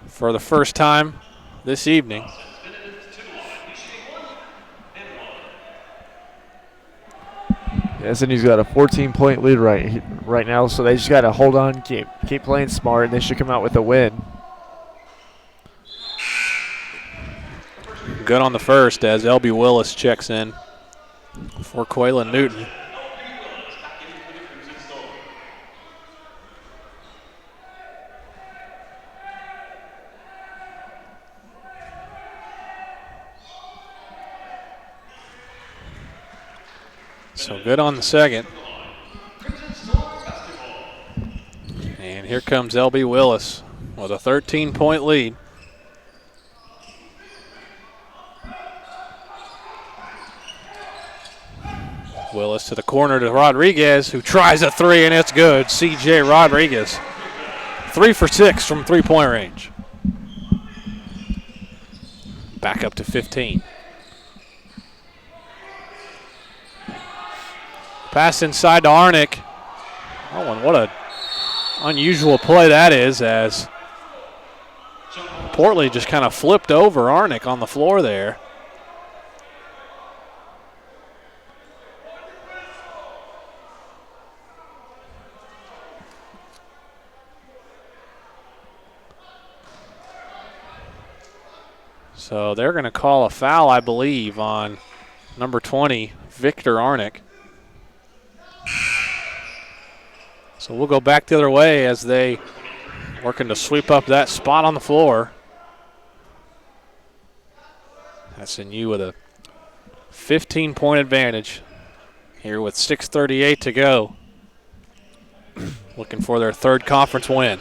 for the first time this evening. SNU's got a 14-point lead right now, so they just got to hold on, keep playing smart, and they should come out with a win. Good on the first as L.B. Willis checks in for Coylin Newton. So good on the second. And here comes L.B. Willis with a 13-point lead. Willis to the corner to Rodriguez, who tries a three, and it's good. C.J. Rodriguez, 3 for 6 from three-point range. Back up to 15. Pass inside to Arnick. Oh, and what a unusual play that is, as Portley just kind of flipped over Arnick on the floor there. So they're going to call a foul, I believe, on number 20, Victor Arnick. So we'll go back the other way as they working to sweep up that spot on the floor. SNU with a 15-point advantage here with 6:38 to go. Looking for their third conference win.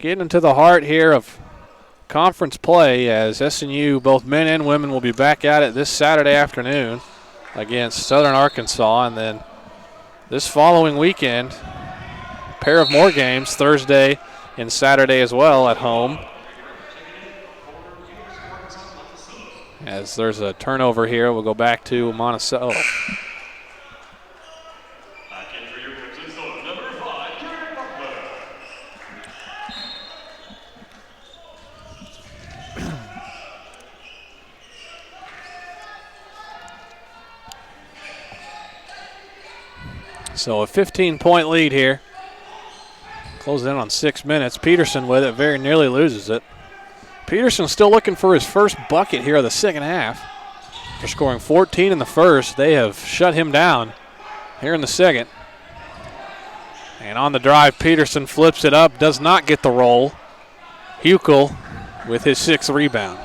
Getting into the heart here of conference play as SNU, both men and women, will be back at it this Saturday afternoon against Southern Arkansas, and then this following weekend, a pair of more games, Thursday and Saturday as well at home. As there's a turnover here, we'll go back to Monticello. So a 15-point lead here. Closes in on 6 minutes. Peterson with it, very nearly loses it. Peterson still looking for his first bucket here of the second half. They're scoring 14 in the first. They have shut him down here in the second. And on the drive, Peterson flips it up, does not get the roll. Huckel with his 6th rebound.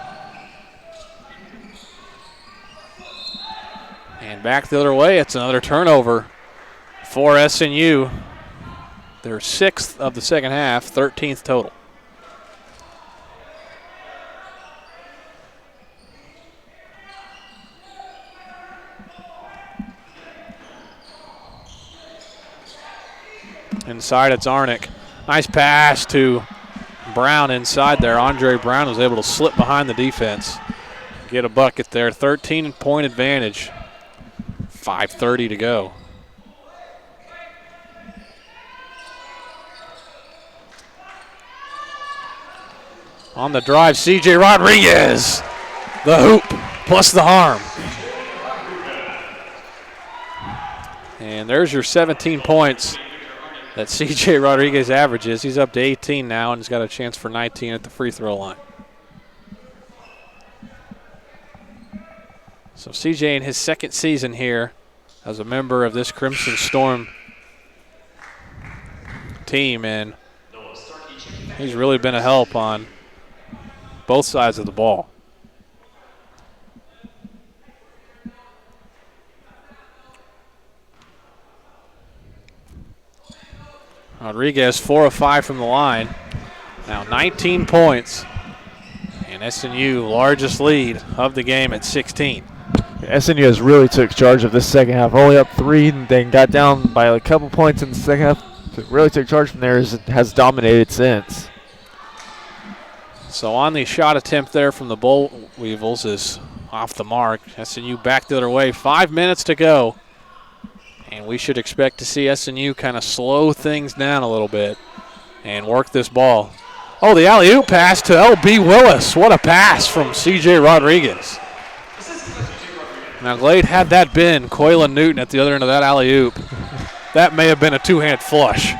And back the other way, it's another turnover for SNU. Their 6th of the second half, 13th total. Inside, it's Arnick. Nice pass to Brown inside there. Andre Brown was able to slip behind the defense. Get a bucket there. 13-point advantage. 5:30 to go. On the drive, C.J. Rodriguez. The hoop plus the harm. And there's your 17 points that C.J. Rodriguez averages. He's up to 18 now, and he's got a chance for 19 at the free throw line. So C.J. in his second season here as a member of this Crimson Storm team, and he's really been a help on both sides of the ball. Rodriguez 4 of 5 from the line. Now 19 points. And SNU largest lead of the game at 16. SNU has really took charge of this second half. Only up 3 and then got down by a couple points in the second half. Really took charge from there, has dominated since. So on the shot attempt there from the Boll Weevils is off the mark. SNU back the other way. 5 minutes to go. And we should expect to see SNU kind of slow things down a little bit and work this ball. Oh, the alley-oop pass to L.B. Willis. What a pass from C.J. Rodriguez. Now, Glade, had that been Coylan Newton at the other end of that alley-oop, that may have been a two-hand flush.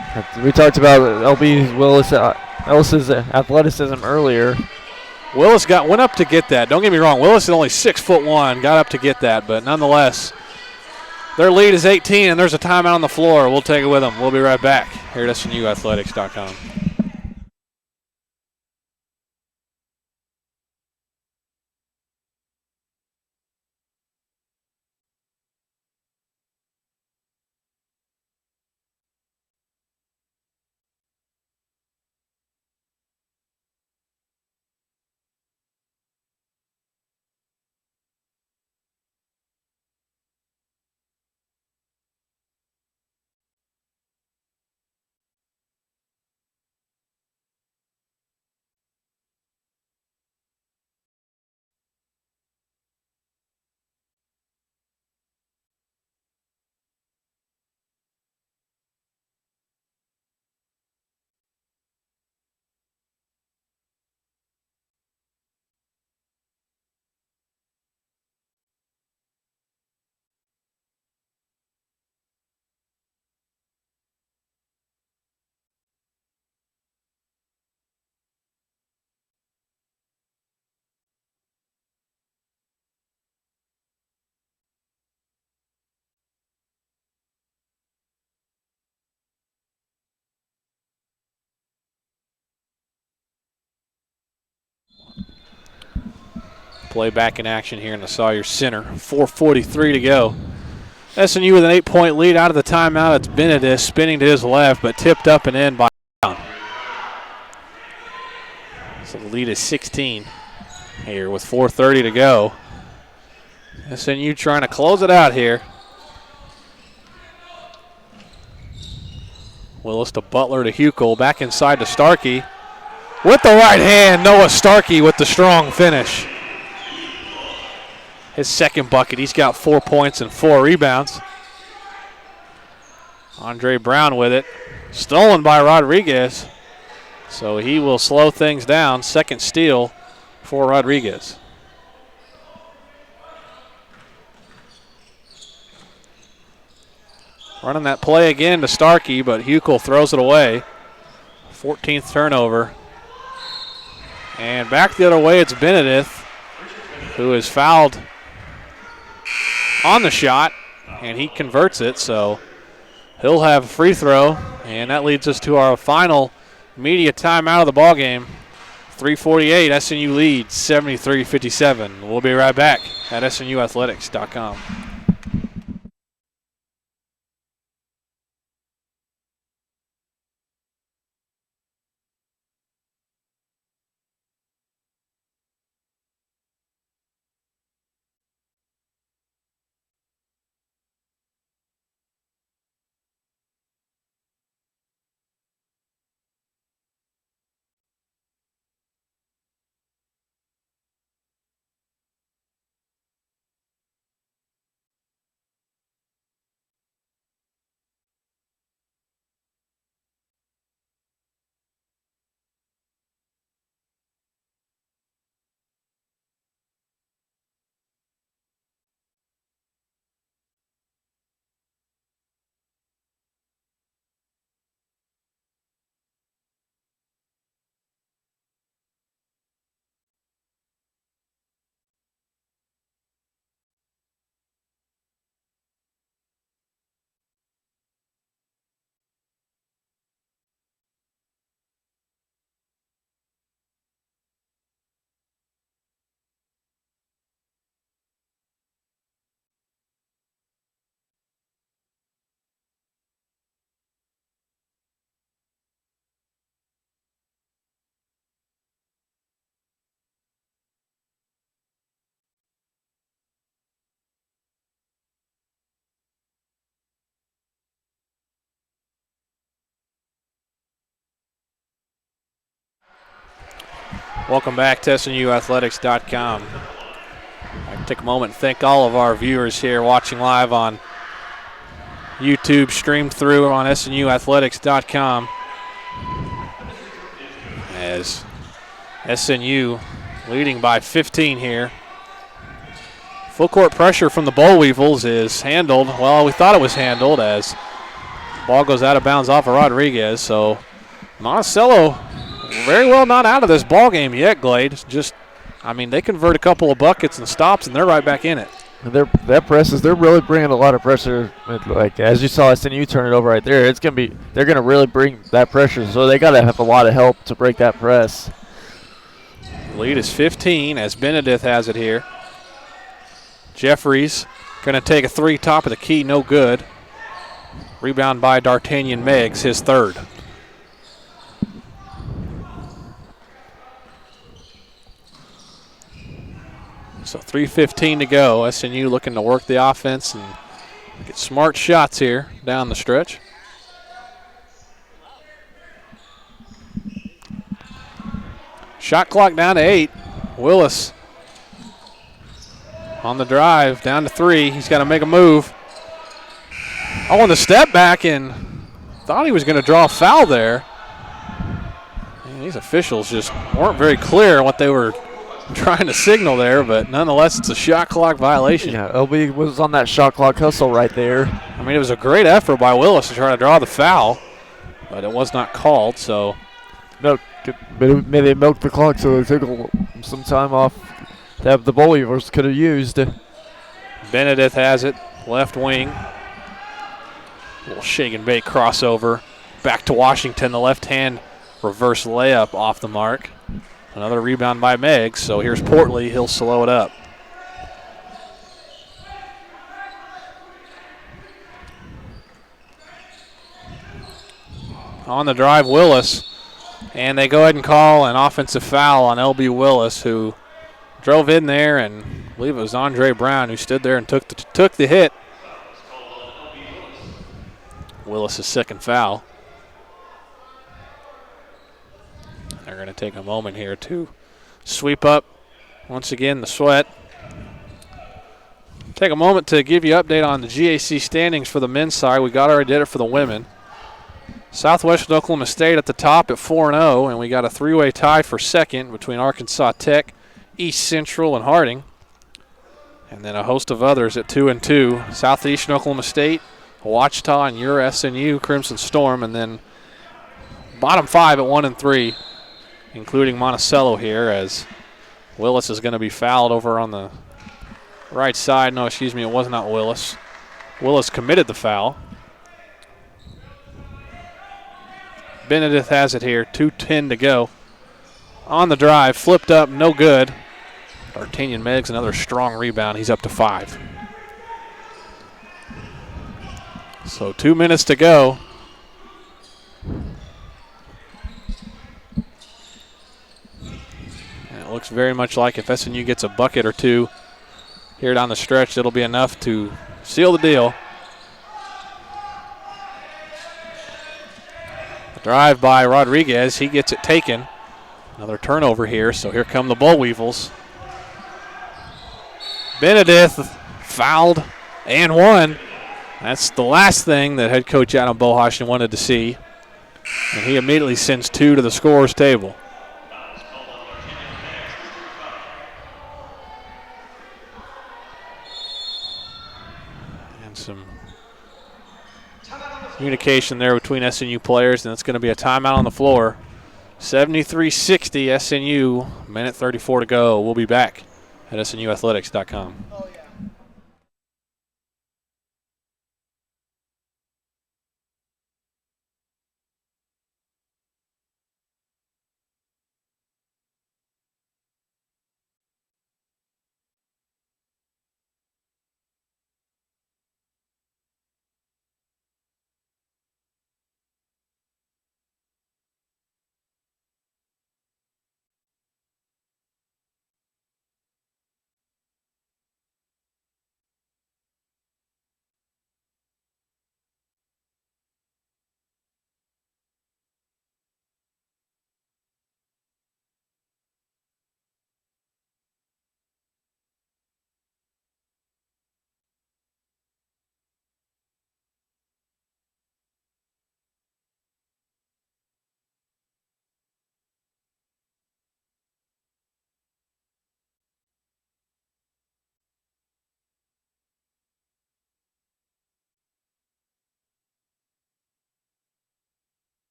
We talked about L.B. Willis's athleticism earlier. Willis went up to get that. Don't get me wrong, Willis is only 6'1", got up to get that, but nonetheless, their lead is 18, and there's a timeout on the floor. We'll take it with them. We'll be right back here at SNUathletics.com. Play back in action here in the Sawyer Center. 4:43 to go. SNU with an 8-point lead out of the timeout. It's Benedis spinning to his left, but tipped up and in by Brown. So the lead is 16 here with 4:30 to go. SNU trying to close it out here. Willis to Butler to Huckel. Back inside to Starkey. With the right hand, Noah Starkey with the strong finish. His second bucket. He's got 4 points and 4 rebounds. Andre Brown with it. Stolen by Rodriguez. So he will slow things down. Second steal for Rodriguez. Running that play again to Starkey, but Huckel throws it away. 14th turnover. And back the other way, it's Benedict, who is fouled on the shot, and he converts it, so he'll have a free throw, and that leads us to our final media timeout of the ballgame. 3:48, SNU leads 73-57. We'll be right back at SNUathletics.com. Welcome back to SNUathletics.com. I'd like to take a moment and thank all of our viewers here watching live on YouTube, streamed through on SNUathletics.com. As SNU leading by 15 here. Full court pressure from the Boll Weevils is handled. Well, we thought it was handled as the ball goes out of bounds off of Rodriguez. So Monticello very well not out of this ball game yet, Glade. They convert a couple of buckets and stops, and they're right back in it. They're really bringing a lot of pressure. Like as you saw SNU turn it over right there, they're gonna really bring that pressure. So they gotta have a lot of help to break that press. Lead is 15 as Benedict has it here. Jeffries gonna take a three, top of the key, no good. Rebound by D'Artagnan Meggs, his third. So 3:15 to go. SNU looking to work the offense and get smart shots here down the stretch. Shot clock down to 8. Willis on the drive, down to 3. He's got to make a move. On the step back, and thought he was going to draw a foul there. Man, these officials just weren't very clear on what they were trying to signal there, but nonetheless, it's a shot clock violation. Yeah, LB was on that shot clock hustle right there. I mean, it was a great effort by Willis to try to draw the foul, but it was not called, so. No, maybe they milked the clock, so they took some time off that the Boll Weevils could have used. Benedict has it, left wing. Little shake and bake crossover. Back to Washington, the left hand reverse layup off the mark. Another rebound by Meggs, so here's Portley. He'll slow it up. On the drive, Willis. And they go ahead and call an offensive foul on LB Willis, who drove in there, and I believe it was Andre Brown who stood there and took the hit. Willis' second foul. They're going to take a moment here to sweep up once again the sweat. Take a moment to give you an update on the GAC standings for the men's side. We already did it for the women. Southwestern Oklahoma State at the top at 4-0, and we got a three-way tie for second between Arkansas Tech, East Central, and Harding. And then a host of others at 2-2. Southeastern Oklahoma State, Ouachita, and your SNU, Crimson Storm, and then bottom 5 at 1-3, including Monticello here, as Willis is going to be fouled over on the right side. No, excuse me, it was not Willis. Willis committed the foul. Benedict has it here, 2:10 to go. On the drive, flipped up, no good. D'Artagnan Meggs, another strong rebound. He's up to 5. So 2 minutes to go. And it looks very much like if SNU gets a bucket or two here down the stretch, it'll be enough to seal the deal. Drive by Rodriguez. He gets it taken. Another turnover here, so here come the Boll Weevils. Benedict fouled and won. That's the last thing that head coach Adam Bohashin wanted to see. And he immediately sends 2 to the scorer's table. And some communication there between SNU players, and it's going to be a timeout on the floor. 73-60 SNU, minute 34 to go. We'll be back at SNUathletics.com.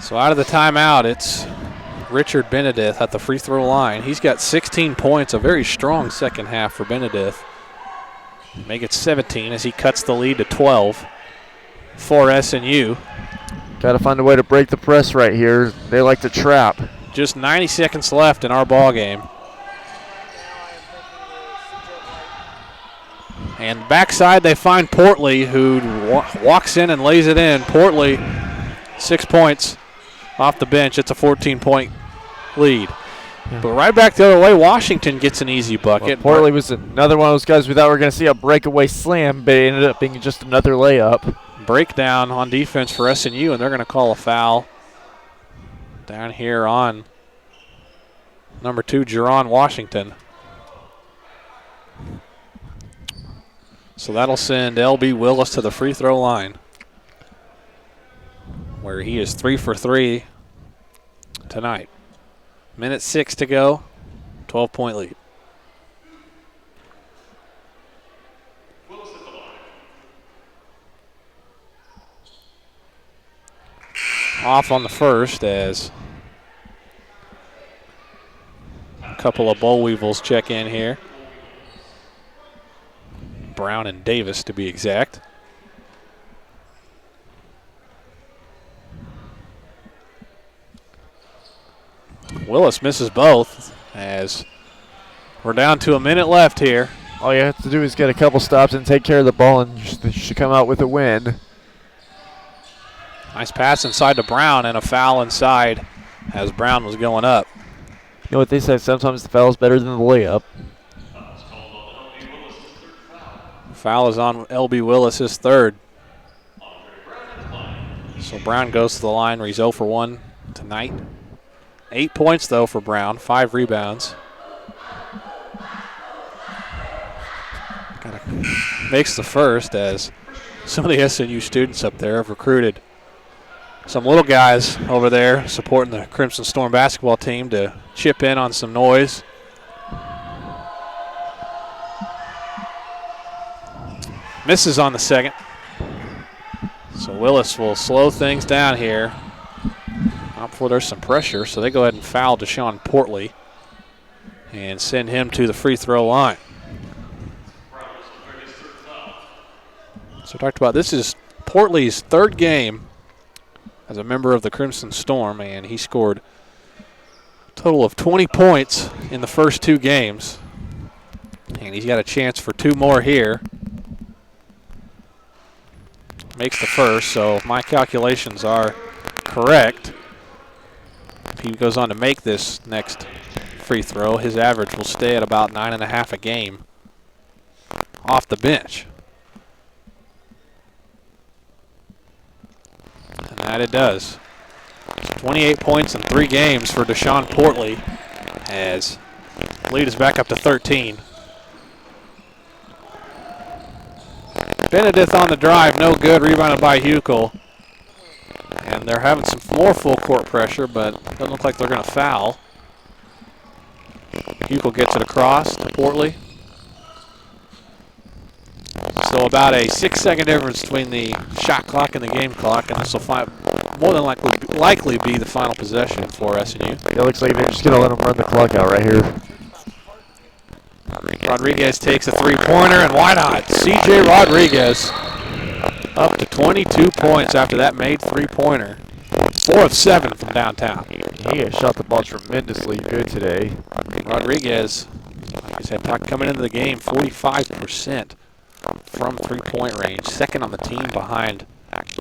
So out of the timeout, it's Richard Benedith at the free throw line. He's got 16 points, a very strong second half for Benedith. Make it 17 as he cuts the lead to 12 for SNU. Got to find a way to break the press right here. They like to trap. Just 90 seconds left in our ball game. And backside they find Portley, who walks in and lays it in. Portley, 6 points off the bench. It's a 14-point lead. Yeah. But right back the other way, Washington gets an easy bucket. Well, Portley was another one of those guys we thought we were going to see a breakaway slam, but it ended up being just another layup. Breakdown on defense for SNU, and they're going to call a foul down here on number 2, Jerron Washington. So that'll send L.B. Willis to the free throw line, where he is 3 for 3 tonight. Minute 6 to go, 12-point lead. Off on the first as a couple of boll weevils check in here. Brown and Davis to be exact. Willis misses both as we're down to a minute left here. All you have to do is get a couple stops and take care of the ball, and you should come out with a win. Nice pass inside to Brown and a foul inside as Brown was going up. You know what they say, sometimes the foul is better than the layup. Foul is on L.B. Willis, his third. So Brown goes to the line where he's 0 for 1 tonight. 8 points, though, for Brown, 5 rebounds. Makes the first as some of the SNU students up there have recruited some little guys over there supporting the Crimson Storm basketball team to chip in on some noise. Misses on the second. So Willis will slow things down here. Not before there's some pressure, so they go ahead and foul Deshaun Portley and send him to the free throw line. So we talked about this is Portley's third game as a member of the Crimson Storm, and he scored a total of 20 points in the first 2 games. And he's got a chance for 2 more here. Makes the first, so if my calculations are correct, if he goes on to make this next free throw, his average will stay at about 9.5 a game off the bench. And that it does. So 28 points in 3 games for Deshaun Portley as lead is back up to 13. Benedith on the drive, no good, rebounded by Huckel. And they're having some more full court pressure, but it doesn't look like they're going to foul. Huckel gets it across to Portley. So about a 6-second difference between the shot clock and the game clock, and this will more than likely be the final possession for SNU. It looks like they're just going to let them run the clock out right here. Rodriguez takes a 3-pointer, and why not? C.J. Rodriguez up to 22 points after that made 3-pointer. 4 of 7 from downtown. He has shot the ball tremendously good today. Rodriguez, like I said, coming into the game, 45% from 3-point range. Second on the team behind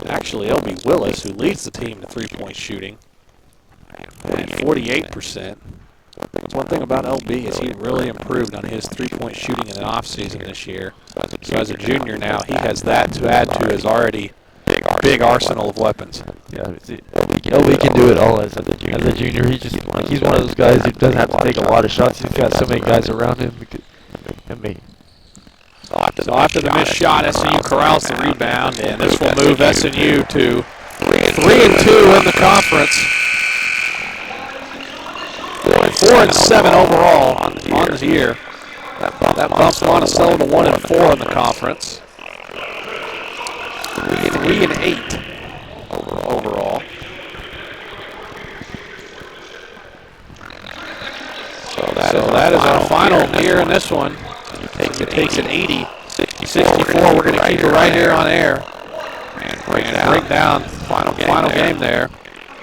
actually L.B. Willis, who leads the team to 3-point shooting at 48%. One thing about LB is he really improved on his 3-point shooting in the offseason this year. So as a junior now, he has that to add to his already big arsenal of weapons. Yeah, LB can do it all as a junior. He's one of those guys who doesn't have to take a lot of shots. He's got so many guys around him. So after the missed shot, SNU corrals the rebound, and this will move SNU to 3-2 in the conference. 4-7 overall on the year. That bumps Monticello to 1-4 in the conference. 3-8 overall. that is our final here in this one. It takes it 80. 64. We're going to keep it right here on air. And break down final game there.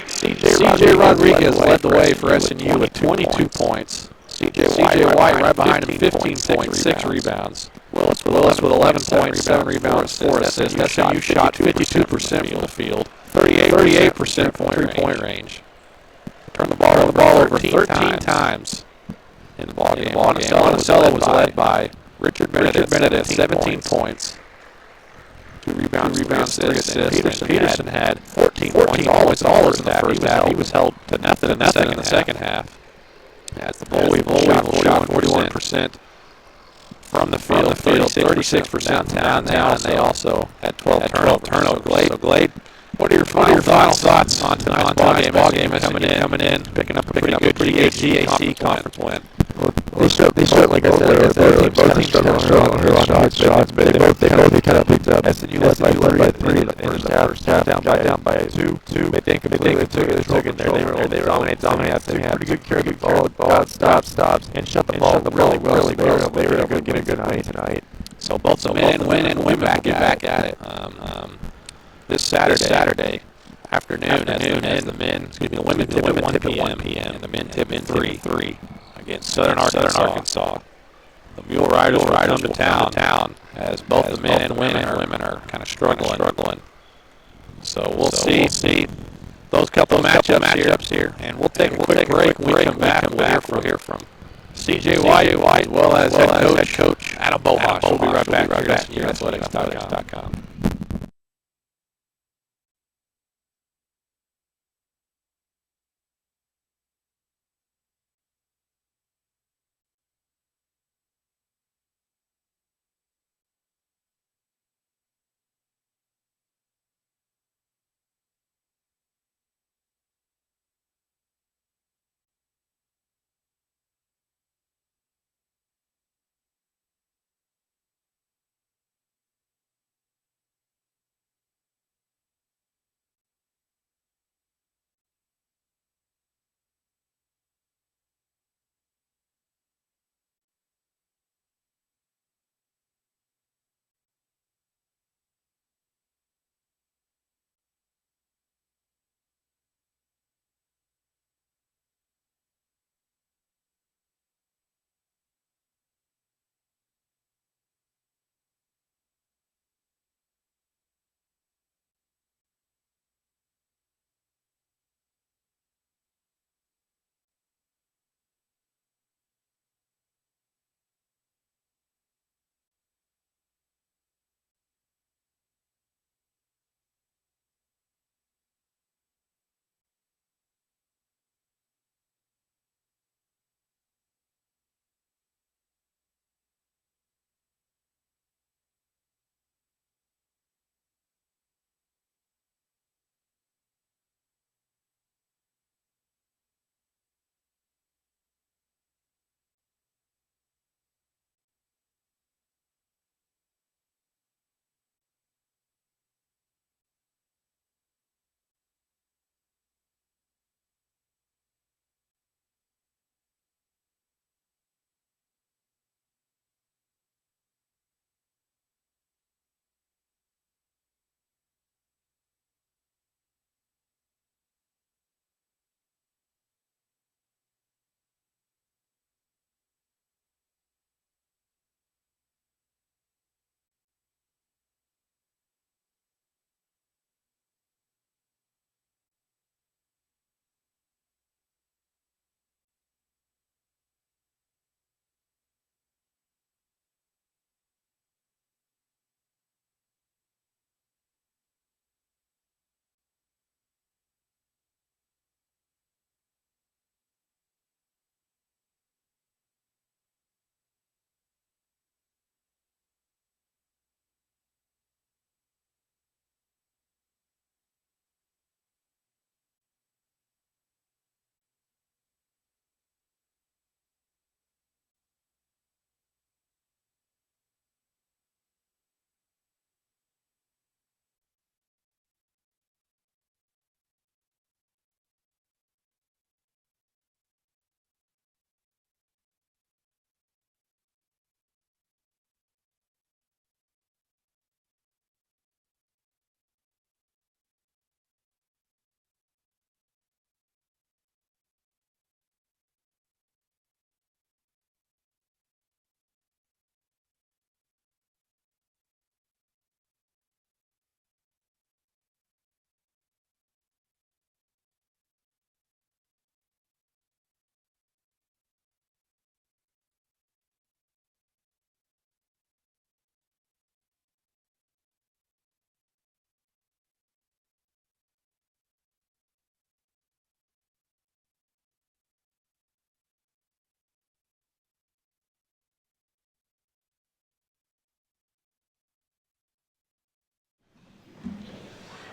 C.J. Rodriguez led the way for SNU with 22 points. C.J. White right behind him, 15.6 rebounds. Willis with 11.7 rebounds, 4 assists. SNU shot 52% from the field, 38% from three-point range. Turned the ball over 13 times in the ball game. Monticello was led by Richard Bennett, 17 points. 2 rebounds, 3 assists. Peterson had 14 points all in the first half. He was held to nothing in the second half. As the Bull Weevil shot 41% from the field, 36% downtown, and they also had 12 turnovers. So Glade, what are your final thoughts on tonight's ball game? Coming in, picking up a pretty good GAC conference win. They showed, like I said, both teams struggled on shots, but they both kind of picked up. SNU led by 3 in the first half, got down by 2. They completely took it there. They dominated. Pretty good carry, good ball, stops, and shut the ball really well. They were able to get a good night tonight. So both men and women back at it. This Saturday afternoon as the women tip at 1 p.m. and the men tip in 3 against Southern Arkansas. The Mule Riders will come to town as both the men and women are kind of struggling. So we'll see those couple of matchups here, and we'll take a quick break. When we come back, we'll hear from C.J. White as well as head coach Adam Bohash. We'll be right back here at athletics.com.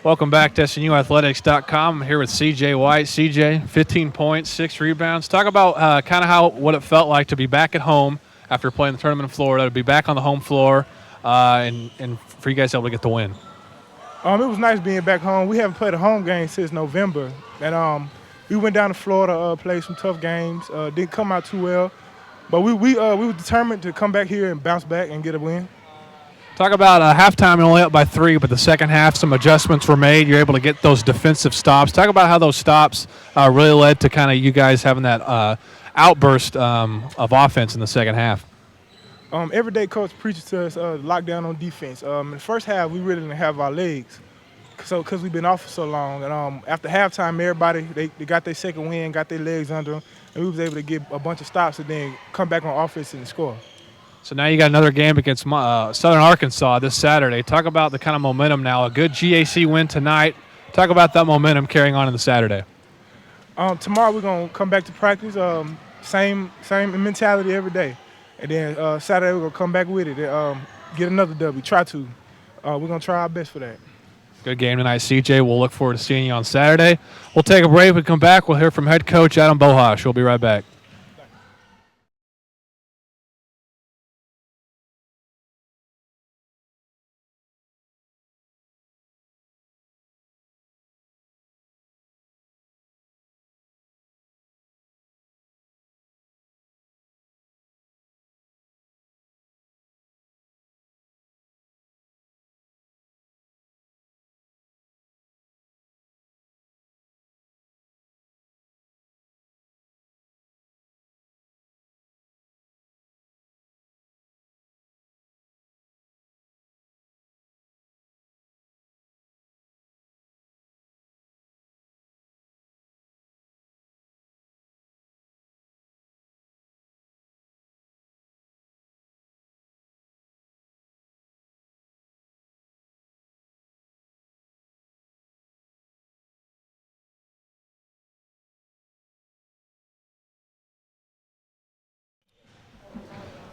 Welcome back to SNUathletics.com. I'm here with CJ White. CJ, 15 points, 6 rebounds. Talk about kind of what it felt like to be back at home after playing the tournament in Florida, to be back on the home floor, and for you guys able to get the win. It was nice being back home. We haven't played a home game since November, and we went down to Florida, played some tough games. Didn't come out too well, but we were determined to come back here and bounce back and get a win. Talk about halftime and only up by 3, but the second half some adjustments were made. You're able to get those defensive stops. Talk about how those stops really led to kind of you guys having that outburst of offense in the second half. Every day coach preaches to us lockdown on defense. In the first half, we really didn't have our legs, because we've been off for so long. And after halftime, everybody they got their second win, got their legs under them, and we was able to get a bunch of stops and then come back on offense and score. So now you got another game against Southern Arkansas this Saturday. Talk about the kind of momentum now. A good GAC win tonight. Talk about that momentum carrying on in the Saturday. Tomorrow we're going to come back to practice, same mentality every day. And then Saturday we're going to come back with it and get another W, try to. We're going to try our best for that. Good game tonight, CJ. We'll look forward to seeing you on Saturday. We'll take a break. When we come back, we'll hear from head coach Adam Bohash. We'll be right back.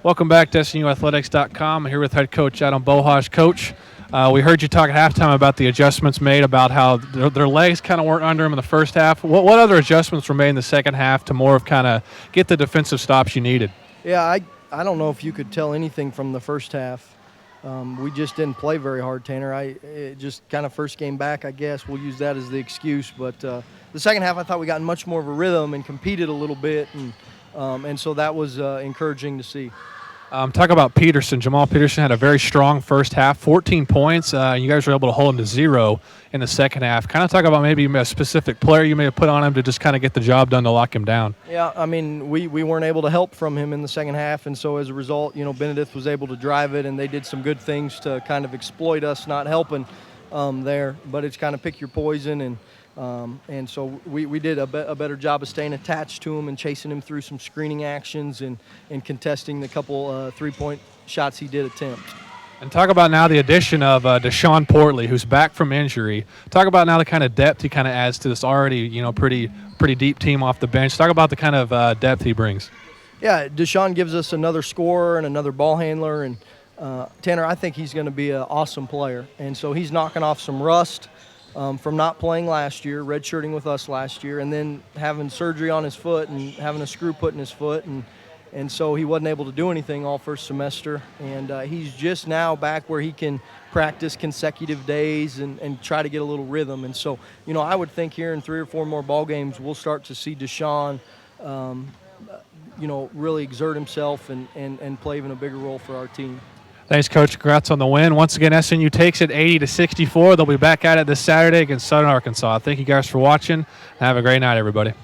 Welcome back to SNUathletics.com. I'm here with head coach Adam Bohash. Coach, we heard you talk at halftime about the adjustments made, about how their legs kind of weren't under them in the first half. What other adjustments were made in the second half to more of kind of get the defensive stops you needed? Yeah, I don't know if you could tell anything from the first half. We just didn't play very hard, Tanner. It just kind of first game back, I guess. We'll use that as the excuse. But the second half, I thought we got much more of a rhythm and competed a little bit, and so that was encouraging to see. Talk about Peterson. Jamal Peterson had a very strong first half, 14 points. You guys were able to hold him to 0 in the second half. Kind of talk about maybe a specific player you may have put on him to just kind of get the job done to lock him down. Yeah, I mean, we weren't able to help from him in the second half, and so as a result, Benedict was able to drive it, and they did some good things to kind of exploit us not helping there. But it's kind of pick your poison, and so we did a better job of staying attached to him and chasing him through some screening actions and contesting the couple three-point shots he did attempt. And talk about now the addition of Deshaun Portley, who's back from injury. Talk about now the kind of depth he kind of adds to this already, pretty deep team off the bench. Talk about the kind of depth he brings. Yeah, Deshaun gives us another scorer and another ball handler, and Tanner, I think he's going to be an awesome player. And so he's knocking off some rust from not playing last year, redshirting with us last year, and then having surgery on his foot and having a screw put in his foot, and so he wasn't able to do anything all first semester. And he's just now back where he can practice consecutive days and try to get a little rhythm. And so, I would think here in 3 or 4 more ball games, we'll start to see Deshaun, really exert himself and play even a bigger role for our team. Thanks, Coach. Congrats on the win. Once again, SNU takes it 80-64. They'll be back at it this Saturday against Southern Arkansas. Thank you guys for watching. Have a great night, everybody.